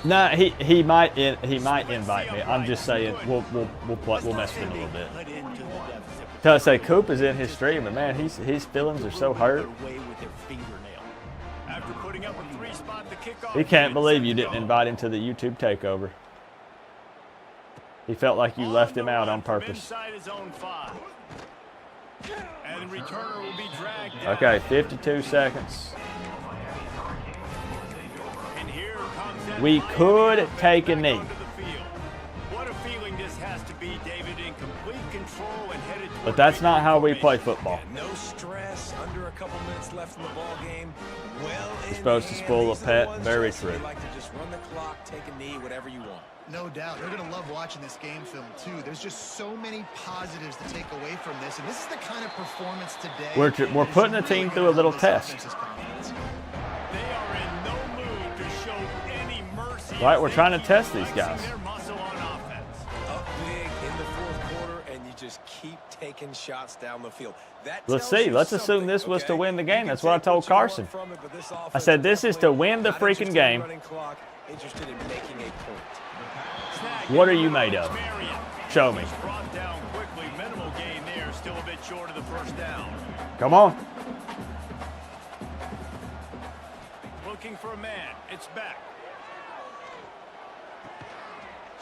Nah, he might invite me. I'm just saying we'll mess with him a little bit. Tell us, say Coop is in his stream, and man, his feelings are so hurt. He can't believe you didn't invite him to the YouTube takeover. He felt like you left him out on purpose. Okay, 52 seconds. We could take a knee. But that's not how we play football. No stress, under a couple minutes left in the ball game. You're supposed to spoil a pet. Very true. Like to just run the clock, take a knee, whatever you want. No doubt. They're going to love watching this game film, too. There's just so many positives to take away from this. And this is the kind of performance today. We're putting the team through a little test. Right, we're trying to test these guys. Up big in the fourth quarter, and you just keep taking shots down the field. Let's see. Let's assume this was to win the game. That's what I told Carson. I said this is to win the freaking game. Interested in making a point. What are you made of? Show me. Come on. Looking for a man. It's back.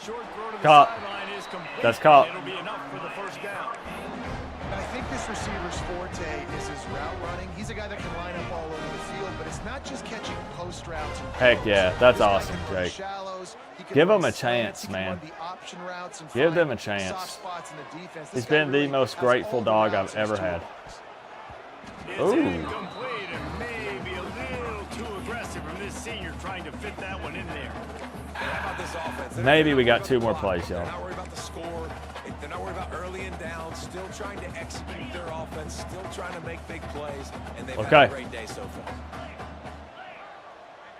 Short throw to the Caught. sideline is complete. That's caught. It'll be enough for the first down. I think this receiver's forte is his route running. He's a guy that can line up all over the field, but it's not just catching post routes. Heck yeah, that's awesome, Jake. Give them a chance, man. Give them a chance. He's been the most grateful dog I've ever had. Ooh. Incomplete and maybe a little too aggressive from this senior trying to fit that one in there. How about this offense? Maybe we got 2 more plays, They're y'all. not worried about the score. They're not worried about early and down. Still trying to execute their offense. Still trying to make big plays. And they've had a great day so far.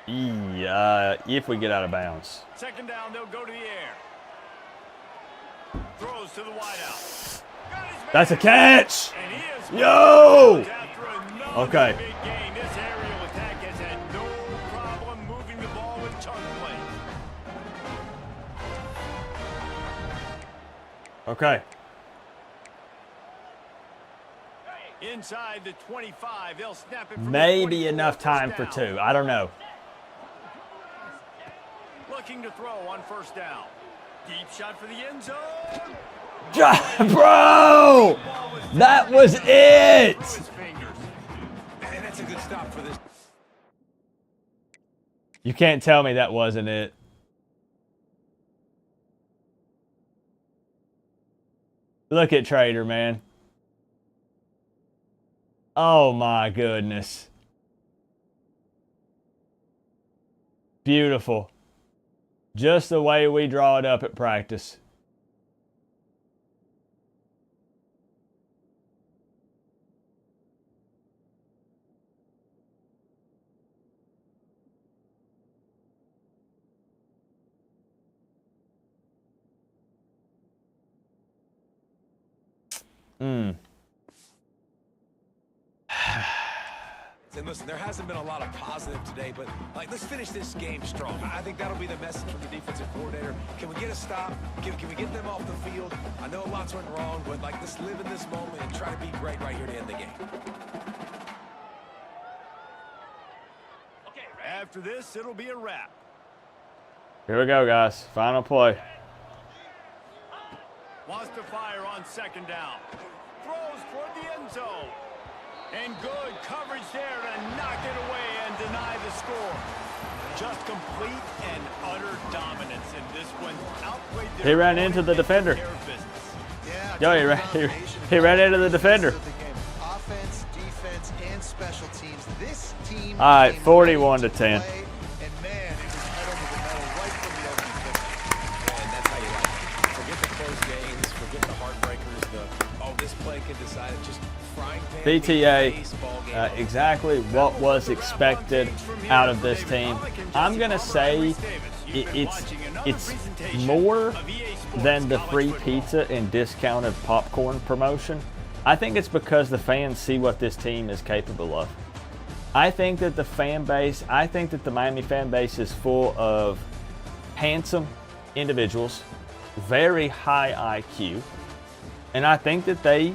Yeah, if we get out of bounds. Second down, they'll go to the air. Throws to the wideout. That's a catch. Yo. Okay. Big gain. This aerial attack has had no problem moving the ball with chunk plays. Okay. Inside the 25, they'll snap it. Maybe enough time for 2. I don't know. Looking to throw on first down. Deep shot for the end zone. Bro, that was it. And that's a good stop for this. You can't tell me that wasn't it. Look at Trader, man. Oh my goodness. Beautiful. Just the way we draw it up at practice. And listen, there hasn't been a lot of positive today, but let's finish this game strong. I think that'll be the message from the defensive coordinator. Can we get a stop? Can we get them off the field? I know lots went wrong, but let's live in this moment and try to be great right here to end the game. Okay, after this, it'll be a wrap. Here we go, guys. Final play. Wants to fire on second down. Throws toward the end zone. And good coverage there to knock it away and deny the score. Just complete and utter dominance in this one. Outplayed. He ran into the defender. Yeah, Yo, he ran into the defender. Offense, defense, and special teams. This team. All right, 41 to 10. And man, it was pedal to the metal right from the opening kick. And that's how you like it. Forget the close games, forget the heartbreakers, this play can decide it. Just frying pan BTA, exactly what was expected out of this team. I'm going to say it's more than the free pizza and discounted popcorn promotion, I think it's because the fans see what this team is capable of. I think that the fan base, I think that the Miami fan base is full of handsome individuals, very high IQ, and I think that they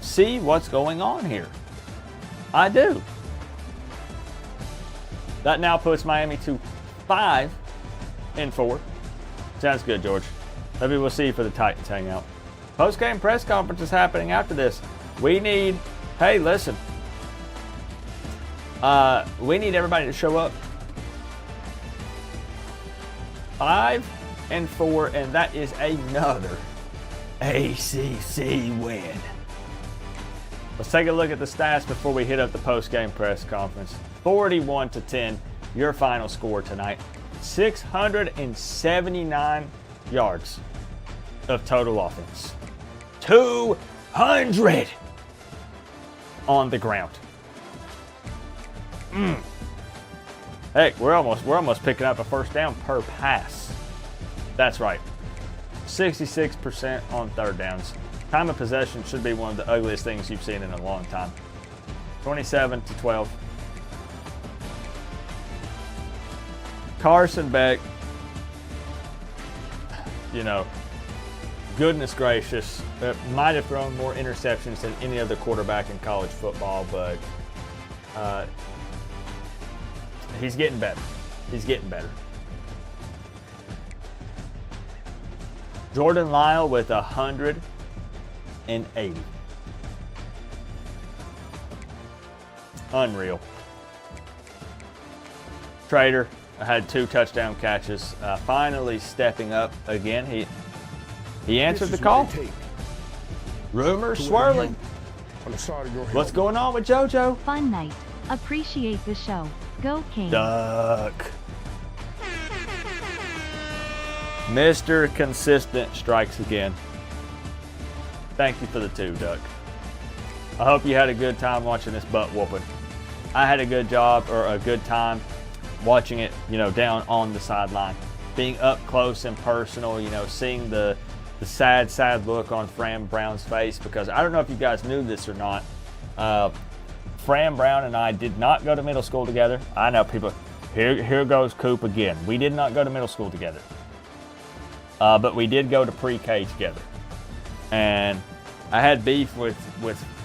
see what's going on here. I do. That now puts Miami to 5-4. Sounds good, George. Maybe we'll see you for the Titans hangout. Post-game press conference is happening after this. We need, hey, listen. We need everybody to show up. 5-4, and that is another ACC win. Let's take a look at the stats before we hit up the post-game press conference. 41-10, your final score tonight. 679 yards of total offense. 200 on the ground. Heck, we're almost picking up a first down per pass. That's right. 66% on third downs. Time of possession should be one of the ugliest things you've seen in a long time. 27-12. Carson Beck, you know, goodness gracious, might have thrown more interceptions than any other quarterback in college football, but he's getting better. He's getting better. Jordan Lyle with 180. Unreal. Trader had 2 touchdown catches. Finally stepping up again. He answered the call. Rumors swirling. What's going on with JoJo? Fun night. Appreciate the show. Go King. Duck. Mr. Consistent strikes again. Thank you for the 2, Duck. I hope you had a good time watching this butt whooping. I had a good time watching it, you know, down on the sideline. Being up close and personal, you know, seeing the sad look on Fran Brown's face, because I don't know if you guys knew this or not. Fran Brown and I did not go to middle school together. I know people, here goes Coop again. We did not go to middle school together. But we did go to pre-K together. And I had beef with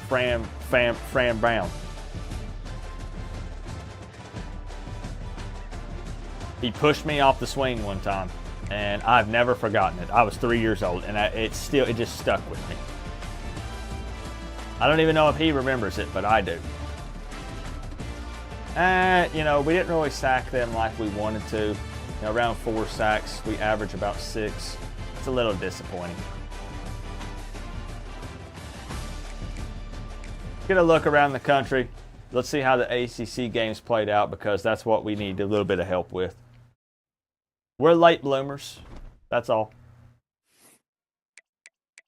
Fran Brown. He pushed me off the swing one time, and I've never forgotten it. I was 3 years old, and it just stuck with me. I don't even know if he remembers it, but I do. You know, we didn't really sack them like we wanted to. You know, around 4 sacks. We average about 6. It's a little disappointing. Get a look around the country. Let's see how the ACC games played out, because that's what we need a little bit of help with. We're late bloomers. That's all.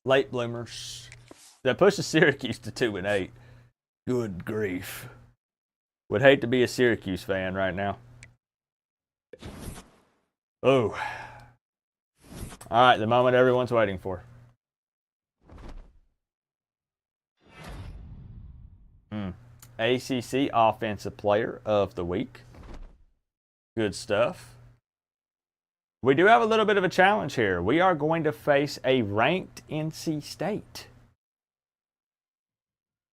Late bloomers. That pushes Syracuse to 2-8. Good grief. Would hate to be a Syracuse fan right now. Oh. All right, the moment everyone's waiting for. ACC Offensive Player of the Week. Good stuff. We do have a little bit of a challenge here. We are going to face a ranked NC State.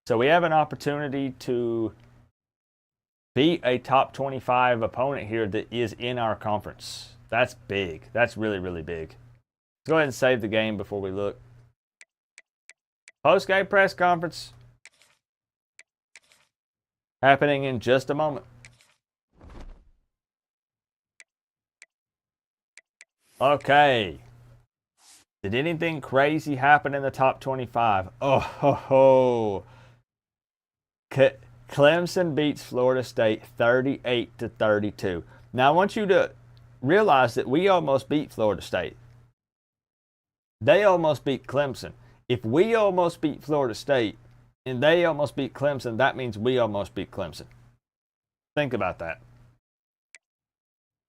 So we have an opportunity to beat a top 25 opponent here that is in our conference. That's big. That's really, really big. Let's go ahead and save the game before we look. Post-game press conference happening in just a moment. Okay. Did anything crazy happen in the top 25? Oh, ho, ho. Clemson beats Florida State 38-32. Now, I want you to realize that we almost beat Florida State. They almost beat Clemson. If we almost beat Florida State and they almost beat Clemson, that means we almost beat Clemson. Think about that.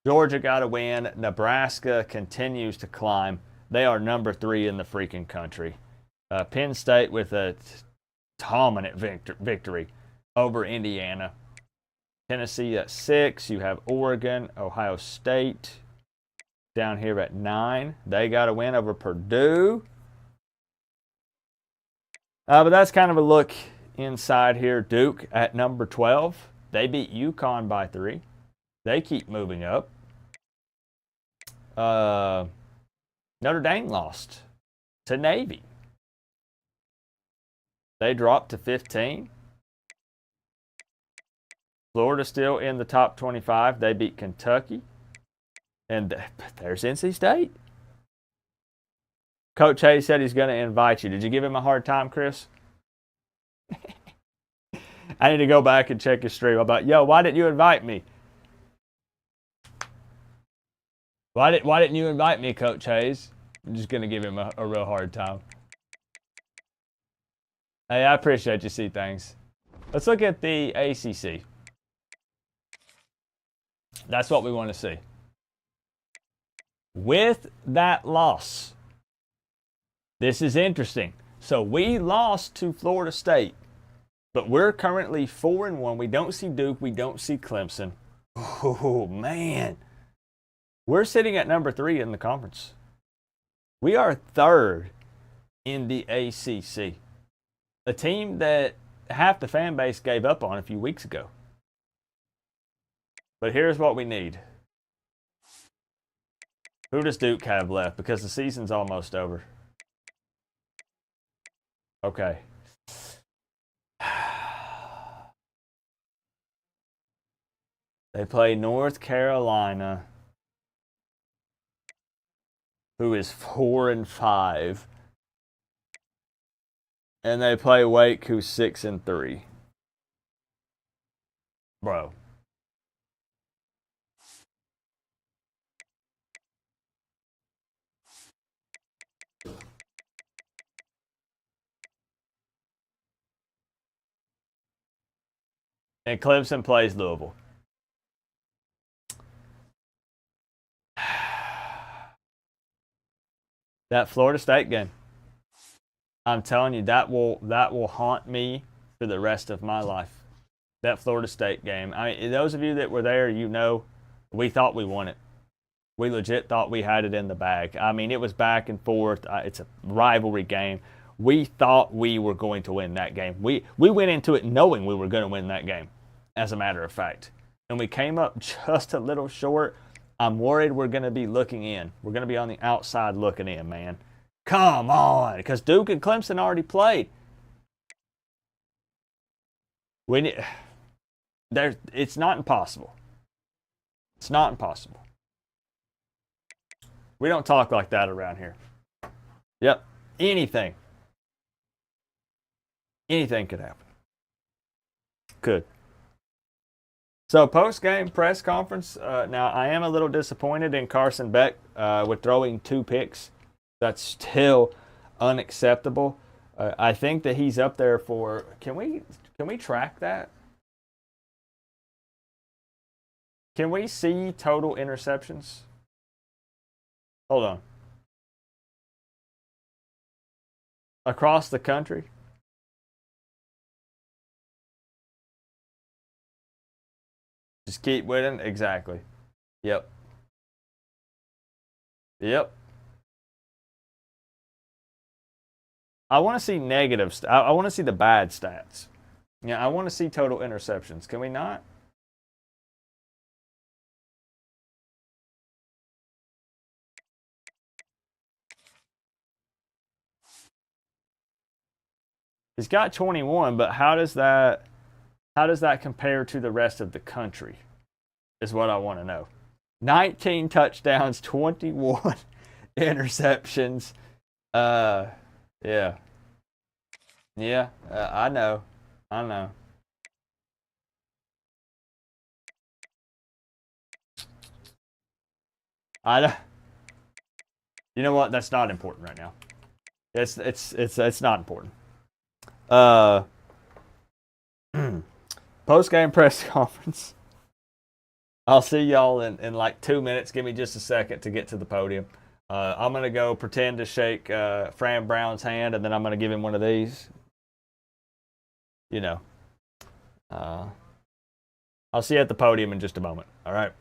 Georgia got a win. Nebraska continues to climb. They are number 3 in the freaking country. Penn State with a dominant victory over Indiana. Tennessee at 6. You have Oregon, Ohio State down here at 9. They got a win over Purdue. But that's kind of a look inside here. Duke at number 12. They beat UConn by 3. They keep moving up. Notre Dame lost to Navy. They dropped to 15. Florida still in the top 25. They beat Kentucky. And there's NC State. Coach Hayes said he's going to invite you. Did you give him a hard time, Chris? I need to go back and check his stream. I'm like, yo, why didn't you invite me? Why didn't you invite me, Coach Hayes? I'm just going to give him a real hard time. Hey, I appreciate you, see things. Let's look at the ACC. That's what we want to see. With that loss, this is interesting. So we lost to Florida State, but we're currently 4-1. We don't see Duke. We don't see Clemson. Oh, man. We're sitting at number 3 in the conference. We are 3rd in the ACC. A team that half the fan base gave up on a few weeks ago. But here's what we need. Who does Duke have left? Because the season's almost over. Okay. They play North Carolina, who is 4-5. And they play Wake, who's 6-3. Bro. And Clemson plays Louisville. That Florida State game. I'm telling you, that will haunt me for the rest of my life. That Florida State game. I mean, those of you that were there, you know, we thought we won it. We legit thought we had it in the bag. I mean, it was back and forth. It's a rivalry game. We thought we were going to win that game. We went into it knowing we were going to win that game, as a matter of fact. And we came up just a little short. I'm worried we're going to be looking in. We're going to be on the outside looking in, man. Come on, because Duke and Clemson already played. It's not impossible. It's not impossible. We don't talk like that around here. Yep, anything. Anything could happen. Could. So post-game press conference. Now, I am a little disappointed in Carson Beck with throwing 2 picks. That's still unacceptable. I think that he's up there for. Can we track that? Can we see total interceptions? Hold on. Across the country. Just keep winning. Exactly. Yep. Yep. I want to see negatives. I want to see the bad stats. Yeah, I want to see total interceptions. Can we not? He's got 21, but how does that compare to the rest of the country? Is what I want to know. 19 touchdowns, 21 interceptions. Yeah. Yeah, I know. I know. You know what? That's not important right now. It's not important. Post-game press conference. I'll see y'all in like 2 minutes. Give me just a second to get to the podium. I'm going to go pretend to shake Fran Brown's hand, and then I'm going to give him one of these. You know. I'll see you at the podium in just a moment. All right.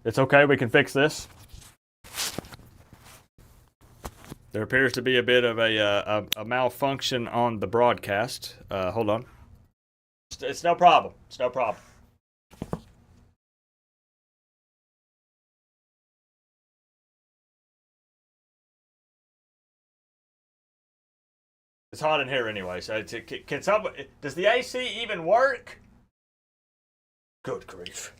It's okay. We can fix this. There appears to be a bit of a malfunction on the broadcast. Hold on. It's no problem. It's no problem. It's hot in here anyway. So can someone? Does the AC even work? Good grief.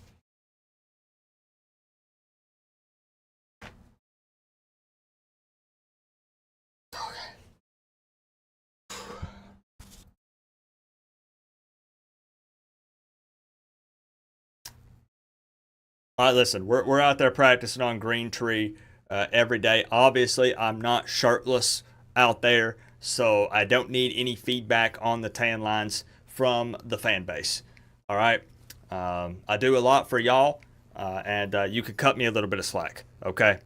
All right, listen, we're out there practicing on Green Tree every day. Obviously, I'm not shirtless out there, so I don't need any feedback on the tan lines from the fan base. All right, I do a lot for y'all, and you can cut me a little bit of slack. Okay,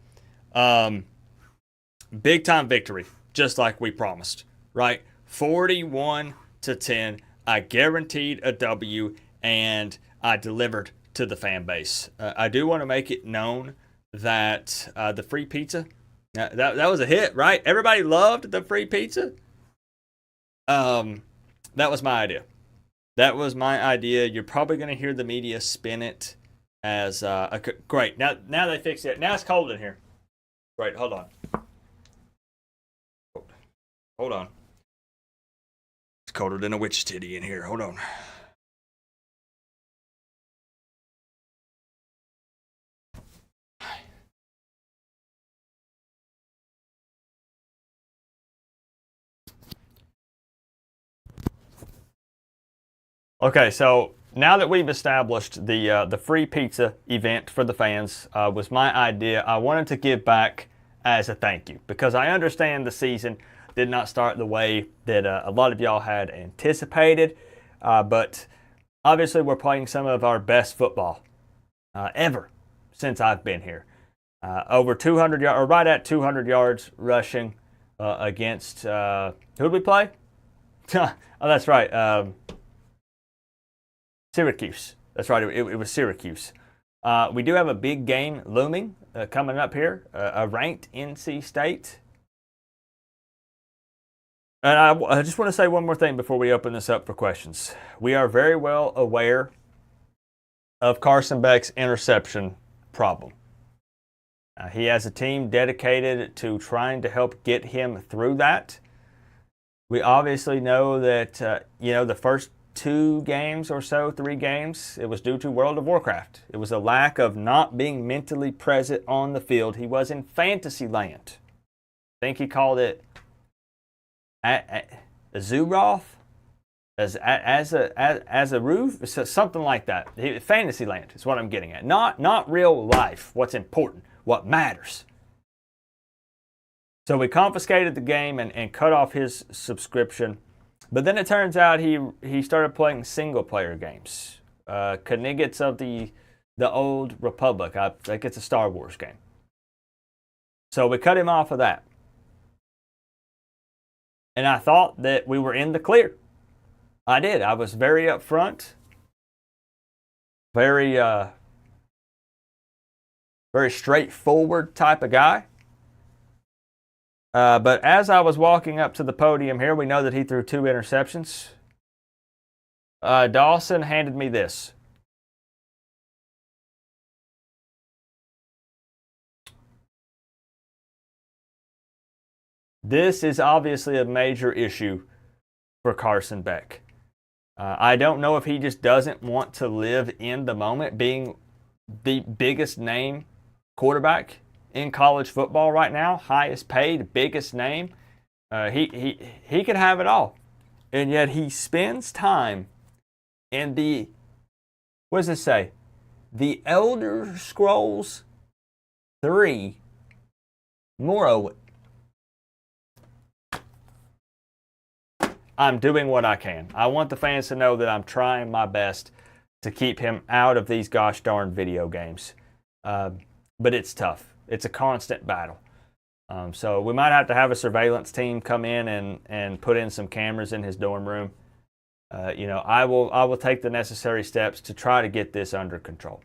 big time victory, just like we promised. Right, 41-10. I guaranteed a W, and I delivered to the fan base. I do want to make it known that the free pizza, that was a hit, right? Everybody loved the free pizza. That was my idea. That was my idea. You're probably going to hear the media spin it as great. Now they fixed it. Now it's cold in here. Right, hold on. Hold on. It's colder than a witch titty in here. Hold on. Okay, so now that we've established the free pizza event for the fans was my idea. I wanted to give back as a thank you because I understand the season did not start the way that a lot of y'all had anticipated. But obviously we're playing some of our best football ever since I've been here. Over 200 yards, or right at 200 yards rushing against, who did we play? Oh, that's right. Syracuse. That's right. It was Syracuse. We do have a big game looming coming up here, a ranked NC State. And I just want to say one more thing before we open this up for questions. We are very well aware of Carson Beck's interception problem. He has a team dedicated to trying to help get him through that. We obviously know that, the first 2 games or so, 3 games, it was due to World of Warcraft. It was a lack of not being mentally present on the field. He was in fantasy land. I think he called it Azuroth, as a roof, something like that. Fantasy land is what I'm getting at. Not real life, what's important, what matters. So we confiscated the game and cut off his subscription. But then it turns out he started playing single-player games. Knights of the Old Republic. I think it's a Star Wars game. So we cut him off of that. And I thought that we were in the clear. I did. I was very upfront. Very straightforward type of guy. But as I was walking up to the podium here, we know that he threw 2 interceptions. Dawson handed me this. This is obviously a major issue for Carson Beck. I don't know if he just doesn't want to live in the moment, being the biggest name quarterback in college football right now, highest paid, biggest name. He could have it all. And yet he spends time in the, what does it say? The Elder Scrolls 3 Morrowind. I'm doing what I can. I want the fans to know that I'm trying my best to keep him out of these gosh darn video games. But it's tough. It's a constant battle. So we might have to have a surveillance team come in and put in some cameras in his dorm room. I will take the necessary steps to try to get this under control.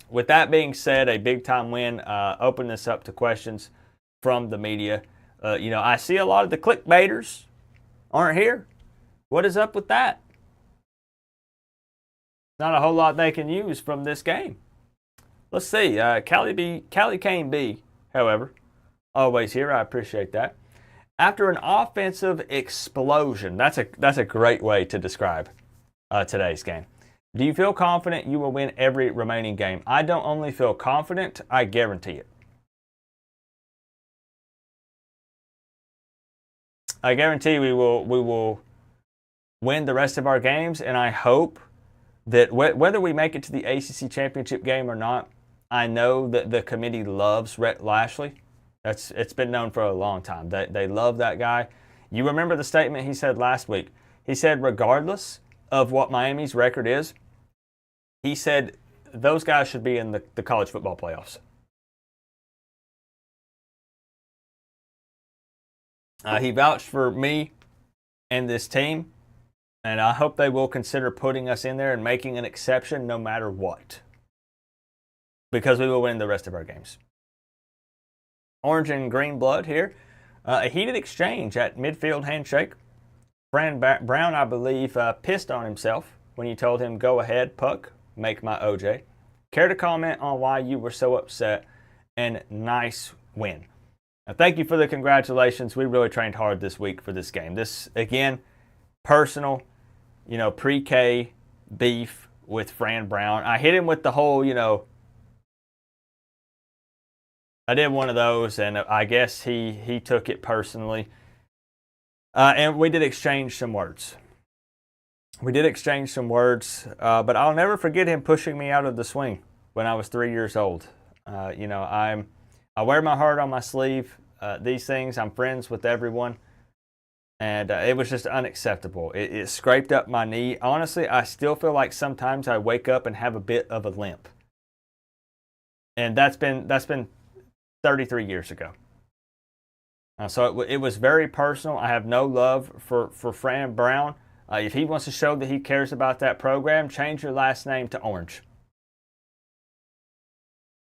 With that being said, a big time win. Open this up to questions from the media. I see a lot of the clickbaiters aren't here. What is up with that? Not a whole lot they can use from this game. Let's see. Callie Kane B, however, always here. I appreciate that. After an offensive explosion, that's a great way to describe today's game. Do you feel confident you will win every remaining game? I don't only feel confident, I guarantee it. I guarantee we will win the rest of our games, and I hope that whether we make it to the ACC championship game or not, I know that the committee loves Rhett Lashley. It's been known for a long time. They love that guy. You remember the statement he said last week. He said regardless of what Miami's record is, he said those guys should be in the college football playoffs. He vouched for me and this team, and I hope they will consider putting us in there and making an exception no matter what, because we will win the rest of our games. Orange and green blood here. A heated exchange at midfield handshake. Fran Brown, I believe, pissed on himself when you told him, go ahead, Puck, make my OJ. Care to comment on why you were so upset, and nice win. Thank you for the congratulations. We really trained hard this week for this game. This, again, personal, pre-K beef with Fran Brown. I hit him with the whole, I did one of those, and I guess he took it personally. And we did exchange some words. But I'll never forget him pushing me out of the swing when I was 3 years old. I wear my heart on my sleeve. these things. I'm friends with everyone. And it was just unacceptable. It scraped up my knee. Honestly, I still feel like sometimes I wake up and have a bit of a limp. And that's been 33 years ago. So it was very personal. I have no love for Fran Brown. If he wants to show that he cares about that program, change your last name to Orange.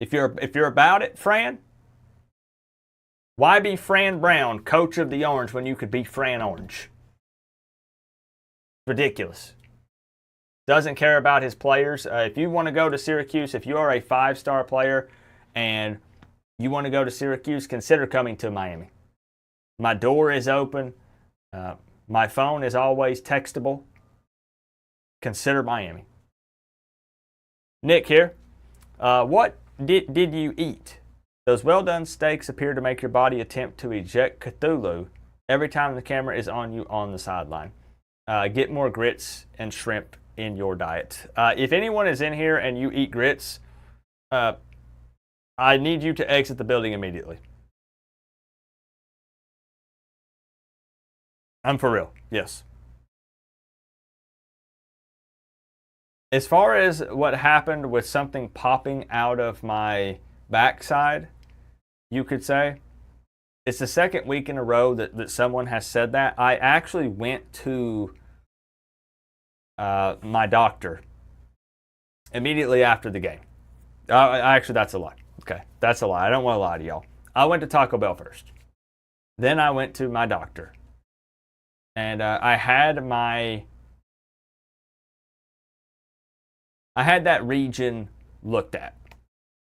If you're about it, Fran, why be Fran Brown, coach of the Orange, when you could be Fran Orange? Ridiculous. Doesn't care about his players. If you want to go to Syracuse, if you are a 5-star player and you want to go to Syracuse, consider coming to Miami. My door is open. My phone is always textable. Consider Miami. Nick here. What did you eat? Those well-done steaks appear to make your body attempt to eject Cthulhu every time the camera is on you on the sideline. Get more grits and shrimp in your diet. If anyone is in here and you eat grits, I need you to exit the building immediately. I'm for real, yes. As far as what happened with something popping out of my backside, you could say, it's the second week in a row that someone has said that. I actually went to my doctor immediately after the game. Actually, that's a lie. Okay, that's a lie. I don't want to lie to y'all. I went to Taco Bell first. Then I went to my doctor. And I had that region looked at,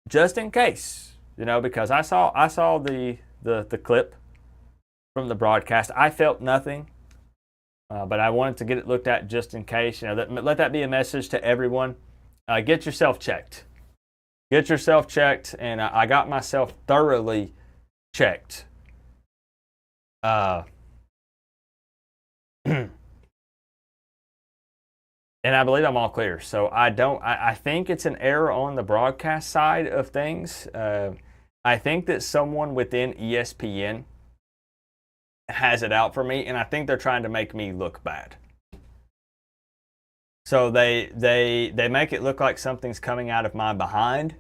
just in case, because I saw the clip from the broadcast. I felt nothing, but I wanted to get it looked at just in case. Let that be a message to everyone. Get yourself checked. Get yourself checked, and I got myself thoroughly checked. And I believe I'm all clear. So I think it's an error on the broadcast side of things. I think that someone within ESPN has it out for me, and I think they're trying to make me look bad. So they make it look like something's coming out of my behind.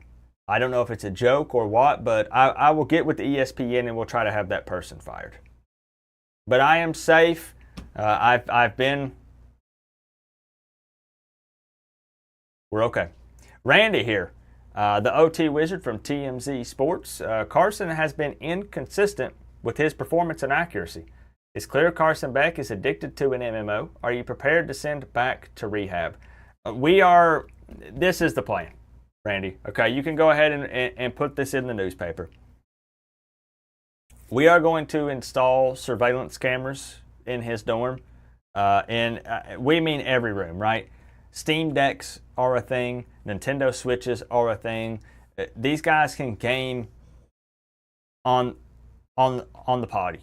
I don't know if it's a joke or what, but I will get with the ESPN and we'll try to have that person fired. But I am safe. I've been. We're okay. Randy here, the OT wizard from TMZ Sports. Carson has been inconsistent with his performance and accuracy. It's clear Carson Beck is addicted to an MMO. Are you prepared to send back to rehab? We are. This is the plan, Randy. Okay, you can go ahead and put this in the newspaper. We are going to install surveillance cameras in his dorm. And we mean every room, right? Steam Decks are a thing. Nintendo Switches are a thing. These guys can game on the potty.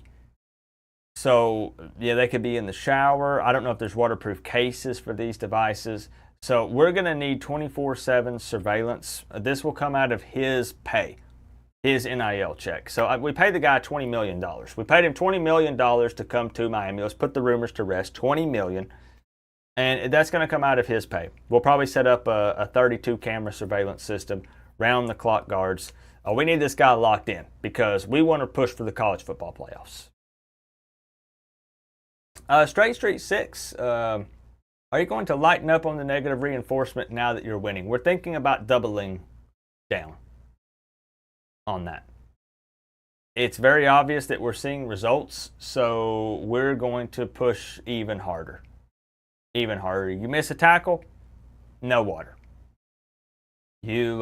So, yeah, they could be in the shower. I don't know if there's waterproof cases for these devices. So we're going to need 24/7 surveillance. This will come out of his pay, his NIL check. So we paid the guy $20 million. We paid him $20 million to come to Miami. Let's put the rumors to rest. $20 million. And that's going to come out of his pay. We'll probably set up a 32 camera surveillance system, round the clock guards. We need this guy locked in because we want to push for the college football playoffs. Straight Street 6, are you going to lighten up on the negative reinforcement now that you're winning? We're thinking about doubling down on that. It's very obvious that we're seeing results, so we're going to push even harder. Even harder. You miss a tackle, no water. You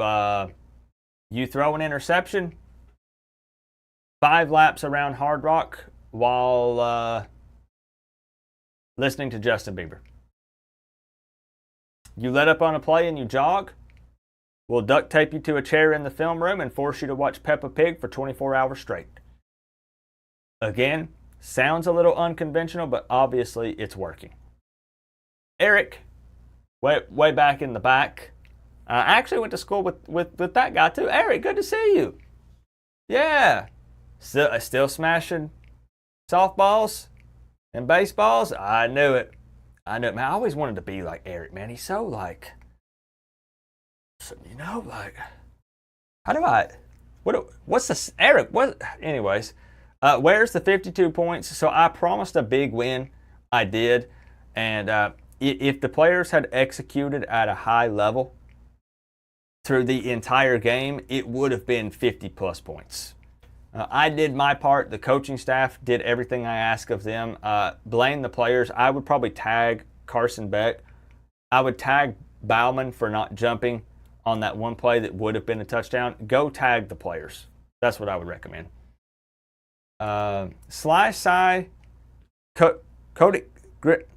throw an interception, 5 laps around Hard Rock while listening to Justin Bieber. You let up on a play and you jog, we'll duct tape you to a chair in the film room and force you to watch Peppa Pig for 24 hours straight. Again, sounds a little unconventional, but obviously it's working. Eric, way back in the back. I actually went to school with that guy too. Eric, good to see you. Yeah. Still smashing softballs and baseballs. I knew it. Man, I always wanted to be like Eric, man. He's so like, how do I, what's this, Eric, what, anyways, where's the 52 points? So I promised a big win. I did. And if the players had executed at a high level through the entire game, it would have been 50 plus points. I did my part. The coaching staff did everything I asked of them. Blame the players. I would probably tag Carson Beck. I would tag Bauman for not jumping on that one play that would have been a touchdown. Go tag the players. That's what I would recommend. Sly Cy, Cody Grit.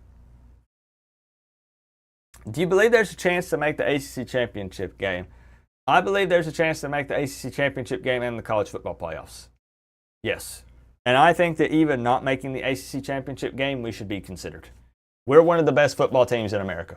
Do you believe there's a chance to make the ACC championship game? I believe there's a chance to make the ACC championship game and the college football playoffs. Yes. And I think that even not making the ACC championship game, we should be considered. We're one of the best football teams in America.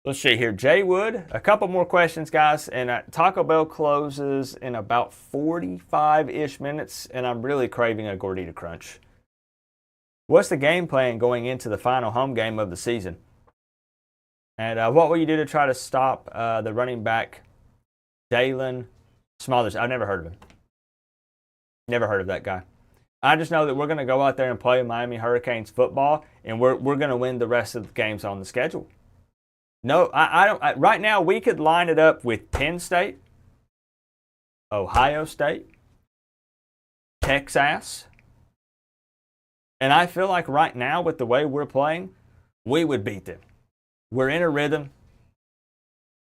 Let's see here. Jay Wood, a couple more questions, guys. And Taco Bell closes in about 45-ish minutes, and I'm really craving a Gordita Crunch. What's the game plan going into the final home game of the season? And what will you do to try to stop the running back, Dalen Smothers? I've never heard of him. Never heard of that guy. I just know that we're going to go out there and play Miami Hurricanes football, and we're going to win the rest of the games on the schedule. No, I don't. Right now, we could line it up with Penn State, Ohio State, Texas. And I feel like right now, with the way we're playing, we would beat them. We're in a rhythm.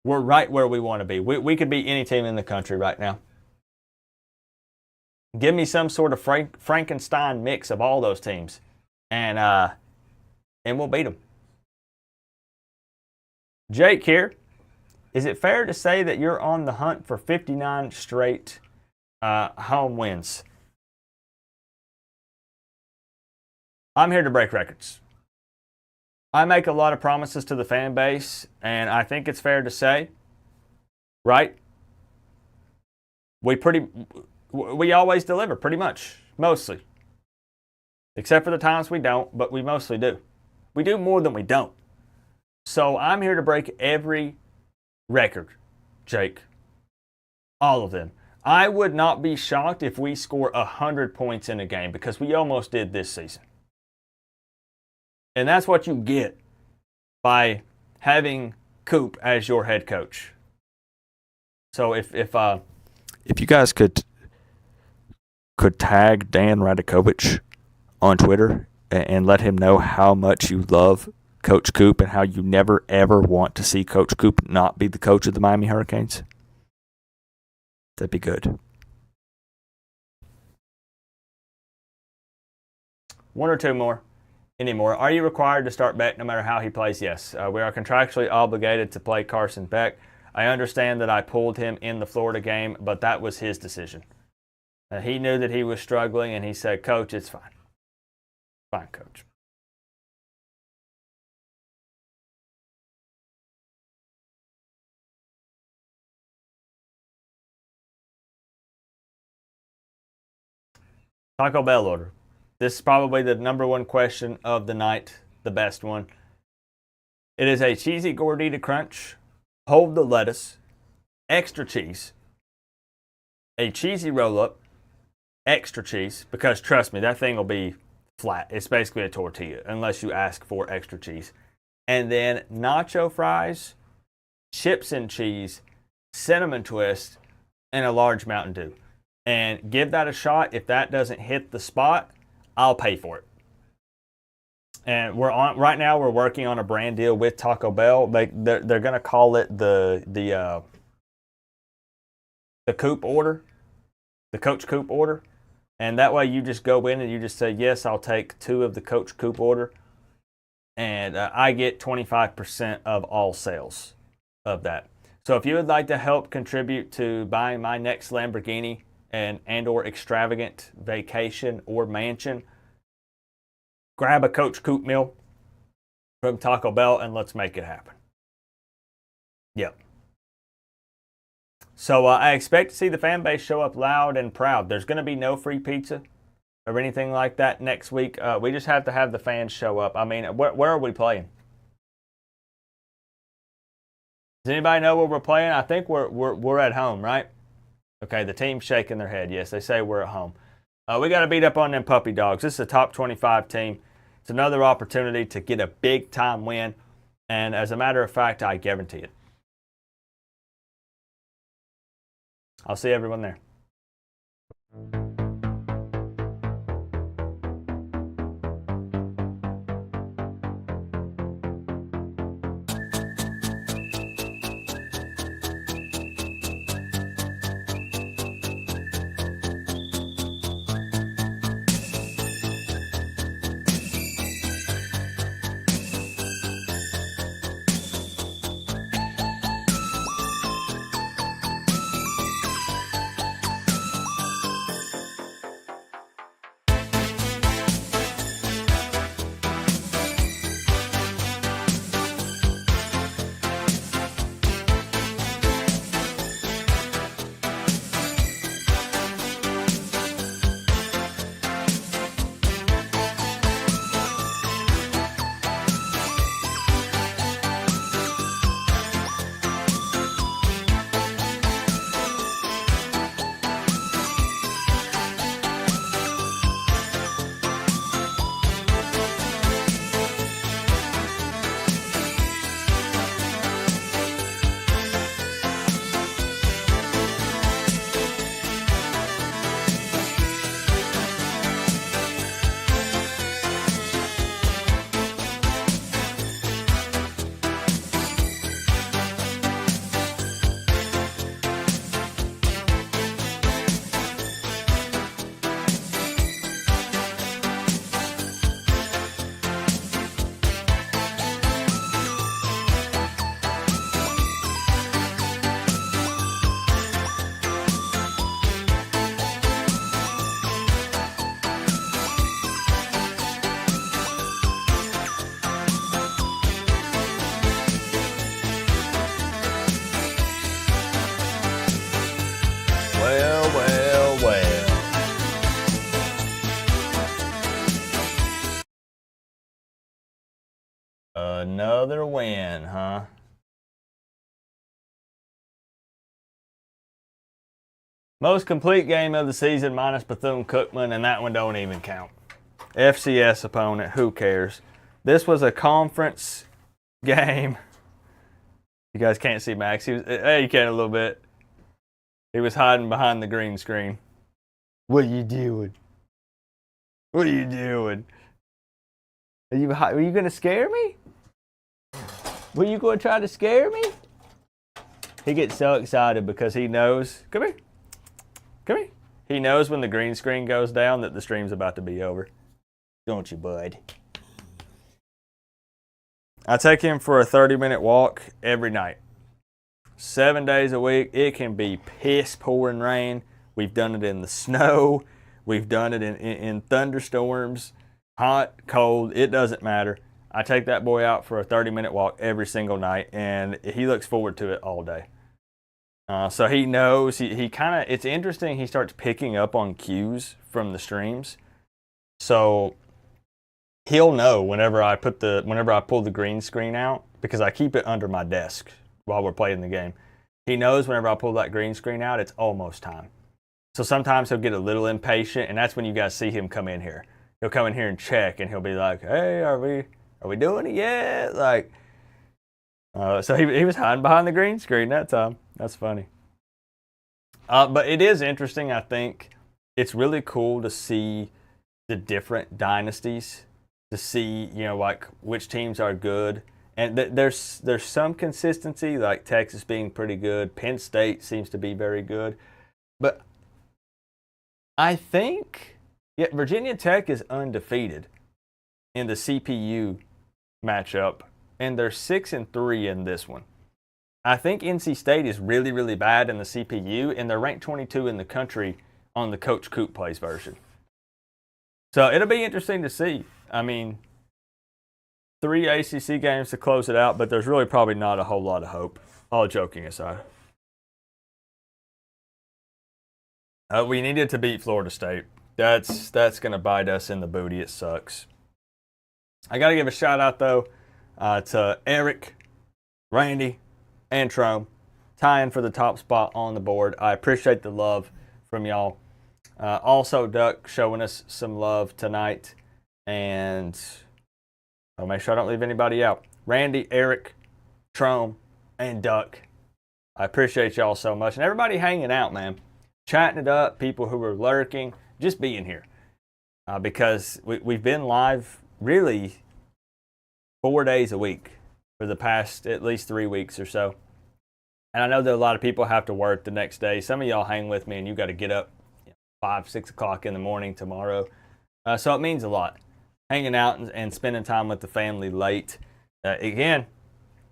We're right where we want to be. We could beat any team in the country right now. Give me some sort of Frankenstein mix of all those teams, and we'll beat them. Jake here. Is it fair to say that you're on the hunt for 59 straight home wins? I'm here to break records. I make a lot of promises to the fan base, and I think it's fair to say, right? We always deliver, pretty much, mostly. Except for the times we don't, but we mostly do. We do more than we don't. So I'm here to break every record, Jake. All of them. I would not be shocked if we score 100 points in a game, because we almost did this season. And that's what you get by having Coop as your head coach. So if you guys could tag Dan Radakovich on Twitter and let him know how much you love Coach Coop and how you never ever want to see Coach Coop not be the coach of the Miami Hurricanes, that'd be good. One or two more. Anymore. Are you required to start Beck no matter how he plays? Yes. We are contractually obligated to play Carson Beck. I understand that I pulled him in the Florida game, but that was his decision. He knew that he was struggling, and he said, Coach, it's fine. Fine, Coach. Taco Bell order. This is probably the number one question of the night, the best one. It is a cheesy Gordita Crunch, hold the lettuce, extra cheese, a cheesy roll-up, extra cheese, because trust me, that thing will be flat. It's basically a tortilla, unless you ask for extra cheese. And then nacho fries, chips and cheese, cinnamon twist, and a large Mountain Dew. And give that a shot. If that doesn't hit the spot, I'll pay for it. And right now we're working on a brand deal with Taco Bell. They're going to call it the Coop order, the Coach Coop order. And that way you just go in and you just say, yes, I'll take 2 of the Coach Coop order. And I get 25% of all sales of that. So if you would like to help contribute to buying my next Lamborghini and or extravagant vacation or mansion, grab a Coach Coop meal from Taco Bell and let's make it happen. Yep. So I expect to see the fan base show up loud and proud. There's going to be no free pizza or anything like that next week. We just have to have the fans show up. I mean, where are we playing? Does anybody know where we're playing? I think we're at home, right? Okay, the team's shaking their head. Yes, they say we're at home. We got to beat up on them puppy dogs. This is a top 25 team. It's another opportunity to get a big-time win. And as a matter of fact, I guarantee it. I'll see everyone there. Another win, huh? Most complete game of the season minus Bethune-Cookman, and that one don't even count. FCS opponent, who cares? This was a conference game. You guys can't see Max. Hey, you can a little bit. He was hiding behind the green screen. What are you doing? What are you doing? Are you going to scare me? Were you going to try to scare me? He gets so excited because he knows. Come here. Come here. He knows when the green screen goes down that the stream's about to be over. Don't you, bud? I take him for a 30-minute walk every night. 7 days a week. It can be piss pouring rain. We've done it in the snow. We've done it in thunderstorms. Hot, cold, it doesn't matter. I take that boy out for a 30-minute walk every single night, and he looks forward to it all day. So he knows, he kind of, it's interesting, he starts picking up on cues from the streams. So he'll know whenever I pull the green screen out, because I keep it under my desk while we're playing the game. He knows whenever I pull that green screen out, it's almost time. So sometimes he'll get a little impatient, and that's when you guys see him come in here. He'll come in here and check, and he'll be like, "Hey, are we doing it yet?" Like, so he was hiding behind the green screen that time. That's funny. But it is interesting. I think it's really cool to see the different dynasties, to see, you know, like which teams are good. And there's some consistency, like Texas being pretty good. Penn State seems to be very good. But I think Virginia Tech is undefeated in the CPU matchup, and they're 6-3 in this one. I think NC State is really, really bad in the CPU, and they're ranked 22 in the country on the Coach Coop plays version. So it'll be interesting to see. I mean, 3 ACC games to close it out, but there's really probably not a whole lot of hope, all joking aside. We needed to beat Florida State. That's going to bite us in the booty. It sucks. I got to give a shout out, though, to Eric, Randy, and Trome, tying for the top spot on the board. I appreciate the love from y'all. Also, Duck showing us some love tonight. And I'll make sure I don't leave anybody out. Randy, Eric, Trome, and Duck. I appreciate y'all so much. And everybody hanging out, man. Chatting it up, people who are lurking, just being here. Because we've been live really 4 days a week for the past at least 3 weeks or so. And I know that a lot of people have to work the next day. Some of y'all hang with me and you got to get up 5, 6 o'clock in the morning tomorrow. So it means a lot. Hanging out and spending time with the family late. Again,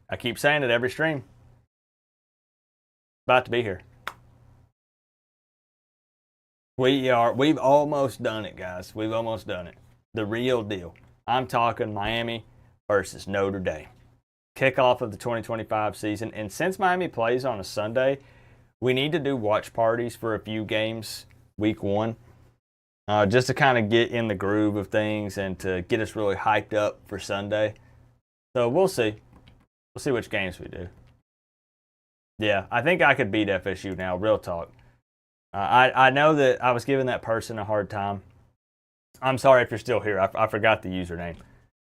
I keep saying it every stream. About to be here. We've almost done it, guys. We've almost done it. The real deal. I'm talking Miami versus Notre Dame. Kickoff of the 2025 season. And since Miami plays on a Sunday, we need to do watch parties for a few games week 1. Just to kind of get in the groove of things and to get us really hyped up for Sunday. So we'll see. We'll see which games we do. Yeah, I think I could beat FSU now, real talk. I know that I was giving that person a hard time. I'm sorry if you're still here. I forgot the username.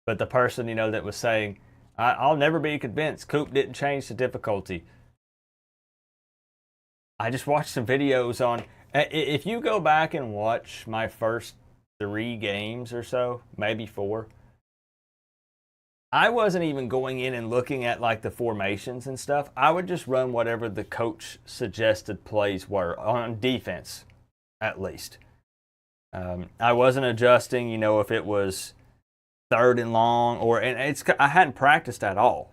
But the person, that was saying, I'll never be convinced Coop didn't change the difficulty. I just watched some videos on... If you go back and watch my first 3 games or so, maybe 4, I wasn't even going in and looking at like the formations and stuff. I would just run whatever the coach suggested plays were on defense, at least. I wasn't adjusting, if it was 3rd and long I hadn't practiced at all.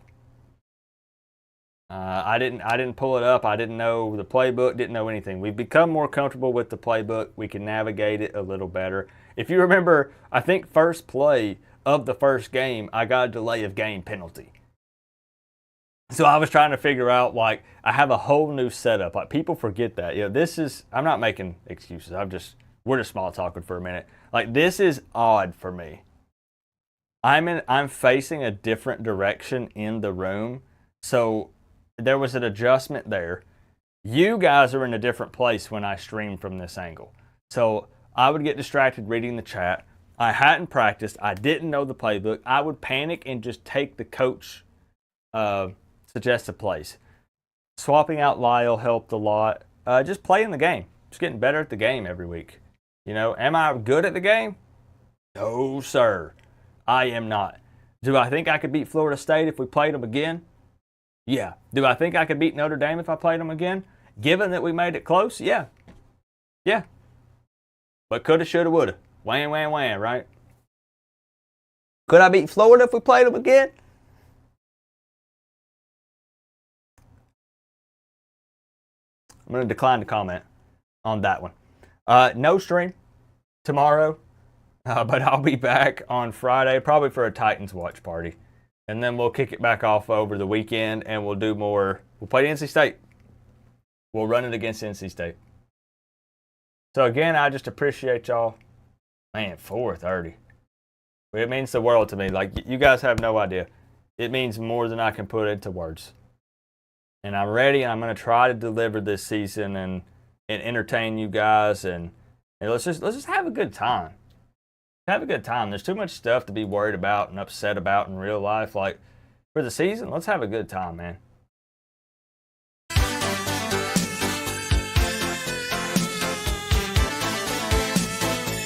I didn't pull it up. I didn't know the playbook, didn't know anything. We've become more comfortable with the playbook. We can navigate it a little better. If you remember, I think first play of the first game, I got a delay of game penalty. So I was trying to figure out, I have a whole new setup. People forget that. I'm not making excuses. We're just small talking for a minute. This is odd for me. I'm facing a different direction in the room. So there was an adjustment there. You guys are in a different place when I stream from this angle. So I would get distracted reading the chat. I hadn't practiced. I didn't know the playbook. I would panic and just take the coach suggested plays. Swapping out Lyle helped a lot. Just playing the game. Just getting better at the game every week. Am I good at the game? No, sir. I am not. Do I think I could beat Florida State if we played them again? Yeah. Do I think I could beat Notre Dame if I played them again? Given that we made it close? Yeah. Yeah. But coulda, shoulda, woulda. Wham, wham, wham, right? Could I beat Florida if we played them again? I'm going to decline to comment on that one. No stream tomorrow, but I'll be back on Friday, probably for a Titans watch party. And then we'll kick it back off over the weekend, and we'll do more. We'll play NC State. We'll run it against NC State. So, again, I just appreciate y'all. Man, 4:30. It means the world to me. You guys have no idea. It means more than I can put into words. And I'm ready, and I'm going to try to deliver this season and entertain you guys. And let's just have a good time. Have a good time. There's too much stuff to be worried about and upset about in real life. For the season, let's have a good time, man.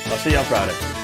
I'll see you on Friday.